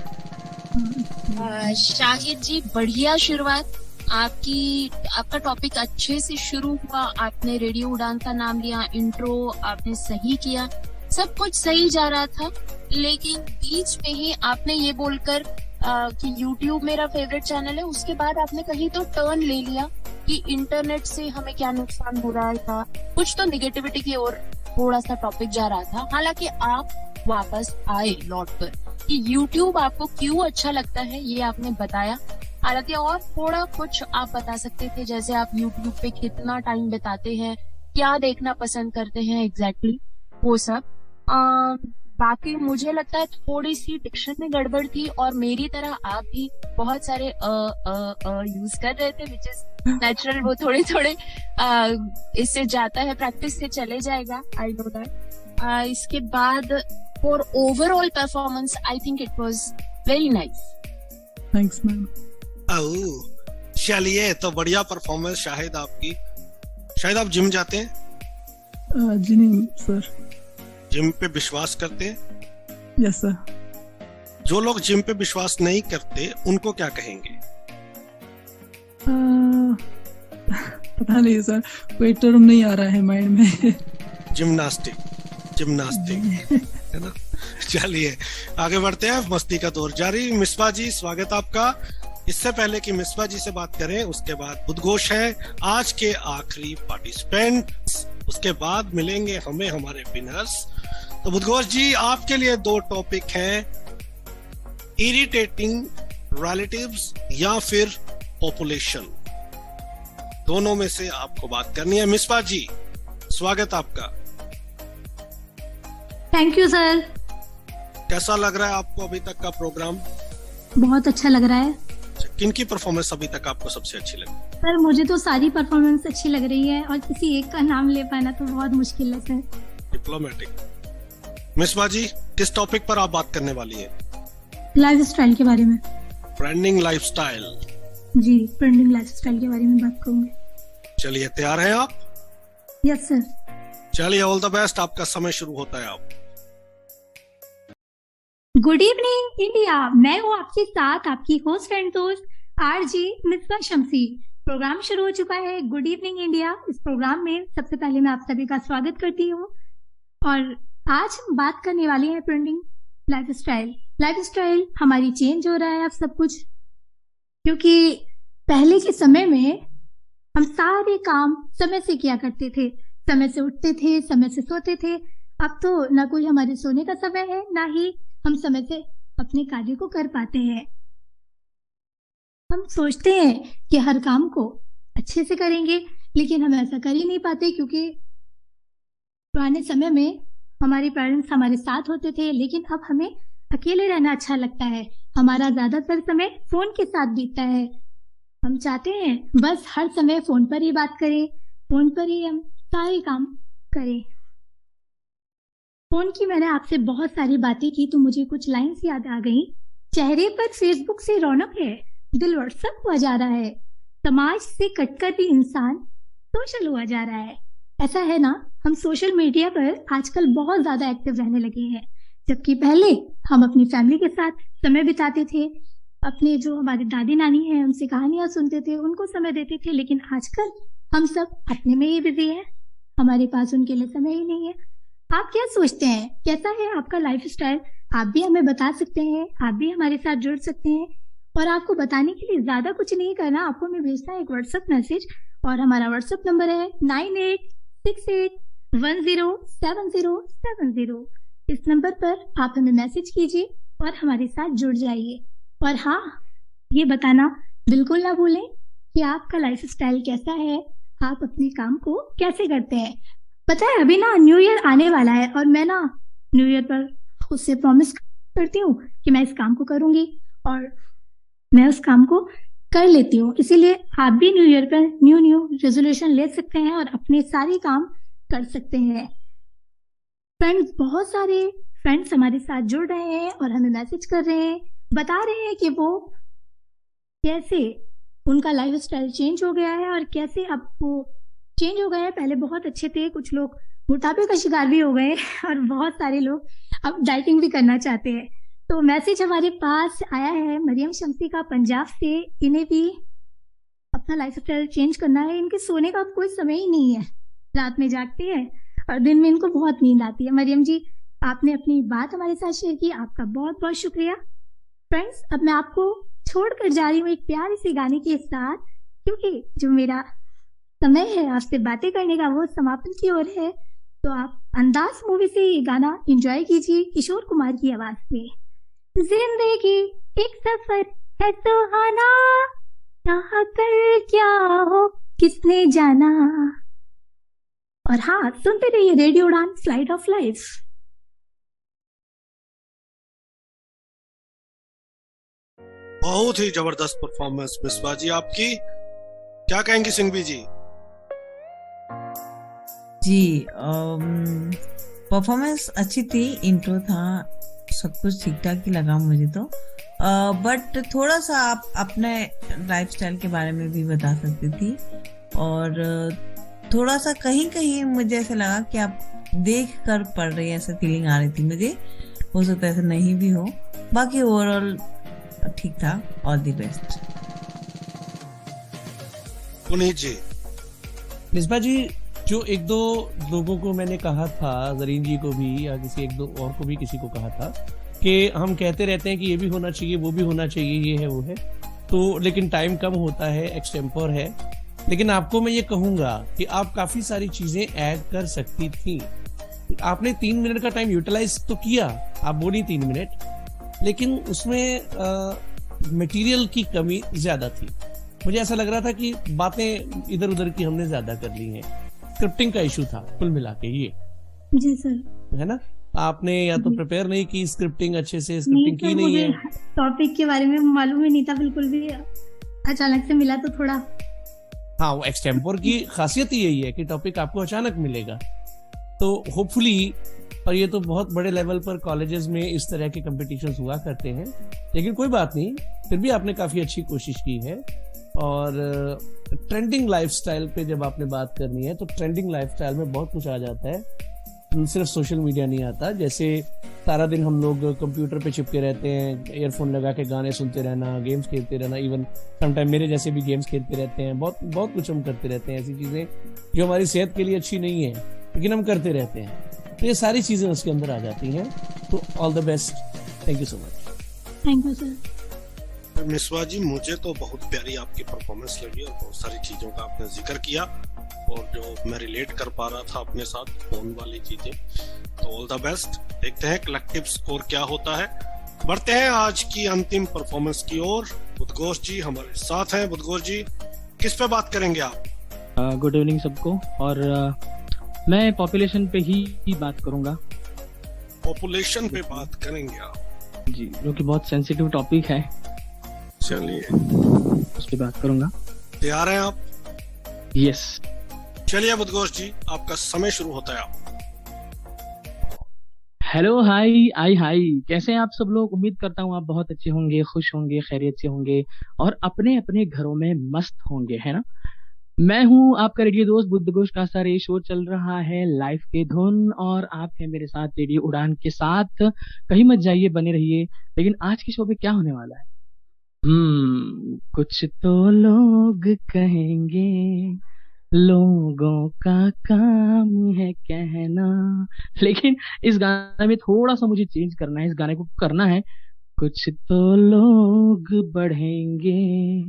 Shahid ji, बढ़िया शुरुआत आपका टॉपिक अच्छे से शुरू हुआ, आपने रेडियो उड़ान का नाम लिया, इंट्रो आपने सही किया, सब कुछ सही जा रहा था, लेकिन बीच में ही आपने ये बोलकर कि YouTube मेरा फेवरेट चैनल है, उसके बाद आपने कहीं तो टर्न ले लिया कि इंटरनेट से हमें क्या नुकसान हो रहा था, कुछ तो निगेटिविटी की ओर थोड़ा सा टॉपिक जा रहा था। हालांकि आप वापस आए लौट कर कि YouTube आपको क्यों अच्छा लगता है ये आपने बताया। हालांकि और थोड़ा कुछ आप बता सकते थे, जैसे आप YouTube पे कितना टाइम बिताते हैं, क्या देखना पसंद करते हैं एग्जैक्टली, वो सब। बाकी मुझे लगता है थोड़ी सी डिक्शन में गड़बड़ थी, और मेरी तरह आप भी बहुत सारे यूज कर रहे थे, विच इज नेचुरल। वो थोड़े थोड़े इससे जाता है, प्रैक्टिस से चले जाएगा, आई नो दैट। इसके बाद for overall performance I think it was very nice. Thanks ma'am. चलिए, तो बढ़िया परफॉर्मेंस शाहिद आपकी। शायद आप जिम जाते हैं? जी नहीं सर। जिम पे विश्वास करते हैं? Yes sir. जो लोग जिम पे विश्वास नहीं करते उनको क्या कहेंगे? पता नहीं सर, कोई टर्म नहीं आ रहा है माइंड में। जिम्नास्टिक है ना। चलिए आगे बढ़ते हैं, मस्ती का दौर जारी। मिसबा जी, स्वागत आपका। इससे पहले कि मिसबा जी से बात करें, उसके बाद उद्घोष है आज के आखिरी पार्टिसिपेंट, उसके बाद मिलेंगे हमें हमारे विनर्स। तो बुद्धघोष जी, आपके लिए 2 टॉपिक हैं, इरिटेटिंग रिलेटिव्स या फिर पॉपुलेशन। दोनों में से आपको बात करनी है। मिसबा जी, स्वागत आपका। Thank you sir. कैसा लग रहा है आपको अभी तक का प्रोग्राम? बहुत अच्छा लग रहा है। किन की परफॉर्मेंस अभी तक आपको सबसे अच्छी लगी? सर मुझे तो सारी परफॉर्मेंस अच्छी लग रही है और किसी एक का नाम ले पाना तो बहुत मुश्किल है सर। डिप्लोमेटिक। मिसबा जी, किस टॉपिक पर आप बात करने वाली है? लाइफ स्टाइल के बारे में। Trending lifestyle. जी, ट्रेंडिंग लाइफस्टाइल के बारे में बात करूंगी। चलिए, तैयार हैं आप? Yes sir. चलिए, ऑल द बेस्ट। आपका समय शुरू होता है। आप गुड इवनिंग इंडिया, मैं हूँ आपके साथ आपकी होस्ट एंड दोस्त आरजे मिसबा शम्सी। प्रोग्राम शुरू हो चुका है गुड इवनिंग इंडिया। इस प्रोग्राम में सबसे पहले मैं आप सभी का स्वागत करती हूँ और आज हम बात करने वाले हैं ट्रेंडिंग लाइफस्टाइल। लाइफस्टाइल हमारी चेंज हो रहा है अब सब कुछ, क्योंकि पहले के समय में हम सारे काम समय से किया करते थे, समय से उठते थे, समय से सोते थे। अब तो ना कोई हमारे सोने का समय है, ना ही हम समय से अपने कार्य को कर पाते हैं। हम सोचते हैं कि हर काम को अच्छे से करेंगे, लेकिन हम ऐसा कर ही नहीं पाते, क्योंकि पुराने समय में हमारे पेरेंट्स हमारे साथ होते थे, लेकिन अब हमें अकेले रहना अच्छा लगता है। हमारा ज्यादातर समय फोन के साथ बीतता है। हम चाहते हैं बस हर समय फोन पर ही बात करें, फोन पर ही हम सारे काम करें। फोन की मैंने आपसे बहुत सारी बातें की तो मुझे कुछ लाइन्स याद आ गई। चेहरे पर फेसबुक से रौनक है, दिल व्हाट्सएप हुआ जा रहा है, समाज से कटकर भी इंसान सोशल हुआ जा रहा है। ऐसा है ना, हम सोशल मीडिया पर आजकल बहुत ज्यादा एक्टिव रहने लगे हैं, जबकि पहले हम अपनी फैमिली के साथ समय बिताते थे, अपने जो हमारे दादी नानी हैं उनसे कहानियां सुनते थे, उनको समय देते थे। लेकिन आजकल हम सब अपने में ही बिजी हैं, हमारे पास उनके लिए समय ही नहीं है। आप क्या सोचते हैं, कैसा है आपका लाइफस्टाइल? आप भी हमें बता सकते हैं, आप भी हमारे साथ जुड़ सकते हैं। और आपको बताने के लिए ज्यादा कुछ नहीं करना, आपको हमें भेजना है एक व्हाट्सएप मैसेज और हमारा व्हाट्सएप नंबर है 9868107070। इस नंबर पर आप हमें मैसेज कीजिए और हमारे साथ जुड़ जाइए। और हाँ, ये बताना बिल्कुल ना भूलें कि आपका लाइफस्टाइल कैसा है, आप अपने काम को कैसे करते हैं। पता है अभी ना न्यू ईयर आने वाला है और मैं ना न्यू ईयर पर खुद से प्रॉमिस करती हूँ कि मैं इस काम को करूंगी और मैं उस काम को कर लेती हूँ। इसीलिए आप भी न्यू ईयर पर न्यू रेजोल्यूशन ले सकते हैं और अपने सारे काम कर सकते हैं। फ्रेंड्स, बहुत सारे फ्रेंड्स हमारे साथ जुड़ रहे हैं और हमें मैसेज कर रहे हैं, बता रहे हैं कि वो कैसे उनका लाइफस्टाइल चेंज हो गया है और कैसे अब वो चेंज हो गए हैं। पहले बहुत अच्छे थे, कुछ लोग मोटापे का शिकार भी हो गए और बहुत सारे लोग अब डाइटिंग भी करना चाहते हैं। तो मैसेज हमारे पास आया है मरियम शम्सी का पंजाब से। इन्हें भी अपना लाइफस्टाइल चेंज करना है। इनके सोने का कोई समय ही नहीं है, रात में जागते हैं और दिन में इनको बहुत नींद आती है। मरियम जी, आपने अपनी बात हमारे साथ शेयर की, आपका बहुत बहुत शुक्रिया। फ्रेंड्स, अब मैं आपको छोड़कर जा रही हूँ एक प्यारी सी गाने के साथ, क्योंकि जो मेरा समय है आपसे बातें करने का वो समापन की ओर है। तो आप अंदाज मूवी से ये गाना एंजॉय कीजिए किशोर कुमार की आवाज में। जिंदगी एक सफर है सुहाना, यहाँ कल क्या हो किसने जाना। और हाँ, सुनते रहिए रेडियो उड़ान, फ्लाइट ऑफ लाइफ। बहुत ही जबरदस्त परफॉर्मेंस मिसबा जी आपकी। क्या कहेंगी सिंघवी जी? जी, परफॉर्मेंस अच्छी थी, इंट्रो था, सब कुछ ठीक ठाक ही लगा मुझे तो। बट थोड़ा सा आप अपने लाइफस्टाइल के बारे में भी बता सकती थी और थोड़ा सा कहीं कहीं मुझे ऐसा लगा कि आप देख कर पढ़ रही है, ऐसा फीलिंग आ रही थी मुझे। हो सकता है ऐसा नहीं भी हो, बाकी ओवरऑल ठीक था। All the best. Puneet ji. Misba ji, जो एक दो लोगों को मैंने कहा था, जरीन जी को भी या किसी एक दो और को भी किसी को कहा था कि हम कहते रहते हैं कि ये भी होना चाहिए, वो भी होना चाहिए, ये है वो है, तो लेकिन टाइम कम होता है, एक्सटेम्पर है। लेकिन आपको मैं ये कहूंगा कि आप काफी सारी चीजें ऐड कर सकती थी। आपने 3 मिनट का टाइम यूटिलाइज तो किया, आप बोली 3 मिनट, लेकिन उसमें मटेरियल की कमी ज्यादा थी। मुझे ऐसा लग रहा था कि बातें इधर उधर की हमने ज्यादा कर ली हैं। स्क्रिप्टिंग का इशू था कुल मिला के ये। जी सर। है ना, आपने या तो प्रिपेयर नहीं की स्क्रिप्टिंग अच्छे से, स्क्रिप्टिंग की नहीं है। टॉपिक के बारे में मालूम ही नहीं था बिल्कुल भी, अचानक से मिला तो थोड़ा। हाँ, वो एक्सटेम्पोर की खासियत ही यही है कि टॉपिक आपको अचानक मिलेगा। तो होपफुली, और ये तो बहुत बड़े लेवल पर कॉलेजेस में इस तरह के कंपटीशंस हुआ करते हैं, लेकिन कोई बात नहीं, फिर भी आपने काफी अच्छी कोशिश की है। और ट्रेंडिंग लाइफस्टाइल पे जब आपने बात करनी है तो ट्रेंडिंग लाइफस्टाइल में बहुत कुछ आ जाता है, सिर्फ सोशल मीडिया नहीं आता। जैसे सारा दिन हम लोग कंप्यूटर पे चिपके रहते हैं, ईयरफोन लगा के गाने सुनते रहना, गेम्स खेलते रहना, इवन समटाइम मेरे जैसे भी गेम्स खेलते रहते हैं। बहुत कुछ हम करते रहते हैं, ऐसी चीजें जो हमारी सेहत के लिए अच्छी नहीं है, लेकिन हम करते रहते हैं। तो ये सारी चीजें उसके अंदर आ जाती हैं। तो all the best, thank you so much. Thank you sir. Misba ji, मुझे तो बहुत प्यारी आपकी परफॉर्मेंस लगी और बहुत सारी चीजों का आपने जिक्र किया, और जो मैं रिलेट कर पा रहा था अपने साथ, फोन वाली चीजें। तो ऑल द बेस्ट। देखते हैं कलेक्टिव स्कोर क्या होता है। बढ़ते हैं आज की अंतिम परफॉर्मेंस की ओर। उद्घोष जी हमारे साथ हैं। उद्घोष जी, किस पे बात करेंगे आप? गुड इवनिंग सबको, और मैं पॉपुलेशन पे ही बात करूंगा। पॉपुलेशन पे बात करेंगे आप जी, जो कि बहुत सेंसिटिव टॉपिक है। चलिए उस पे बात करूंगा। तैयार हैं आप? यस। चलिए उद्घोष जी, आपका समय शुरू होता है। आप हेलो, हाय, कैसे हैं आप सब लोग? उम्मीद करता हूँ आप बहुत अच्छे होंगे, खुश होंगे, खैरियत से होंगे और अपने अपने घरों में मस्त होंगे, है ना। मैं हूँ आपका रेडियो दोस्त बुद्धघोष का सारे। शो चल रहा है लाइफ के धुन, और आप हैं मेरे साथ रेडियो उड़ान के साथ। कहीं मत जाइए, बने रहिए। लेकिन आज के शो पे क्या होने वाला है? कुछ तो लोग कहेंगे, लोगों का काम है कहना, लेकिन इस गाने में थोड़ा सा मुझे चेंज करना है। इस गाने को करना है कुछ तो लोग बढ़ेंगे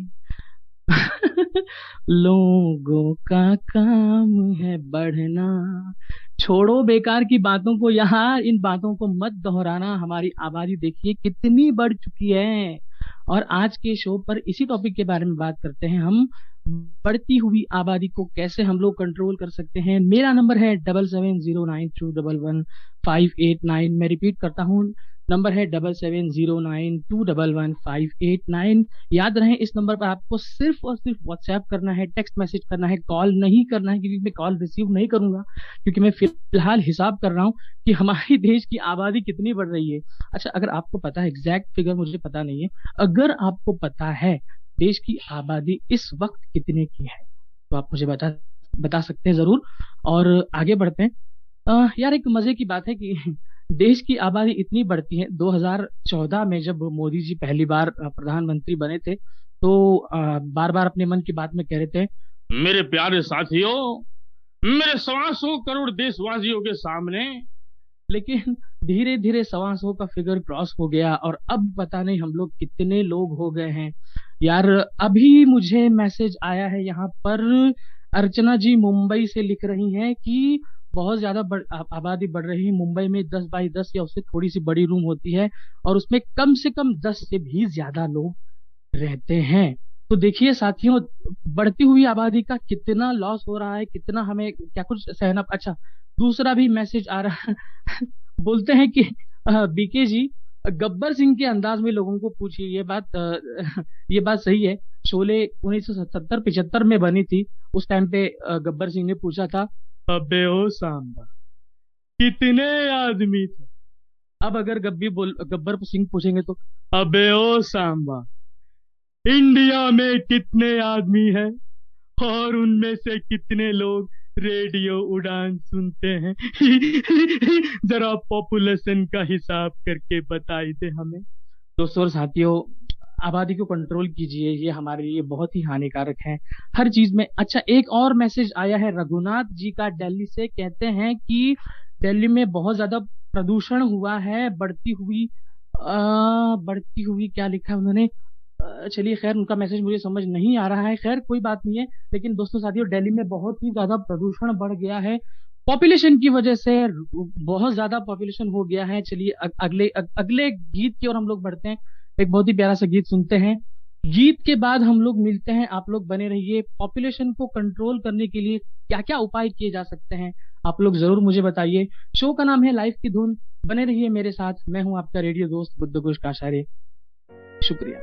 लोगों का काम है बढ़ना। छोड़ो बेकार की बातों को, यहाँ इन बातों को मत दोहराना। हमारी आबादी देखिए कितनी बढ़ चुकी है, और आज के शो पर इसी टॉपिक के बारे में बात करते हैं हम। बढ़ती हुई आबादी को कैसे हम लोग कंट्रोल कर सकते हैं। मेरा नंबर है 7709211589। मैं रिपीट करता हूँ, नंबर है 7709211589। याद रहे, इस नंबर पर आपको सिर्फ और सिर्फ व्हाट्सएप करना है, टेक्स्ट मैसेज करना है, कॉल नहीं करना है, क्योंकि मैं कॉल रिसीव नहीं करूंगा, क्योंकि मैं फिलहाल हिसाब कर रहा हूँ कि हमारी देश की आबादी कितनी बढ़ रही है। अच्छा, अगर आपको पता है, एग्जैक्ट फिगर मुझे पता नहीं है, अगर आपको पता है देश की आबादी इस वक्त कितने की है तो आप मुझे बता सकते हैं जरूर। और आगे बढ़ते हैं। यार, एक मजे की बात है कि देश की आबादी इतनी बढ़ती है। 2014 में जब मोदी जी पहली बार प्रधानमंत्री बने थे, तो बार बार अपने मन की बात में कह रहे थे, मेरे प्यारे साथियों, मेरे 125 करोड़ देशवासियों के सामने। लेकिन धीरे धीरे 125 का फिगर क्रॉस हो गया, और अब पता नहीं हम लोग कितने लोग हो गए हैं। यार, अभी मुझे मैसेज आया है यहाँ पर, अर्चना जी मुंबई से लिख रही हैं कि बहुत ज्यादा आबादी बढ़ रही है। मुंबई में 10x10 या उससे थोड़ी सी बड़ी रूम होती है, और उसमें कम से कम 10 से भी ज्यादा लोग रहते हैं। तो देखिए साथियों, बढ़ती हुई आबादी का कितना लॉस हो रहा है, कितना हमें क्या कुछ सहना। अच्छा, दूसरा भी मैसेज आ रहा है बोलते हैं कि बीके जी, गब्बर सिंह के अंदाज में लोगों को पूछिए। ये बात सही है। शोले 1970-75 में बनी थी। उस टाइम पे गब्बर सिंह ने पूछा था, अबे ओ सांबा कितने आदमी थे। अब अगर गब्बर सिंह पूछेंगे तो, अबे ओ सांबा इंडिया में कितने आदमी हैं और उनमें से कितने लोग रेडियो उड़ान सुनते हैं जरा पॉपुलेशन का हिसाब करके बताइए दे हमें। दोस्तों और साथियों, आबादी को कंट्रोल कीजिए, ये हमारे लिए बहुत ही हानिकारक है हर चीज में। अच्छा, एक और मैसेज आया है रघुनाथ जी का दिल्ली से। कहते हैं कि दिल्ली में बहुत ज्यादा प्रदूषण हुआ है, बढ़ती हुई क्या लिखा है उन्होंने, चलिए खैर, उनका मैसेज मुझे समझ नहीं आ रहा है। खैर कोई बात नहीं है। लेकिन दोस्तों साथियों, दिल्ली में बहुत ही ज्यादा प्रदूषण बढ़ गया है, पॉपुलेशन की वजह से बहुत ज्यादा पॉपुलेशन हो गया है। चलिए अगले गीत की ओर हम लोग बढ़ते हैं। एक बहुत ही प्यारा सा गीत सुनते हैं। गीत के बाद हम लोग मिलते हैं। आप लोग बने रहिए। पॉपुलेशन को कंट्रोल करने के लिए क्या क्या उपाय किए जा सकते हैं आप लोग जरूर मुझे बताइए। शो का नाम है लाइफ की धुन। बने रहिए मेरे साथ। मैं हूं आपका रेडियो दोस्त बुद्धघोष काशारे। शुक्रिया।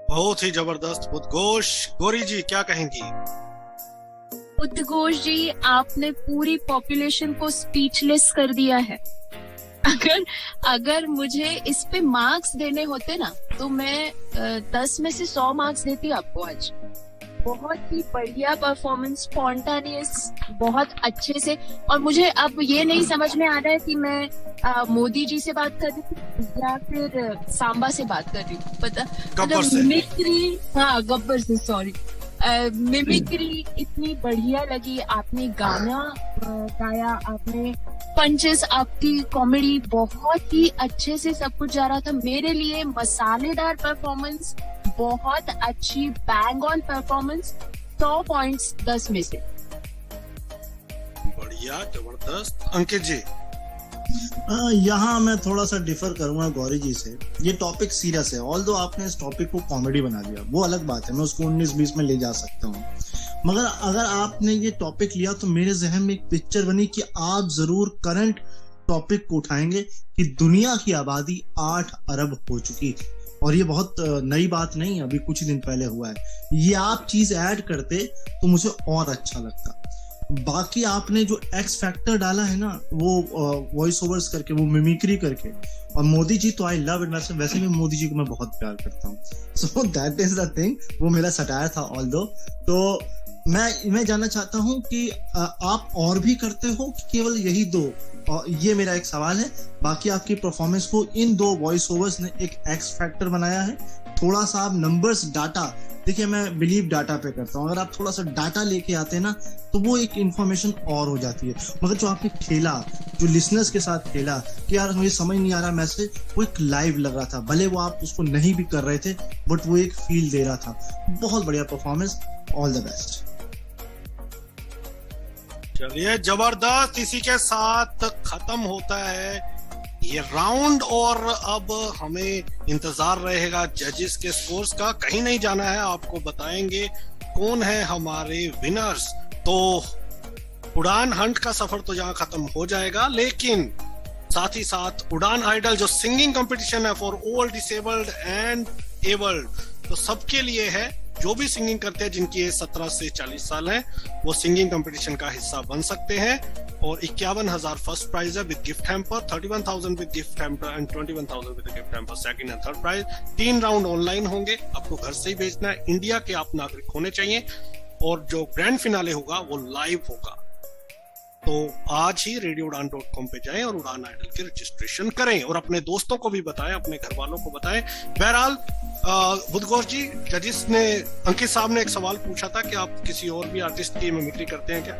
बहुत ही जबरदस्त बुद्धघोष। गौरी जी क्या कहेंगी? उद्घोष जी, आपने पूरी पॉपुलेशन को स्पीचलेस कर दिया है। अगर मुझे इस पे मार्क्स देने होते ना तो मैं 10 में से 100 मार्क्स देती आपको आज। बहुत ही बढ़िया परफॉर्मेंस, स्पॉन्टानियस, बहुत अच्छे से। और मुझे अब ये नहीं समझ में आ रहा है कि मैं मोदी जी से बात कर रही थी या फिर सांबा से बात कर रही हूँ। पता मिमिक्री, हाँ गब्बर से, सॉरी। मिमिक्री इतनी बढ़िया लगी। आपने गाना गाया, आपने पंचेस, आपकी कॉमेडी बहुत ही अच्छे से सब कुछ जा रहा था। मेरे लिए मसालेदार परफॉर्मेंस, बहुत अच्छी बैंग ऑन परफॉर्मेंस। 100 पॉइंट्स 10 में से। बढ़िया, जबरदस्त। अंकित जी? यहाँ मैं थोड़ा सा डिफर करूंगा गौरी जी से। ये टॉपिक सीरियस है। ऑल्दो आपने इस टॉपिक को कॉमेडी बना दिया, वो अलग बात है, मैं उसको 19-20 में ले जा सकता हूँ। मगर अगर आपने ये टॉपिक लिया तो मेरे जहन में एक पिक्चर बनी कि आप जरूर करंट टॉपिक को उठाएंगे कि दुनिया की आबादी 8 अरब हो चुकी है। और ये बहुत नई बात नहीं, अभी कुछ दिन पहले हुआ है। ये आप चीज ऐड करते तो मुझे और अच्छा लगता। बाकी आपने जो एक्स फैक्टर डाला है ना, वो वॉइस ओवर्स करके, वो मिमिक्री करके, और मोदी जी तो आई लव इट। वैसे भी मोदी जी को मैं बहुत प्यार करता हूँ। So that is the thing. वो मेरा सटायर था ऑल्दो। तो मैं जानना चाहता हूँ कि आप और भी करते हो कि केवल यही दो? ये मेरा एक सवाल है। बाकी आपकी परफॉर्मेंस को इन 2 वॉइस ओवर्स ने एक एक्स फैक्टर बनाया है। थोड़ा सा आप नंबर्स, डाटा, देखिए मैं बिलीव डाटा पे करता हूँ। अगर आप थोड़ा सा डाटा लेके आते हैं ना तो वो एक इंफॉर्मेशन और हो जाती है। मगर जो आपने खेला, जो लिसनर्स के साथ खेला कि यार मुझे समझ नहीं आ रहा मैसेज, वो एक लाइव लग रहा था। भले वो आप उसको नहीं भी कर रहे थे बट वो एक फील दे रहा था। बहुत बढ़िया परफॉर्मेंस। All the best. चलिए, जबरदस्त। इसी के साथ खत्म होता है ये राउंड और अब हमें इंतजार रहेगा जजेस के स्कोर्स का। कहीं नहीं जाना है, आपको बताएंगे कौन है हमारे विनर्स। तो उड़ान हंट का सफर तो यहाँ खत्म हो जाएगा, लेकिन साथ ही साथ उड़ान आइडल जो सिंगिंग कंपटीशन है for all disabled and abled, तो सबके लिए है। जो भी सिंगिंग करते हैं, जिनकी एज 17 से 40 साल है, वो सिंगिंग कंपटीशन का हिस्सा बन सकते हैं। और 51,000 फर्स्ट प्राइज है with gift hamper, 31,000 with gift hamper and 21,000 with gift hamper second and third prize. 3 round online होंगे, आपको घर से ही भेजना है। इंडिया के आप नागरिक होने चाहिए। और जो ग्रैंड फिनाले होगा वो लाइव होगा। तो आज ही radioudan.com पे जाएं और उड़ान आइडल के रजिस्ट्रेशन करें और अपने दोस्तों को भी बताएं, अपने घर वालों को बताएं। बहरहाल बुद्धघोष जी, जजिस ने, अंकित साहब ने एक सवाल पूछा था कि आप किसी और भी आर्टिस्ट की मिमिक्री करते हैं क्या?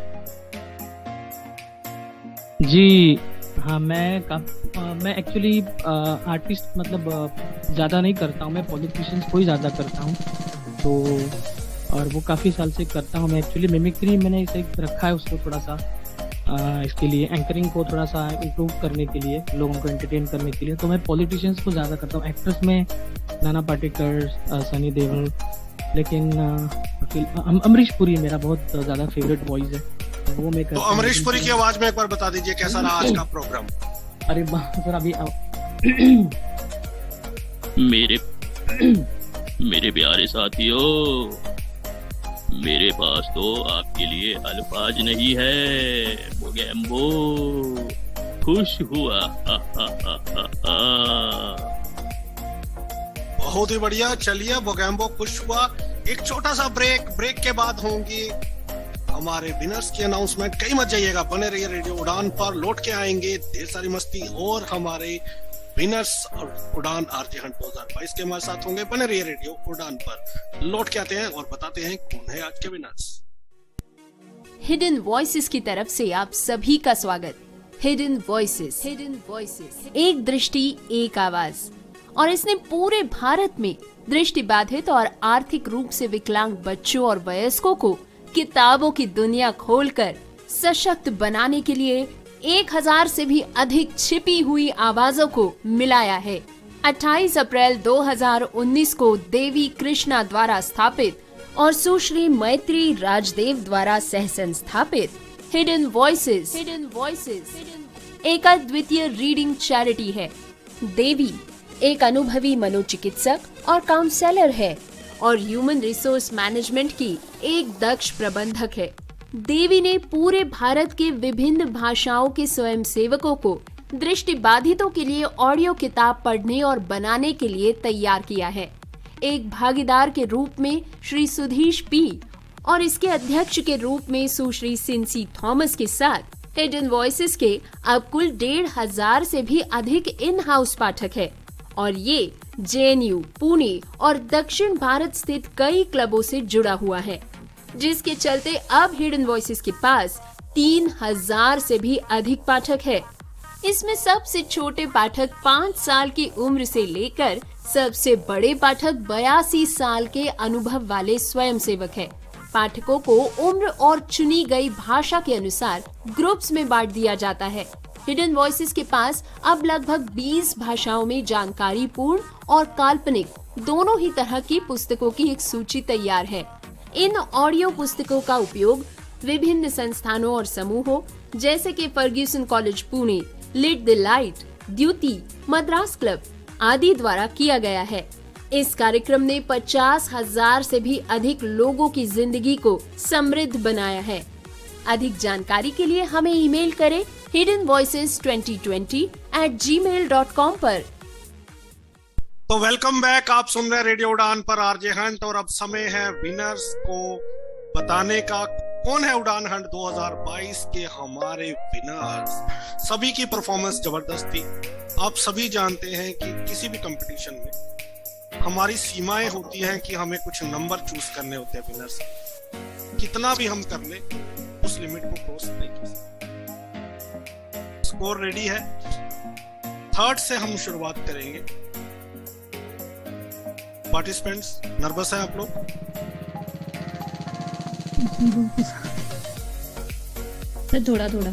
जी हाँ, मैं एक्चुअली आर्टिस्ट मतलब ज़्यादा नहीं करता हूँ। मैं पॉलिटिशियंस को ही ज़्यादा करता हूँ। तो और वो काफ़ी साल से करता हूँ मैं। एक्चुअली मिमिक्री मैंने इसे रखा है उसको थोड़ा सा इसके लिए, एंकरिंग को थोड़ा सा इम्प्रूव करने के लिए, लोगों को एंटरटेन करने के लिए। तो मैं पॉलिटिशियंस को ज़्यादा करता हूँ। एक्ट्रेस में नाना पाटेकर, सनी देओल, लेकिन अमरीश पुरी मेरा बहुत ज़्यादा फेवरेट वॉइस है। वो मैं तो अमरीश पुरी की आवाज में एक बार बता दीजिए कैसा रहा आज का प्रोग्राम। अरे सर अभी मेरे प्यारे साथियों, मेरे पास तो आपके लिए अल्फाज नहीं है। बोगैम्बो खुश हुआ। बहुत ही बढ़िया। चलिए, बोगैम्बो खुश हुआ। एक छोटा सा ब्रेक के बाद होंगी हमारे विनर्स की अनाउंसमेंट। कहीं मत जाइएगा, बने रहिए रेडियो उड़ान पर। लौट के आएंगे ढेर सारी मस्ती और हमारे विनर्स और उड़ान आरजे हंट 2022 के हमारे साथ होंगे। बने रहिए रेडियो उड़ान पर। लौट के आते हैं और बताते हैं कौन है आज के विनर्स। हिडन वॉइसेस की तरफ से आप सभी का स्वागत। हिडन वॉइसेस, एक दृष्टि एक आवाज, और इसने पूरे भारत में दृष्टि बाधित और आर्थिक रूप से विकलांग बच्चों और वयस्कों को किताबों की दुनिया खोलकर सशक्त बनाने के लिए 1000 से भी अधिक छिपी हुई आवाजों को मिलाया है। 28 अप्रैल 2019 को देवी कृष्णा द्वारा स्थापित और सुश्री मैत्री राजदेव द्वारा सह संस्थापित हिडन वॉइसेस एक अद्वितीय रीडिंग चैरिटी है। देवी एक अनुभवी मनोचिकित्सक और काउंसलर है और ह्यूमन रिसोर्स मैनेजमेंट की एक दक्ष प्रबंधक है। देवी ने पूरे भारत के विभिन्न भाषाओं के स्वयंसेवकों को दृष्टिबाधितों के लिए ऑडियो किताब पढ़ने और बनाने के लिए तैयार किया है। एक भागीदार के रूप में श्री सुधीश पी और इसके अध्यक्ष के रूप में सुश्री सिंसी थॉमस के साथ हिडन वॉइसेस के अब कुल 1500 से भी अधिक इन हाउस पाठक है और ये JNU, पुणे और दक्षिण भारत स्थित कई क्लबों से जुड़ा हुआ है, जिसके चलते अब हिडन वॉइसेस के पास 3000 से भी अधिक पाठक है। इसमें सबसे छोटे पाठक 5 साल की उम्र से लेकर सबसे बड़े पाठक 82 साल के अनुभव वाले स्वयंसेवक है। पाठकों को उम्र और चुनी गई भाषा के अनुसार ग्रुप्स में बांट दिया जाता है। हिडन वॉइसेस के पास अब लगभग 20 भाषाओं में जानकारी पूर्ण और काल्पनिक दोनों ही तरह की पुस्तकों की एक सूची तैयार है। इन ऑडियो पुस्तकों का उपयोग विभिन्न संस्थानों और समूहों जैसे कि Fergusson college Pune, lit the light, Dyuti, Madras club आदि द्वारा किया गया है। इस कार्यक्रम ने 50,000 से भी अधिक लोगों की जिंदगी को समृद्ध बनाया है। अधिक जानकारी के लिए हमें ईमेल करें hiddenvoices2020@gmail.com पर। तो वेलकम बैक, आप सुन रहे रेडियो उड़ान पर आरजे हंट और अब समय है विनर्स को बताने का। कौन है उड़ान हंट 2022 के हमारे विनर्स? सभी की परफॉर्मेंस जबरदस्त थी। आप सभी जानते हैं कि किसी भी कंपटीशन में हमारी सीमाएं होती हैं कि हमें कुछ नंबर चूज करने होते हैं विनर्स। कितना भी हम कर ले उस लिमिट को क्रॉस नहीं कर सकते। स्कोर रेडी है। थर्ड से हम शुरुआत करेंगे। पार्टिसिपेंट्स नर्वस हैं आप लोग? थोड़ा थोड़ा।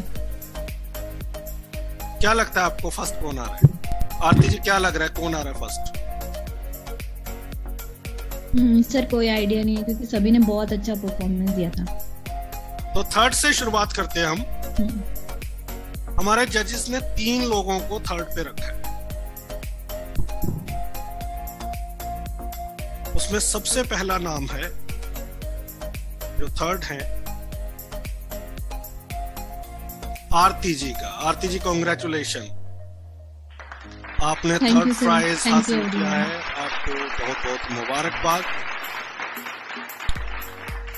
क्या लगता है आपको फर्स्ट कौन आ रहा है? आरती जी क्या लग रहा है कौन आ रहा है फर्स्ट? सर कोई आइडिया नहीं है क्योंकि सभी ने बहुत अच्छा परफॉर्मेंस दिया था। तो थर्ड से शुरुआत करते हैं हम। हमारे जजेस ने 3 लोगों को थर्ड पे रखा है। उसमें सबसे पहला नाम है जो थर्ड है आरती जी का। आरती जी कांग्रेचुलेशन, आपने थर्ड प्राइज हासिल किया है। आपको बहुत बहुत मुबारकबाद।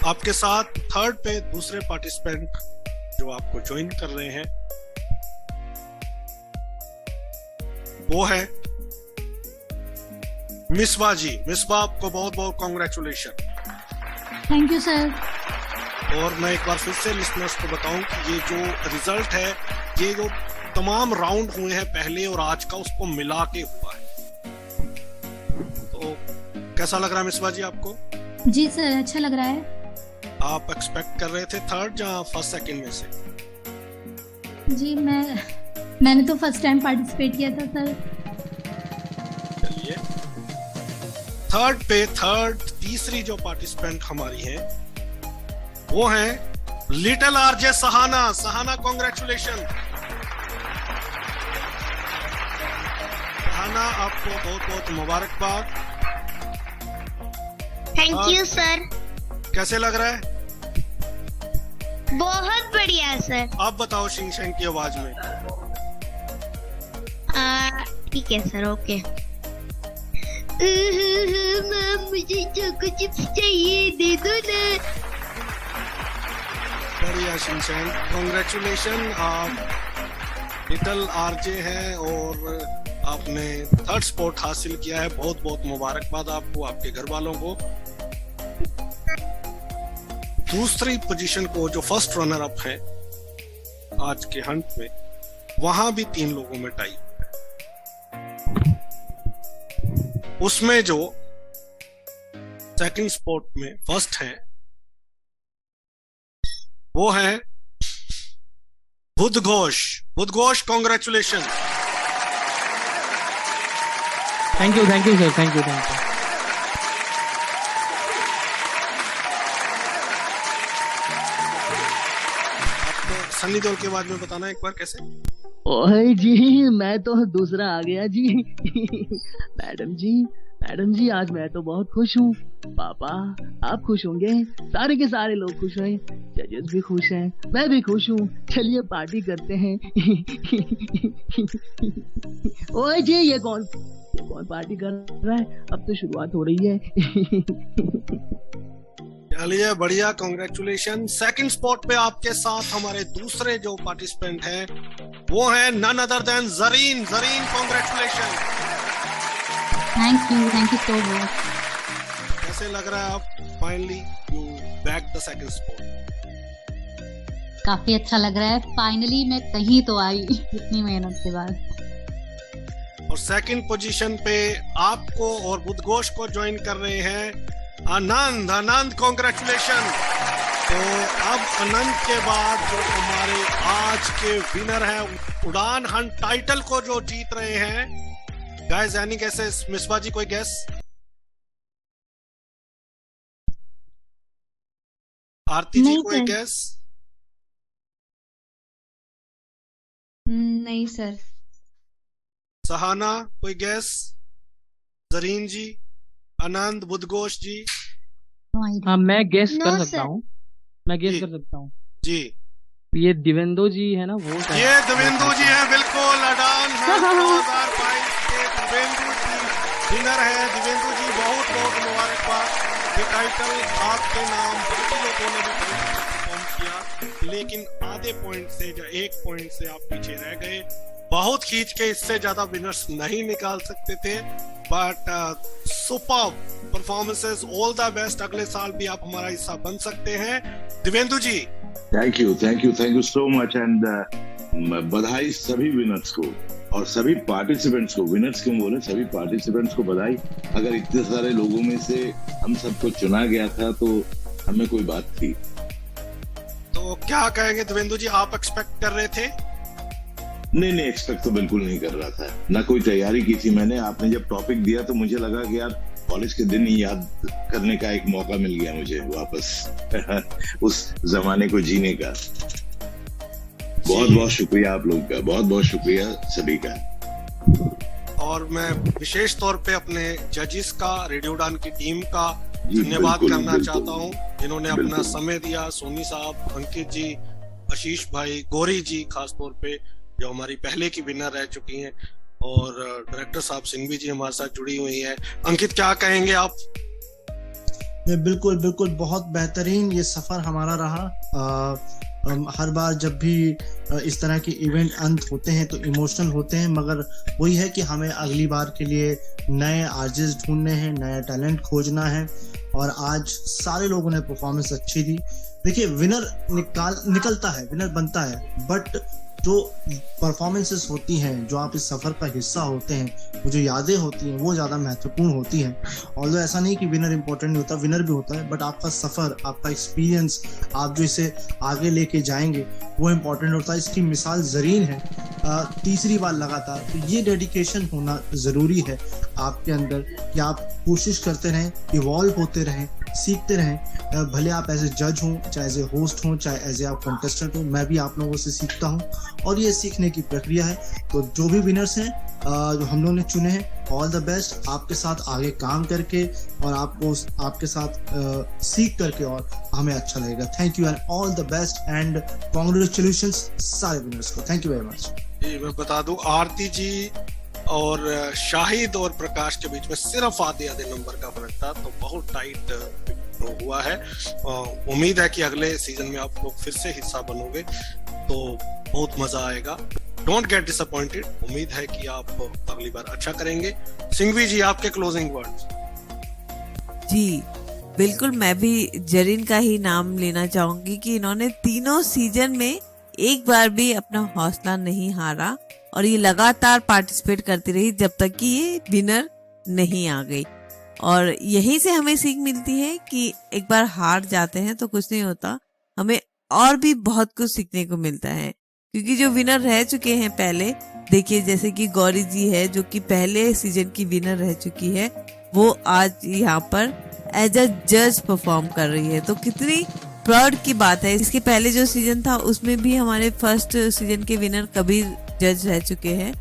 आपके साथ थर्ड पे दूसरे पार्टिसिपेंट जो आपको ज्वाइन कर रहे हैं वो है मिसबा जी। मिसबा, आपको बहुत बहुत कांग्रेचुलेशन। Thank you sir. और मैं एक बार फिर से लिसनर्स को बताऊं कि ये जो रिजल्ट है, ये जो तमाम राउंड हुए हैं पहले और आज का, उसको मिला के हुआ है। तो कैसा लग रहा है मिसबा जी आपको? जी सर, अच्छा लग रहा है। आप एक्सपेक्ट कर रहे थे थर्ड या फर्स्ट सेकंड में से? जी मैंने तो फर्स्ट टाइम पार्टिसिपेट किया था सर। चलिए, थर्ड पे तीसरी जो पार्टिसिपेंट हमारी है वो है little RJ Sahana. Sahana congratulation. Sahana, आपको बहुत बहुत मुबारकबाद। Thank you sir. कैसे लग रहा है? बहुत बढ़िया सर। आप बताओ शिंग शेंग की आवाज में। ठीक है सर, ओके। मुझे चोको चिप्स चाहिए, दे दो ना। बढ़िया शिंग शेंग, कांग्रेचुलेशन। आप लिटिल आरजे हैं और आपने थर्ड स्पॉट हासिल किया है। बहुत बहुत मुबारकबाद आपको, आपके घर वालों को। दूसरी पोजीशन को जो फर्स्ट रनर अप है आज के हंट में, वहां भी 3 लोगों में टाई। उसमें जो सेकंड स्पॉट में फर्स्ट है वो है Budh Ghosh. Budh Ghosh, congratulation. Thank you sir, thank you. Sunny Deol के बाद में बताना एक बार कैसे। ओए जी, मैं तो दूसरा आ गया जी। मैडम जी आज मैं तो बहुत खुश हूँ। पापा आप खुश होंगे, सारे के सारे लोग खुश हैं, जजेस भी खुश हैं, मैं भी खुश हूँ। चलिए पार्टी करते हैं। ओए जी, ये कौन पार्टी कर रहा है? अब तो शुरुआत हो रही है। चलिए बढ़िया, कॉन्ग्रेचुलेशन। सेकंड स्पॉट पे आपके साथ हमारे दूसरे जो पार्टिसिपेंट हैं वो है none other than Zareen. Zareen, congratulation. Thank you so much. कैसे लग रहा है आप finally you back the second spot? काफी अच्छा लग रहा है, फाइनली मैं कहीं तो आई इतनी मेहनत के बाद। और सेकंड पोजीशन पे आपको और बुध घोष को ज्वाइन कर रहे हैं आनंद, कॉन्ग्रेचुलेशन। तो अब आनंद के बाद जो हमारे आज के विनर हैं उड़ान हंट टाइटल को जो जीत रहे हैं, गाइस यानी कैसे? मिसबा जी कोई गेस? आरती जी कोई गेस? नहीं सर। सहाना कोई गेस? जरीन जी, आनंद, बुध घोष जी? हाँ, मैं गेस No, कर सकता हूँ। जी। ये दिवेंदु जी है ना, वो ये दिवेंदु जी है, बिल्कुल। अडान 2022 के दिवेंदु जी विनर है। दिवेंदु जी बहुत बहुत मुबारकबाद। ये टाइटल आपके नाम बाकी लोगों ने भी परफॉर्म किया, लेकिन आधे पॉइंट से या 1 पॉइंट से आप पीछे रह गए। बहुत खींच के इससे ज्यादा विनर्स नहीं निकाल सकते थे, but super performances, all the best. अगले साल भी आप हमारा हिस्सा बन सकते हैं। Divendu ji, thank you so much. And बधाई सभी विनर्स को और सभी पार्टिसिपेंट्स को। विनर्स क्यों बोले, सभी पार्टिसिपेंट्स को बधाई। अगर इतने सारे लोगों में से हम सबको चुना गया था तो हमें कोई बात थी। तो क्या कहेंगे दिवेंदु जी, आप एक्सपेक्ट कर रहे थे? नहीं, एक्सपेक्ट तो बिल्कुल नहीं कर रहा था, ना कोई तैयारी की थी मैंने। आपने जब टॉपिक दिया तो मुझे लगा कि यार कॉलेज के दिन ही याद करने का एक मौका मिल गया मुझे वापस उस जमाने को जीने का। बहुत बहुत शुक्रिया आप लोग का, बहुत बहुत शुक्रिया सभी का। और मैं विशेष तौर पे अपने जजेस का, रेडियो उड़ान की टीम का धन्यवाद करना चाहता हूँ, जिन्होंने अपना समय दिया। सोनी साहब, अंकित जी, आशीष भाई, गौरी जी खास तौर पे जो हमारी पहले की विनर रह चुकी हैं, और डायरेक्टर साहब सिंघवी जी हमारे साथ जुड़ी हुई है। अंकित, क्या कहेंगे आप? बिल्कुल बहुत बेहतरीन ये सफर हमारा रहा। हर बार जब भी इस तरह के इवेंट अंत होते हैं तो इमोशनल होते हैं, मगर वही है कि हमें अगली बार के लिए नए आर्टिस्ट ढूंढने हैं, नया टैलेंट खोजना है। और आज सारे लोगों ने परफॉर्मेंस अच्छी दी। देखिए, विनर निकलता है, विनर बनता है, बट जो परफॉर्मेंसेस होती हैं, जो आप इस सफर का हिस्सा होते हैं, वो जो यादें होती हैं, वो ज्यादा महत्वपूर्ण होती हैं। और ऐसा नहीं कि विनर इंपॉर्टेंट नहीं होता, विनर भी होता है, बट आपका सफर, आपका एक्सपीरियंस, आप जो इसे आगे लेके जाएंगे वो इंपॉर्टेंट होता है। इसकी मिसाल जरीन है, तीसरी बार लगातार। तो ये डेडिकेशन होना जरूरी है आपके अंदर कि आप कोशिश करते रहें, इवॉल्व होते रहें, सीखते रहें। भले आप एज ए जज हों, चाहे एज ए होस्ट हों, चाहे एज ए आप कंटेस्टेंट हो, मैं भी आप लोगों से सीखता हूं और ये सीखने की प्रक्रिया है। तो जो भी विनर्स हैं जो हम लोगों ने चुने हैं, ऑल द बेस्ट आपके साथ आगे काम करके और आपको आपके साथ सीख करके, और हमें अच्छा लगेगा। Thank you and all the best and congratulations सारे विनर्स को। Thank you very much. जी, मैं बता दूं, आरती जी और शाहिद और प्रकाश के बीच में सिर्फ आधे नंबर का फर्क था, तो बहुत टाइट हुआ है। उम्मीद है कि अगले सीजन में आप लोग फिर से हिस्सा बनोगे तो बहुत मजा आएगा। Don't get disappointed. उम्मीद है कि आप अगली बार अच्छा करेंगे। सिंघवी जी, आपके क्लोजिंग वर्ड्स। जी बिल्कुल, मैं भी जरीन का ही नाम लेना चाहूंगी कि इन्होंने तीनों सीजन में एक बार भी अपना हौसला नहीं हारा और ये लगातार पार्टिसिपेट करती रही जब तक कि ये विनर नहीं आ गई। और यहीं से हमें सीख मिलती है कि एक बार हार जाते हैं तो कुछ नहीं होता, हमें और भी बहुत कुछ सीखने को मिलता है, क्योंकि जो विनर रह चुके हैं पहले, देखिए जैसे कि गौरी जी है जो कि पहले सीजन की विनर रह चुकी है, वो आज यहाँ पर एज अ जज परफॉर्म कर रही है, तो कितनी प्राउड की बात है। इसके पहले जो सीजन था उसमें भी हमारे फर्स्ट सीजन के विनर कबीर जज रह चुके हैं।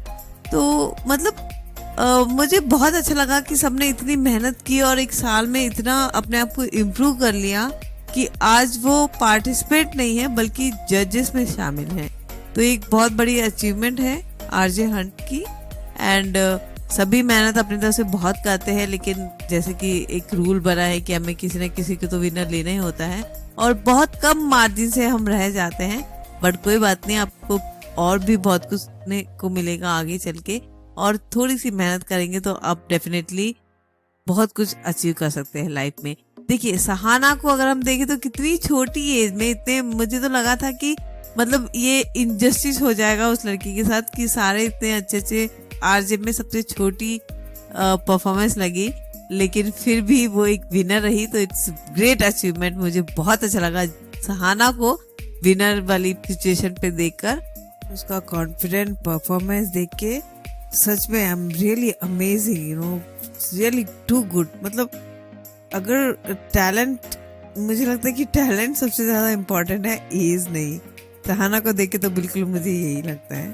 तो मतलब मुझे बहुत अच्छा लगा कि सबने इतनी मेहनत की और एक साल में इतना अपने आप को इम्प्रूव कर लिया कि आज वो पार्टिसिपेट नहीं है बल्कि जजेस में शामिल हैं। तो एक बहुत बड़ी अचीवमेंट है आरजे हंट की। एंड सभी मेहनत अपनी तरफ से बहुत करते हैं, लेकिन जैसे कि एक रूल बना है कि हमें किसी न किसी को तो विनर लेना ही होता है और बहुत कम मार्जिन से हम रह जाते हैं। बट कोई बात नहीं, आपको और भी बहुत कुछ सीखने को मिलेगा आगे चल के, और थोड़ी सी मेहनत करेंगे तो आप डेफिनेटली बहुत कुछ अचीव कर सकते हैं लाइफ में। देखिए सहाना को अगर हम देखें तो कितनी छोटी एज में इतने, मुझे तो लगा था कि मतलब ये इनजस्टिस हो जाएगा उस लड़की के साथ कि सारे इतने अच्छे अच्छे आरजे में सबसे छोटी परफॉर्मेंस लगी, लेकिन फिर भी वो एक विनर रही। तो इट्स ग्रेट अचीवमेंट, मुझे बहुत अच्छा लगा सहाना को विनर वाली सिचुएशन पे देखकर, उसका कॉन्फिडेंट परफॉर्मेंस देख के सच में I am really amazing, you know, really too good. मतलब अगर टैलेंट, मुझे लगता है कि टैलेंट सबसे ज्यादा इम्पोर्टेंट है, एज नहीं। सहाना को देख के तो बिल्कुल मुझे यही लगता है,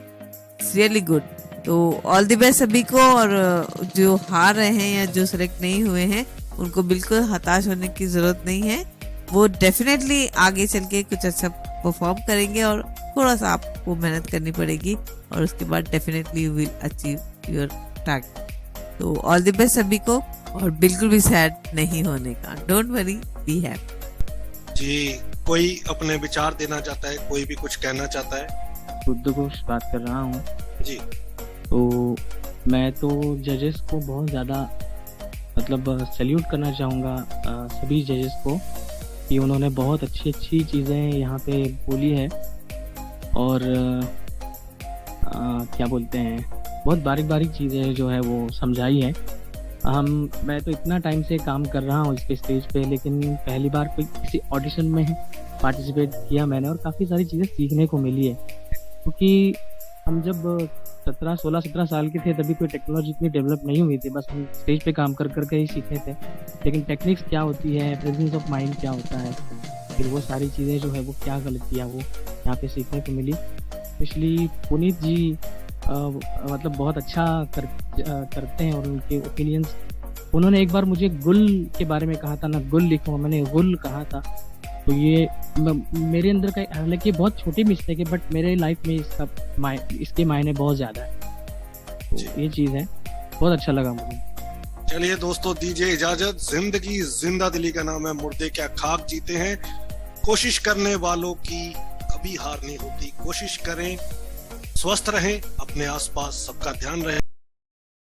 इट्स रियली गुड। तो ऑल द बेस्ट सभी को, और जो हार रहे हैं या जो सेलेक्ट नहीं हुए हैं उनको बिल्कुल हताश होने की जरूरत नहीं है। वो डेफिनेटली आगे चल के कुछ अच्छा परफॉर्म करेंगे और थोड़ा सा आपको मेहनत करनी पड़ेगी और उसके बाद definitely you will achieve your target. तो ऑल द बेस्ट सभी को, और बिल्कुल भी सैड नहीं होने का, डोंट वरी, बी हैप्पी। जी, कोई अपने विचार देना चाहता है, कोई भी कुछ कहना चाहता है? बुद्ध घोष बात कर रहा हूँ जी। तो मैं तो जजेस को बहुत ज़्यादा मतलब सैल्यूट करना चाहूँगा सभी जजेस को कि उन्होंने बहुत अच्छी अच्छी चीज़ें यहाँ पे बोली है और क्या बोलते हैं, बहुत बारीक बारीक चीज़ें जो है वो समझाई है। मैं तो इतना टाइम से काम कर रहा हूँ इसके स्टेज पे, लेकिन पहली बार कोई किसी ऑडिशन में पार्टिसिपेट किया मैंने और काफ़ी सारी चीज़ें सीखने को मिली है। क्योंकि हम जब 16-17 साल के थे तभी कोई टेक्नोलॉजी इतनी डेवलप नहीं हुई थी, बस हम स्टेज पे काम कर करके ही सीखे थे। लेकिन टेक्निक्स क्या होती है, प्रेजेंस ऑफ माइंड क्या होता है, फिर वो सारी चीज़ें जो है वो क्या गलतियाँ वो यहाँ पे सीखने को मिली। इसलिए पुनीत जी मतलब बहुत अच्छा करते हैं और उनके ओपिनियंस, उन्होंने एक बार मुझे गुल के बारे में कहा था ना, गुल लिखो, मैंने गुल कहा था। तो ये मेरे अंदर का, हालांकि बहुत छोटी मिस्टेक है बट मेरे लाइफ में इसके मायने बहुत ज़्यादा है। तो ये चीज़ है, बहुत अच्छा लगा मुझे। चलिए दोस्तों, दीजिए इजाजत। जिंदगी जिंदा दिली का नाम है, मुर्दे क्या खाक जीते हैं। कोशिश करने वालों की कभी हार नहीं होती। कोशिश करें, स्वस्थ रहें, अपने आसपास सबका ध्यान रहे।